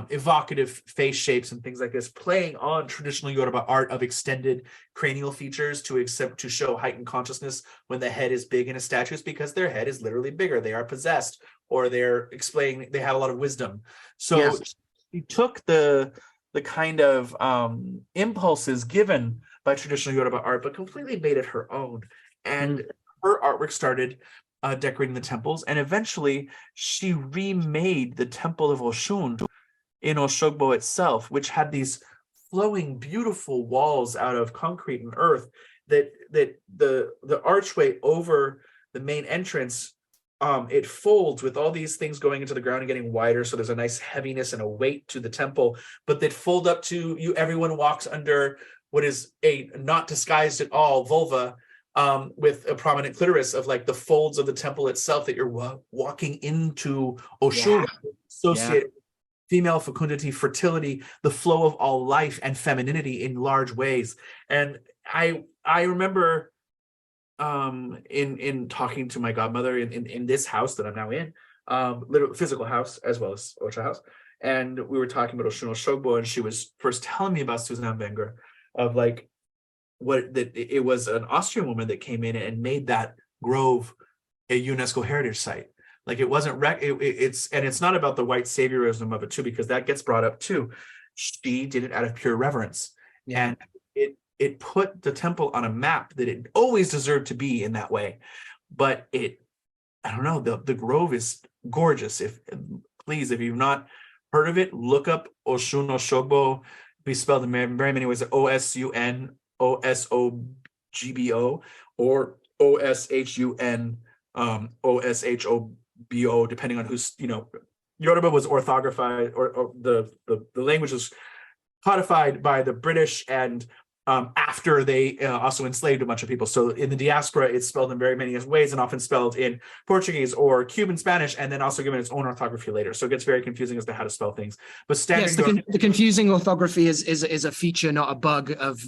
evocative face shapes and things like this, playing on traditional Yoruba art of extended cranial features to show heightened consciousness when the head is big in a statue, because their head is literally bigger. They are possessed, or they're explaining, they have a lot of wisdom. So yes, she took the kind of impulses given by traditional Yoruba art, but completely made it her own. And her artwork started decorating the temples, and eventually she remade the temple of Oshun in Oshogbo itself, which had these flowing, beautiful walls out of concrete and earth, that the archway over the main entrance, it folds with all these things going into the ground and getting wider, so there's a nice heaviness and a weight to the temple, but that fold up to you. Everyone walks under what is a not disguised at all vulva, with a prominent clitoris, of like the folds of the temple itself, that you're walking into Oshun, associated with female fecundity, fertility, the flow of all life and femininity in large ways. And I remember in talking to my godmother in this house that I'm now in, literal physical house as well as Ocha house, and we were talking about Oshun Oshogbo, and she was first telling me about Suzanne Wenger, of like it was an Austrian woman that came in and made that grove a UNESCO heritage site. Like, it wasn't it's not about the white saviorism of it too, because that gets brought up too. She did it out of pure reverence, and it put the temple on a map that it always deserved to be in that way. But I don't know, the grove is gorgeous. If you've not heard of it, look up Oshun Oshogbo. We spelled in very many ways: Osun Osobgbo, or Oshun Oshobo, depending on who's, Yoruba was orthographied, or the language was codified by the British, and after they also enslaved a bunch of people. So in the diaspora, it's spelled in very many ways, and often spelled in Portuguese or Cuban Spanish, and then also given its own orthography later. So it gets very confusing as to how to spell things. But standard, yes, the confusing orthography is a feature, not a bug, of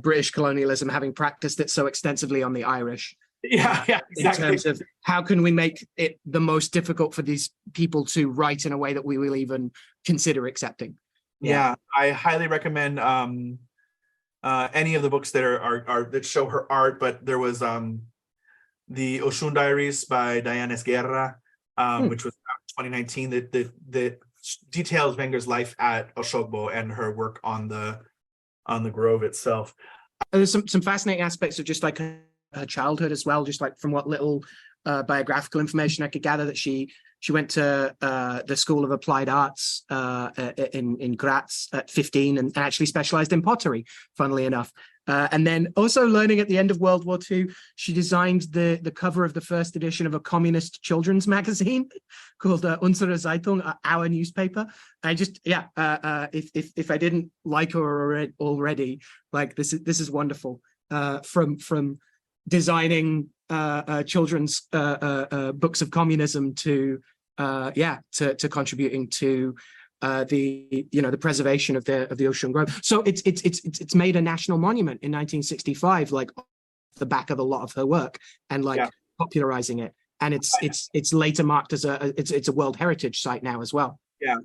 British colonialism, having practiced it so extensively on the Irish. Yeah, exactly. In terms of how can we make it the most difficult for these people to write in a way that we will even consider accepting. Yeah, I highly recommend any of the books that are that show her art. But there was the Oshun Diaries by Diane Esguerra, which was out in 2019, that details Wenger's life at Oshogbo and her work on the grove itself. There's some fascinating aspects of just like her childhood as well, just like from what little biographical information I could gather, that she went to the School of Applied Arts in Graz at 15, and actually specialized in pottery, funnily enough. And then also learning at the end of World War II, she designed the cover of the first edition of a communist children's magazine called Unsere Zeitung, Our Newspaper. I just, if I didn't like her already, like this is wonderful. From designing children's books of communism to contributing to the preservation of the Oshun Grove. So it's made a national monument in 1965, like off the back of a lot of her work, and popularizing it. And it's later marked as it's a World Heritage Site now as well. Yeah,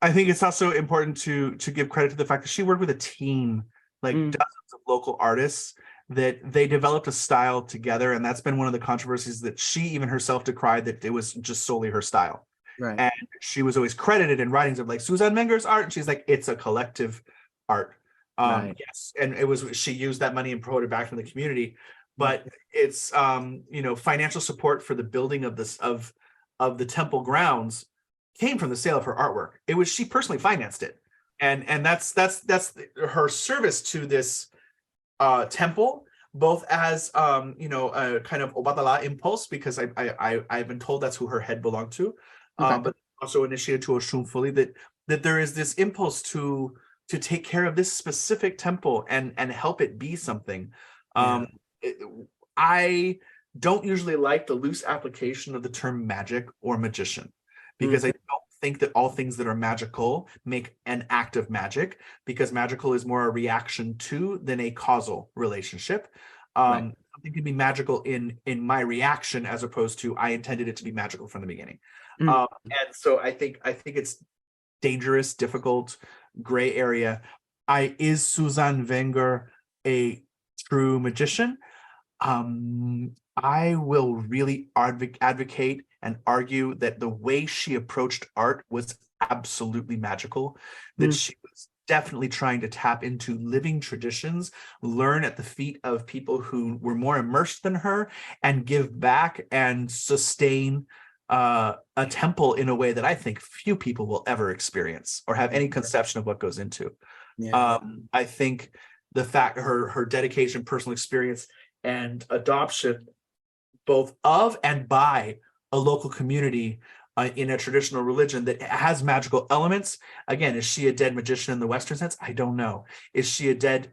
I think it's also important to give credit to the fact that she worked with a team, like dozens of local artists, that they developed a style together. And that's been one of the controversies, that she even herself decried, that it was just solely her style. Right. And she was always credited in writings of like Suzanne Wenger's art. And she's like, it's a collective art. Right. Yes. And she used that money and promoted back from the community. But it's, financial support for the building of the temple grounds came from the sale of her artwork. She personally financed it. And that's her service to this temple, both as a kind of Obatala impulse, because I've been told that's who her head belonged to, but also initiated to Oshun fully, that there is this impulse to to take care of this specific temple and help it be something. I don't usually like the loose application of the term magic or magician, because I don't think that all things that are magical make an act of magic, because magical is more a reaction to than a causal relationship. Something can be magical in my reaction as opposed to I intended it to be magical from the beginning. And so I think it's dangerous, difficult, gray area. Is Susan Wenger a true magician? I will really advocate and argue that the way she approached art was absolutely magical, that she was definitely trying to tap into living traditions, learn at the feet of people who were more immersed than her, and give back and sustain a temple in a way that I think few people will ever experience or have any conception of what goes into. I think the fact her dedication, personal experience, and adoption both of and by a local community in a traditional religion that has magical elements. Again, is she a dead magician in the Western sense? I don't know. Is she a dead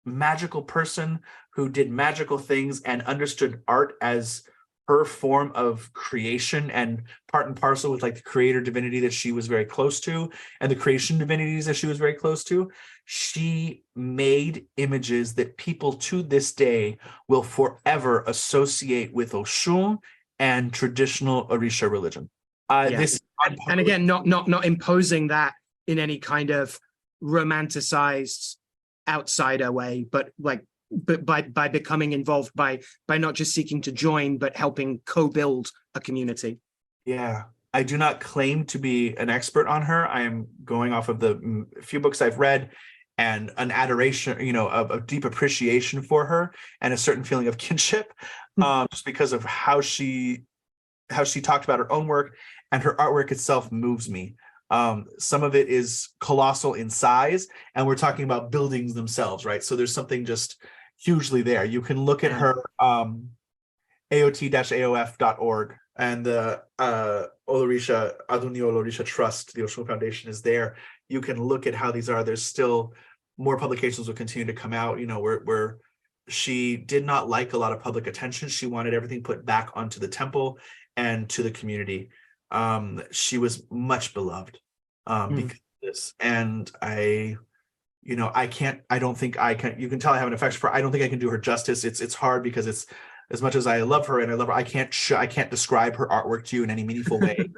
magical person who did magical things and understood art as her form of creation and part and parcel with like the creator divinity that she was very close to and the creation divinities that she was very close to? She made images that people to this day will forever associate with Oshun and traditional Orisha religion. This and again, not imposing that in any kind of romanticized outsider way, but by becoming involved, by not just seeking to join, but helping co-build a community. Yeah, I do not claim to be an expert on her. I am going off of the few books I've read and an adoration, a deep appreciation for her and a certain feeling of kinship, just because of how she talked about her own work, and her artwork itself moves me. Some of it is colossal in size, and we're talking about buildings themselves, right? So there's something just hugely there. You can look at her AOT-AOF.org, and the Orisha, Adunio Orisha Trust, the Oshun Foundation, is there. You can look at how these are. There's still more publications will continue to come out, where she did not like a lot of public attention. She wanted everything put back onto the temple and to the community. She was much beloved because of this. And I don't think I can, you can tell I have an affection for her. I don't think I can do her justice. It's hard because it's, as much as I love her, I can't describe her artwork to you in any meaningful way.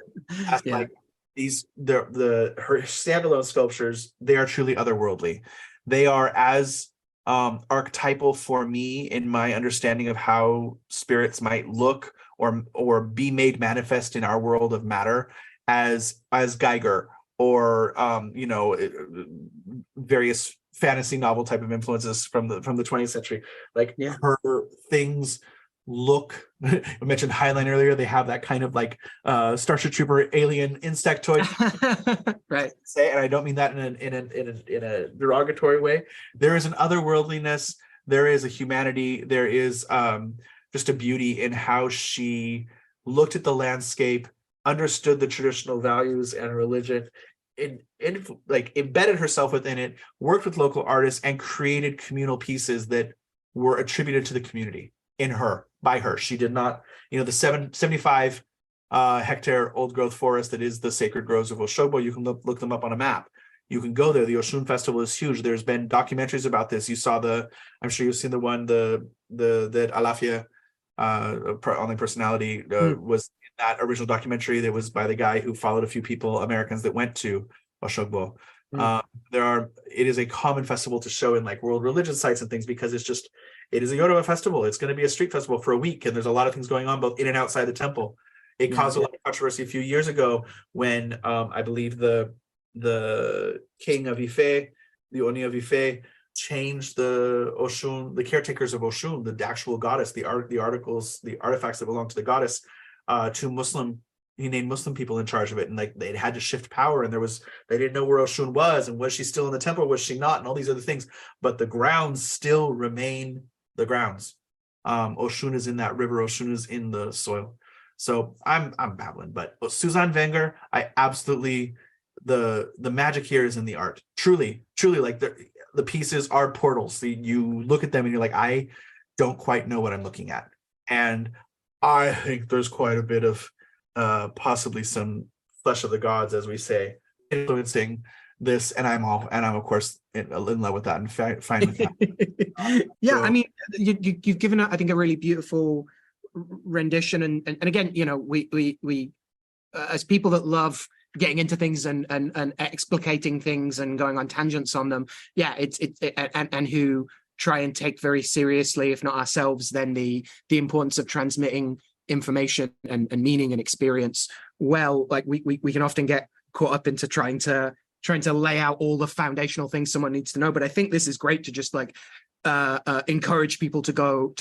Like her standalone sculptures, they are truly otherworldly. They are as archetypal for me in my understanding of how spirits might look or be made manifest in our world of matter as Geiger or various fantasy novel type of influences from the 20th century. Her things look, I mentioned Highline earlier, they have that kind of like Starship Trooper alien insectoid right, say, and I don't mean that in a derogatory way. There is an otherworldliness, there is a humanity, there is just a beauty in how she looked at the landscape, understood the traditional values and religion, embedded herself within it, worked with local artists, and created communal pieces that were attributed to the community by her. She did not, the 75 hectare old growth forest that is the sacred groves of Oshogbo, you can look them up on a map. You can go there. The Oshun Festival is huge. There's been documentaries about this. You saw I'm sure you've seen the one, that Alafia, online personality, was in that original documentary that was by the guy who followed a few people, Americans, that went to Oshogbo. It is a common festival to show in like world religion sites and things, because it is a Yoruba festival. It's going to be a street festival for a week, and there's a lot of things going on both in and outside the temple. It caused a lot of controversy a few years ago when I believe the king of Ife, the Oni of Ife, changed the Oshun, the caretakers of Oshun, the actual goddess, the artifacts that belong to the goddess, to Muslim. He named Muslim people in charge of it, and they had to shift power, and they didn't know where Oshun was, and was she still in the temple, was she not, and all these other things. But the grounds still remain the grounds. Oshun is in that river. Oshun is in the soil. So I'm babbling, but Susan Wenger, I absolutely, the magic here is in the art. Truly, like the pieces are portals. You look at them and you're like, I don't quite know what I'm looking at. And I think there's quite a bit of possibly some flesh of the gods, as we say, influencing this. And I'm of course in love with that and fine with that. Yeah, So, I mean, you've given I think a really beautiful rendition, and again, you know, we as people that love getting into things and explicating things and going on tangents on them, yeah, and who try and take very seriously, if not ourselves, then the importance of transmitting information and meaning and experience. Well, like we can often get caught up into trying to lay out all the foundational things someone needs to know. But I think this is great to just like encourage people to go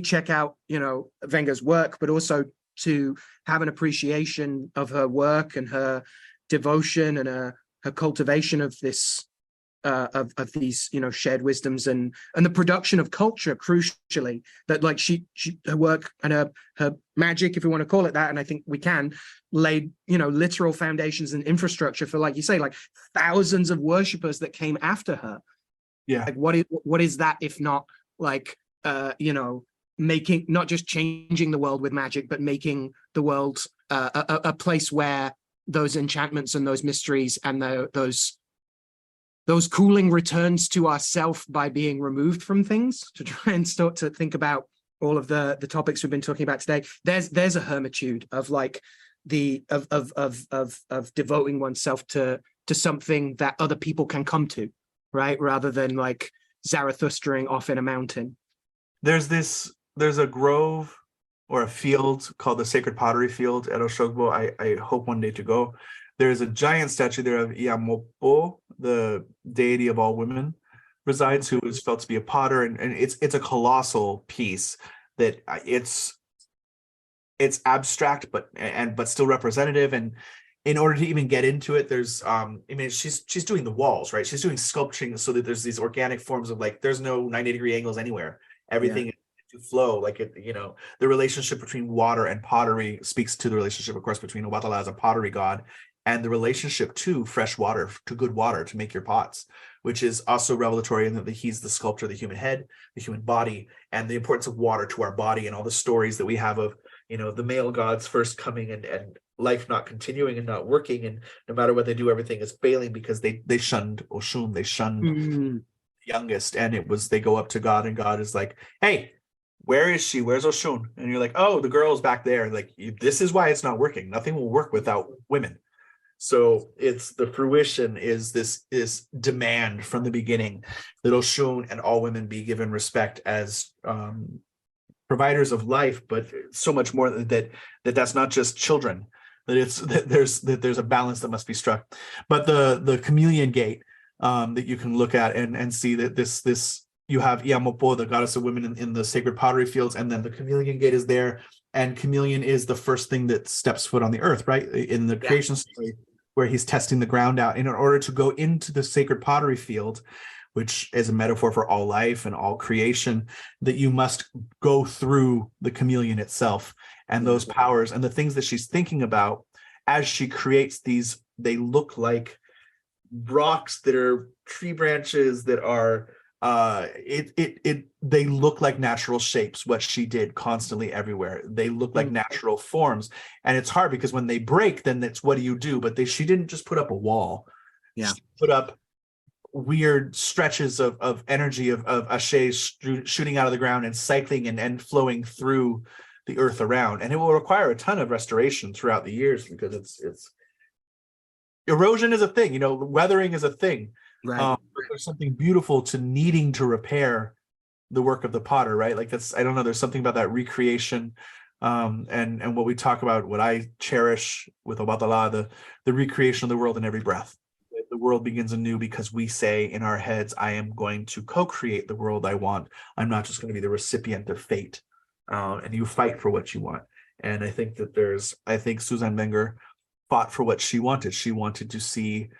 check out, you know, Wenger's work, but also to have an appreciation of her work and her devotion and her cultivation of this of these, you know, shared wisdoms and the production of culture, crucially, that like she her work and her magic, if we want to call it that, and I think we can, laid, you know, literal foundations and infrastructure for, like you say, like thousands of worshippers that came after her. yeah, Like what is that if not like you know, making, not just changing the world with magic, but making the world a place where those enchantments and those mysteries and those cooling returns to ourself by being removed from things, to try and start to think about all of the topics we've been talking about today. There's a hermitude of like of devoting oneself to something that other people can come to, right? Rather than like Zarathustraing off in a mountain. There's a grove or a field called the Sacred Pottery Field at Oshogbo. I hope one day to go. There's a giant statue there of Iamopo, the deity of all women, resides, who is felt to be a potter, and it's a colossal piece that it's abstract but still representative. And in order to even get into it, there's I mean, she's doing the walls, right? She's doing sculpturing so that there's these organic forms of, like, there's no 90-degree angles anywhere. Everything is to flow, like it, you know, the relationship between water and pottery speaks to the relationship, of course, between Obatala as a pottery god and the relationship to fresh water, to good water to make your pots, which is also revelatory in that he's the sculptor of the human head, the human body, and the importance of water to our body, and all the stories that we have of, you know, the male gods first coming and life not continuing and not working, and no matter what they do, everything is failing because they shunned Oshun, they shunned the youngest, and it was, they go up to God and God is like, hey, where is she? Where's Oshun? And you're like, oh, the girl's back there. Like, this is why it's not working. Nothing will work without women. So it's the fruition is this demand from the beginning that Oshun and all women be given respect as providers of life, but so much more that's not just children, that there's a balance that must be struck. But the chameleon gate that you can look at and see that this you have Iamopo, the goddess of women, in the sacred pottery fields, and then the chameleon gate is there, and chameleon is the first thing that steps foot on the earth, right, in the creation story, where he's testing the ground out. And in order to go into the sacred pottery field, which is a metaphor for all life and all creation, that you must go through the chameleon itself and those powers and the things that she's thinking about as she creates these. They look like rocks that are tree branches that are they look like natural shapes. What she did constantly everywhere, they look like natural forms, and it's hard because when they break, then it's, what do you do? But she didn't just put up a wall. She put up weird stretches of energy of ashes shooting out of the ground and cycling and flowing through the earth around. And it will require a ton of restoration throughout the years, because it's erosion is a thing, you know, weathering is a thing. Right. There's something beautiful to needing to repair the work of the potter, right? Like, that's, I don't know, there's something about that recreation, and what we talk about, what I cherish with Obatala, the recreation of the world in every breath. The world begins anew because we say in our heads, I am going to co-create the world I want. I'm not just going to be the recipient of fate. And you fight for what you want. And I think that I think Suzanne Wenger fought for what she wanted. She wanted to see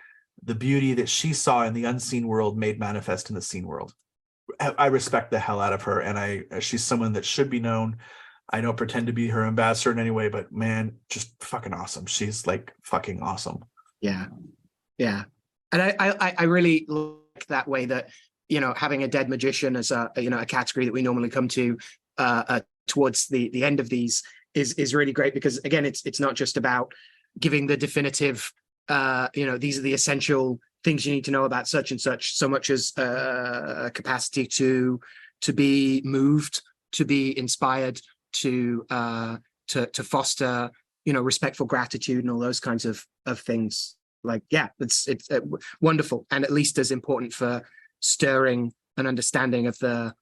the beauty that she saw in the unseen world made manifest in the seen world. I respect the hell out of her, and she's someone that should be known. I don't pretend to be her ambassador in any way, but man, just fucking awesome. She's like fucking awesome. Yeah. Yeah. And I really like that way that, having a dead magician as a category that we normally come to towards the end of these is really great, because again, it's not just about giving the definitive, these are the essential things you need to know about such and such, so much as a capacity to be moved, to be inspired, to foster, respectful gratitude and all those kinds of things. Like, yeah, it's wonderful, and at least as important for stirring an understanding of the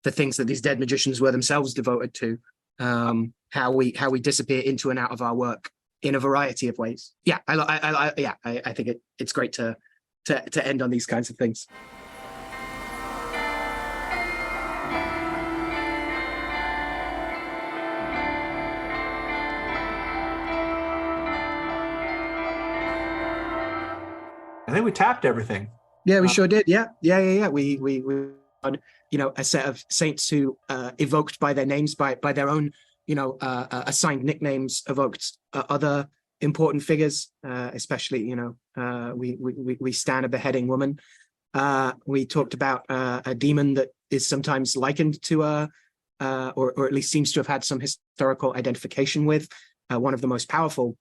things that these dead magicians were themselves devoted to, how we disappear into and out of our work in a variety of ways. Yeah, I think it's great to end on these kinds of things. I think we tapped everything. Yeah, we sure did. Yeah. We had, a set of saints who evoked by their names, by their own, assigned nicknames, evoked other important figures, especially, we stand a beheading woman. We talked about a demon that is sometimes likened to or at least seems to have had some historical identification with one of the most powerful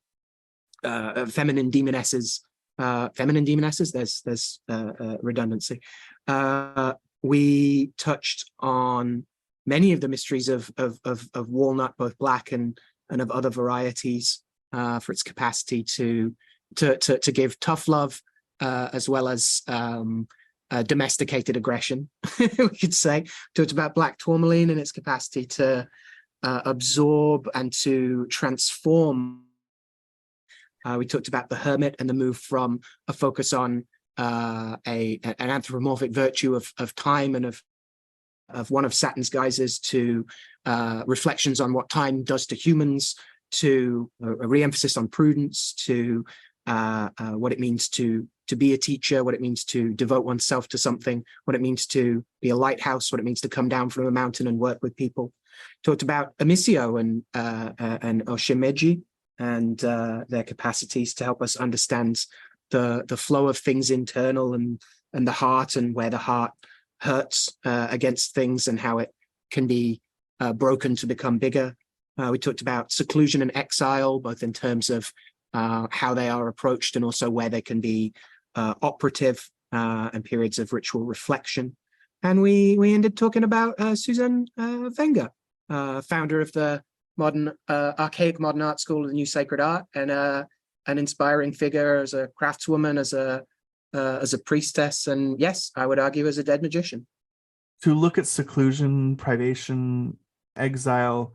feminine demonesses. There's redundancy. We touched on many of the mysteries of walnut, both black and of other varieties, for its capacity to give tough love, as well as domesticated aggression. We could say. Talked about black tourmaline and its capacity to absorb and to transform. We talked about the Hermit and the move from a focus on an anthropomorphic virtue of time and of one of Saturn's guises, to reflections on what time does to humans, to a re-emphasis on prudence, to what it means to be a teacher, what it means to devote oneself to something, what it means to be a lighthouse, what it means to come down from a mountain and work with people. Talked about Amissio and Meji, and their capacities to help us understand the flow of things internal and the heart, and where the heart hurts against things and how it can be broken to become bigger. We talked about seclusion and exile, both in terms of how they are approached and also where they can be operative, and periods of ritual reflection. And we ended talking about Suzanne Wenger, founder of the archaic modern art school of the new sacred art, and an inspiring figure as a craftswoman, as a priestess, and yes, I would argue as a dead magician. To look at seclusion, privation, exile,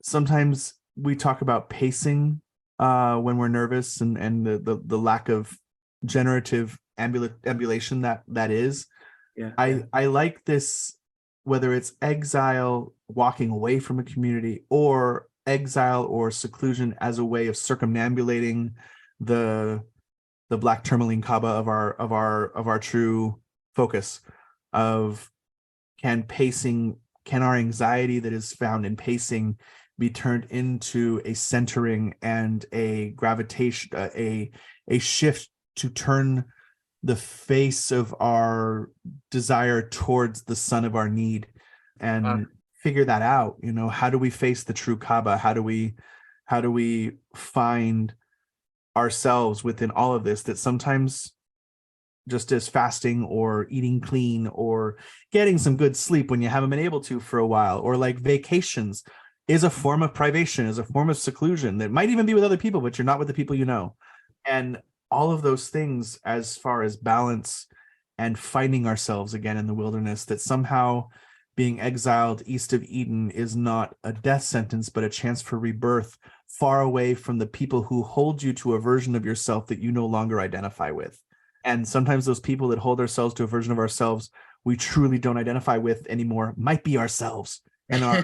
sometimes we talk about pacing when we're nervous, and the lack of generative ambulation that is. Yeah. I like this, whether it's exile, walking away from a community, or exile or seclusion as a way of circumambulating the black tourmaline Kaaba of our true focus of can our anxiety that is found in pacing be turned into a centering and a gravitation, a shift to turn the face of our desire towards the sun of our need, and figure that out. How do we face the true Kaaba? How do we find ourselves within all of this, that sometimes just as fasting or eating clean or getting some good sleep when you haven't been able to for a while, or like vacations, is a form of privation, is a form of seclusion that might even be with other people, but you're not with the people you know. And all of those things, as far as balance and finding ourselves again in the wilderness, that somehow being exiled east of Eden is not a death sentence, but a chance for rebirth, far away from the people who hold you to a version of yourself that you no longer identify with. And sometimes those people that hold ourselves to a version of ourselves we truly don't identify with anymore might be ourselves, and our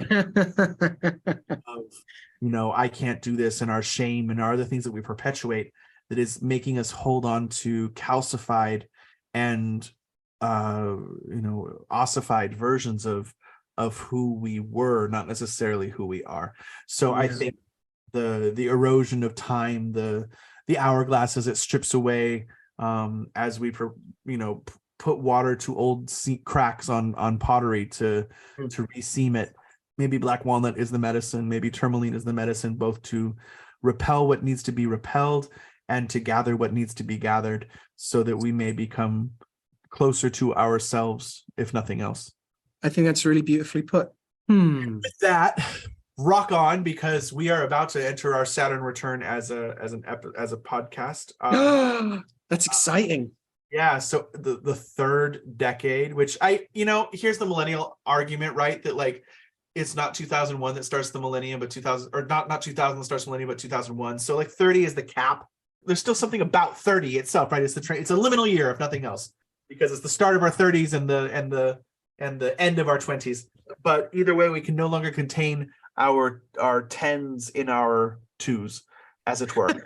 I can't do this, and our shame and our other things that we perpetuate, that is making us hold on to calcified and ossified versions of of who we were, not necessarily who we are. So I Yes. think the erosion of time, the hourglass as it strips away, as we put water to old cracks on pottery to reseam it. Maybe black walnut is the medicine, maybe tourmaline is the medicine, both to repel what needs to be repelled and to gather what needs to be gathered, so that we may become closer to ourselves, if nothing else. I think that's really beautifully put. With that, rock on, because we are about to enter our Saturn return as a podcast. That's exciting. Yeah, so the third decade, which here's the millennial argument, right? That like it's not 2001 that starts the millennium, but 2000, or not 2000 that starts the millennium, but 2001. So like 30 is the cap. There's still something about 30 itself, right? It's it's a liminal year, if nothing else, because it's the start of our 30s and the end of our 20s. But either way, we can no longer contain our tens in our twos, as it were.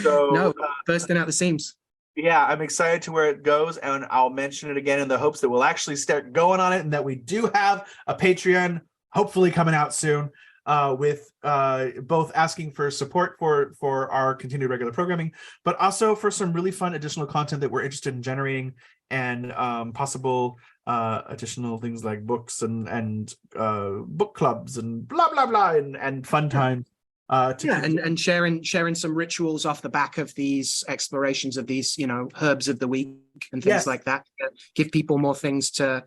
So no, bursting out the seams. Yeah, I'm excited to where it goes, and I'll mention it again in the hopes that we'll actually start going on it, and that we do have a Patreon hopefully coming out soon, with both asking for support for our continued regular programming, but also for some really fun additional content that we're interested in generating, and possible additional things like books and book clubs and blah blah blah and fun times. And sharing some rituals off the back of these explorations of these, herbs of the week and things like that. Give people more things to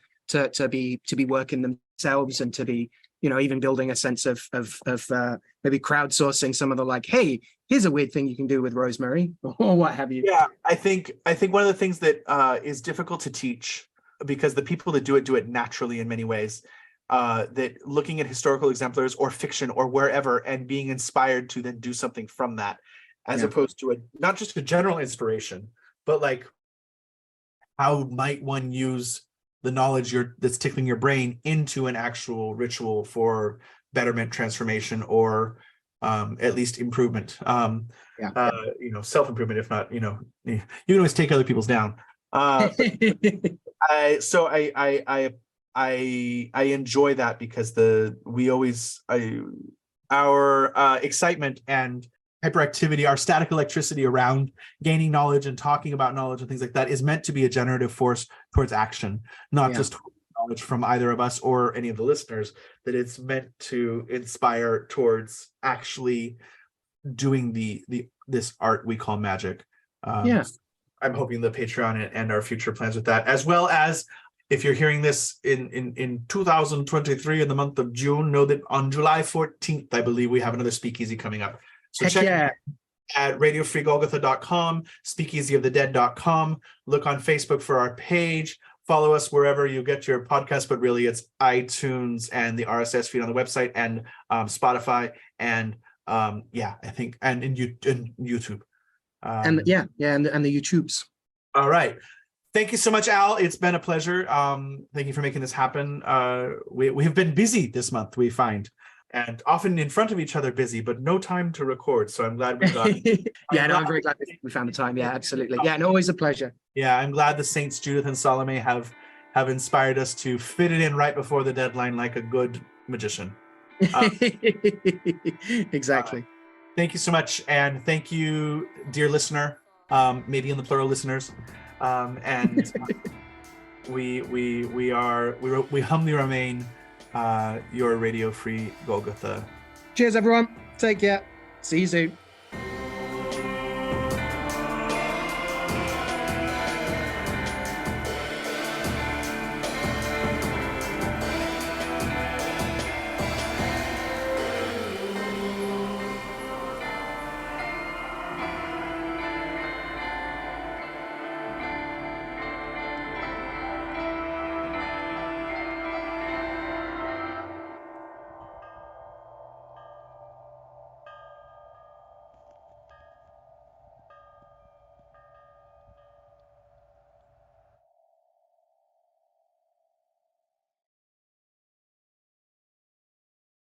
be working themselves, and to be, even building a sense of maybe crowdsourcing some of the, like, hey, here's a weird thing you can do with rosemary or what have you. Yeah, I think one of the things that is difficult to teach, because the people that do it naturally in many ways, that looking at historical exemplars or fiction or wherever and being inspired to then do something from that, as opposed to not just a general inspiration, but like, how might one use the knowledge that's tickling your brain into an actual ritual for betterment, transformation, or at least improvement, self-improvement, if not, you can always take other people's down. I enjoy that, because our excitement and hyperactivity, our static electricity around gaining knowledge and talking about knowledge and things like that is meant to be a generative force towards action, not just knowledge from either of us or any of the listeners, that it's meant to inspire towards actually doing this art we call magic. I'm hoping the Patreon and our future plans with that, as well as, if you're hearing this in 2023 in the month of June, know that on July 14th, I believe, we have another speakeasy coming up. So check it at radiofreegolgotha.com, speakeasyofthedead.com. Look on Facebook for our page. Follow us wherever you get your podcast, but really it's iTunes and the RSS feed on the website, and Spotify, and I think, and in YouTube. And the YouTubes. All right. Thank you so much, Al. It's been a pleasure. Thank you for making this happen. We have been busy this month, we find, and often in front of each other busy, but no time to record. So I'm glad we got I'm very glad we found the time. Yeah, absolutely. Yeah, and always a pleasure. Yeah, I'm glad the Saints Judith and Salome have inspired us to fit it in right before the deadline like a good magician. Exactly. Thank you so much, and thank you, dear listener, maybe in the plural, listeners. And we humbly remain your Radio Free Golgotha. Cheers, everyone. Take care. See you soon.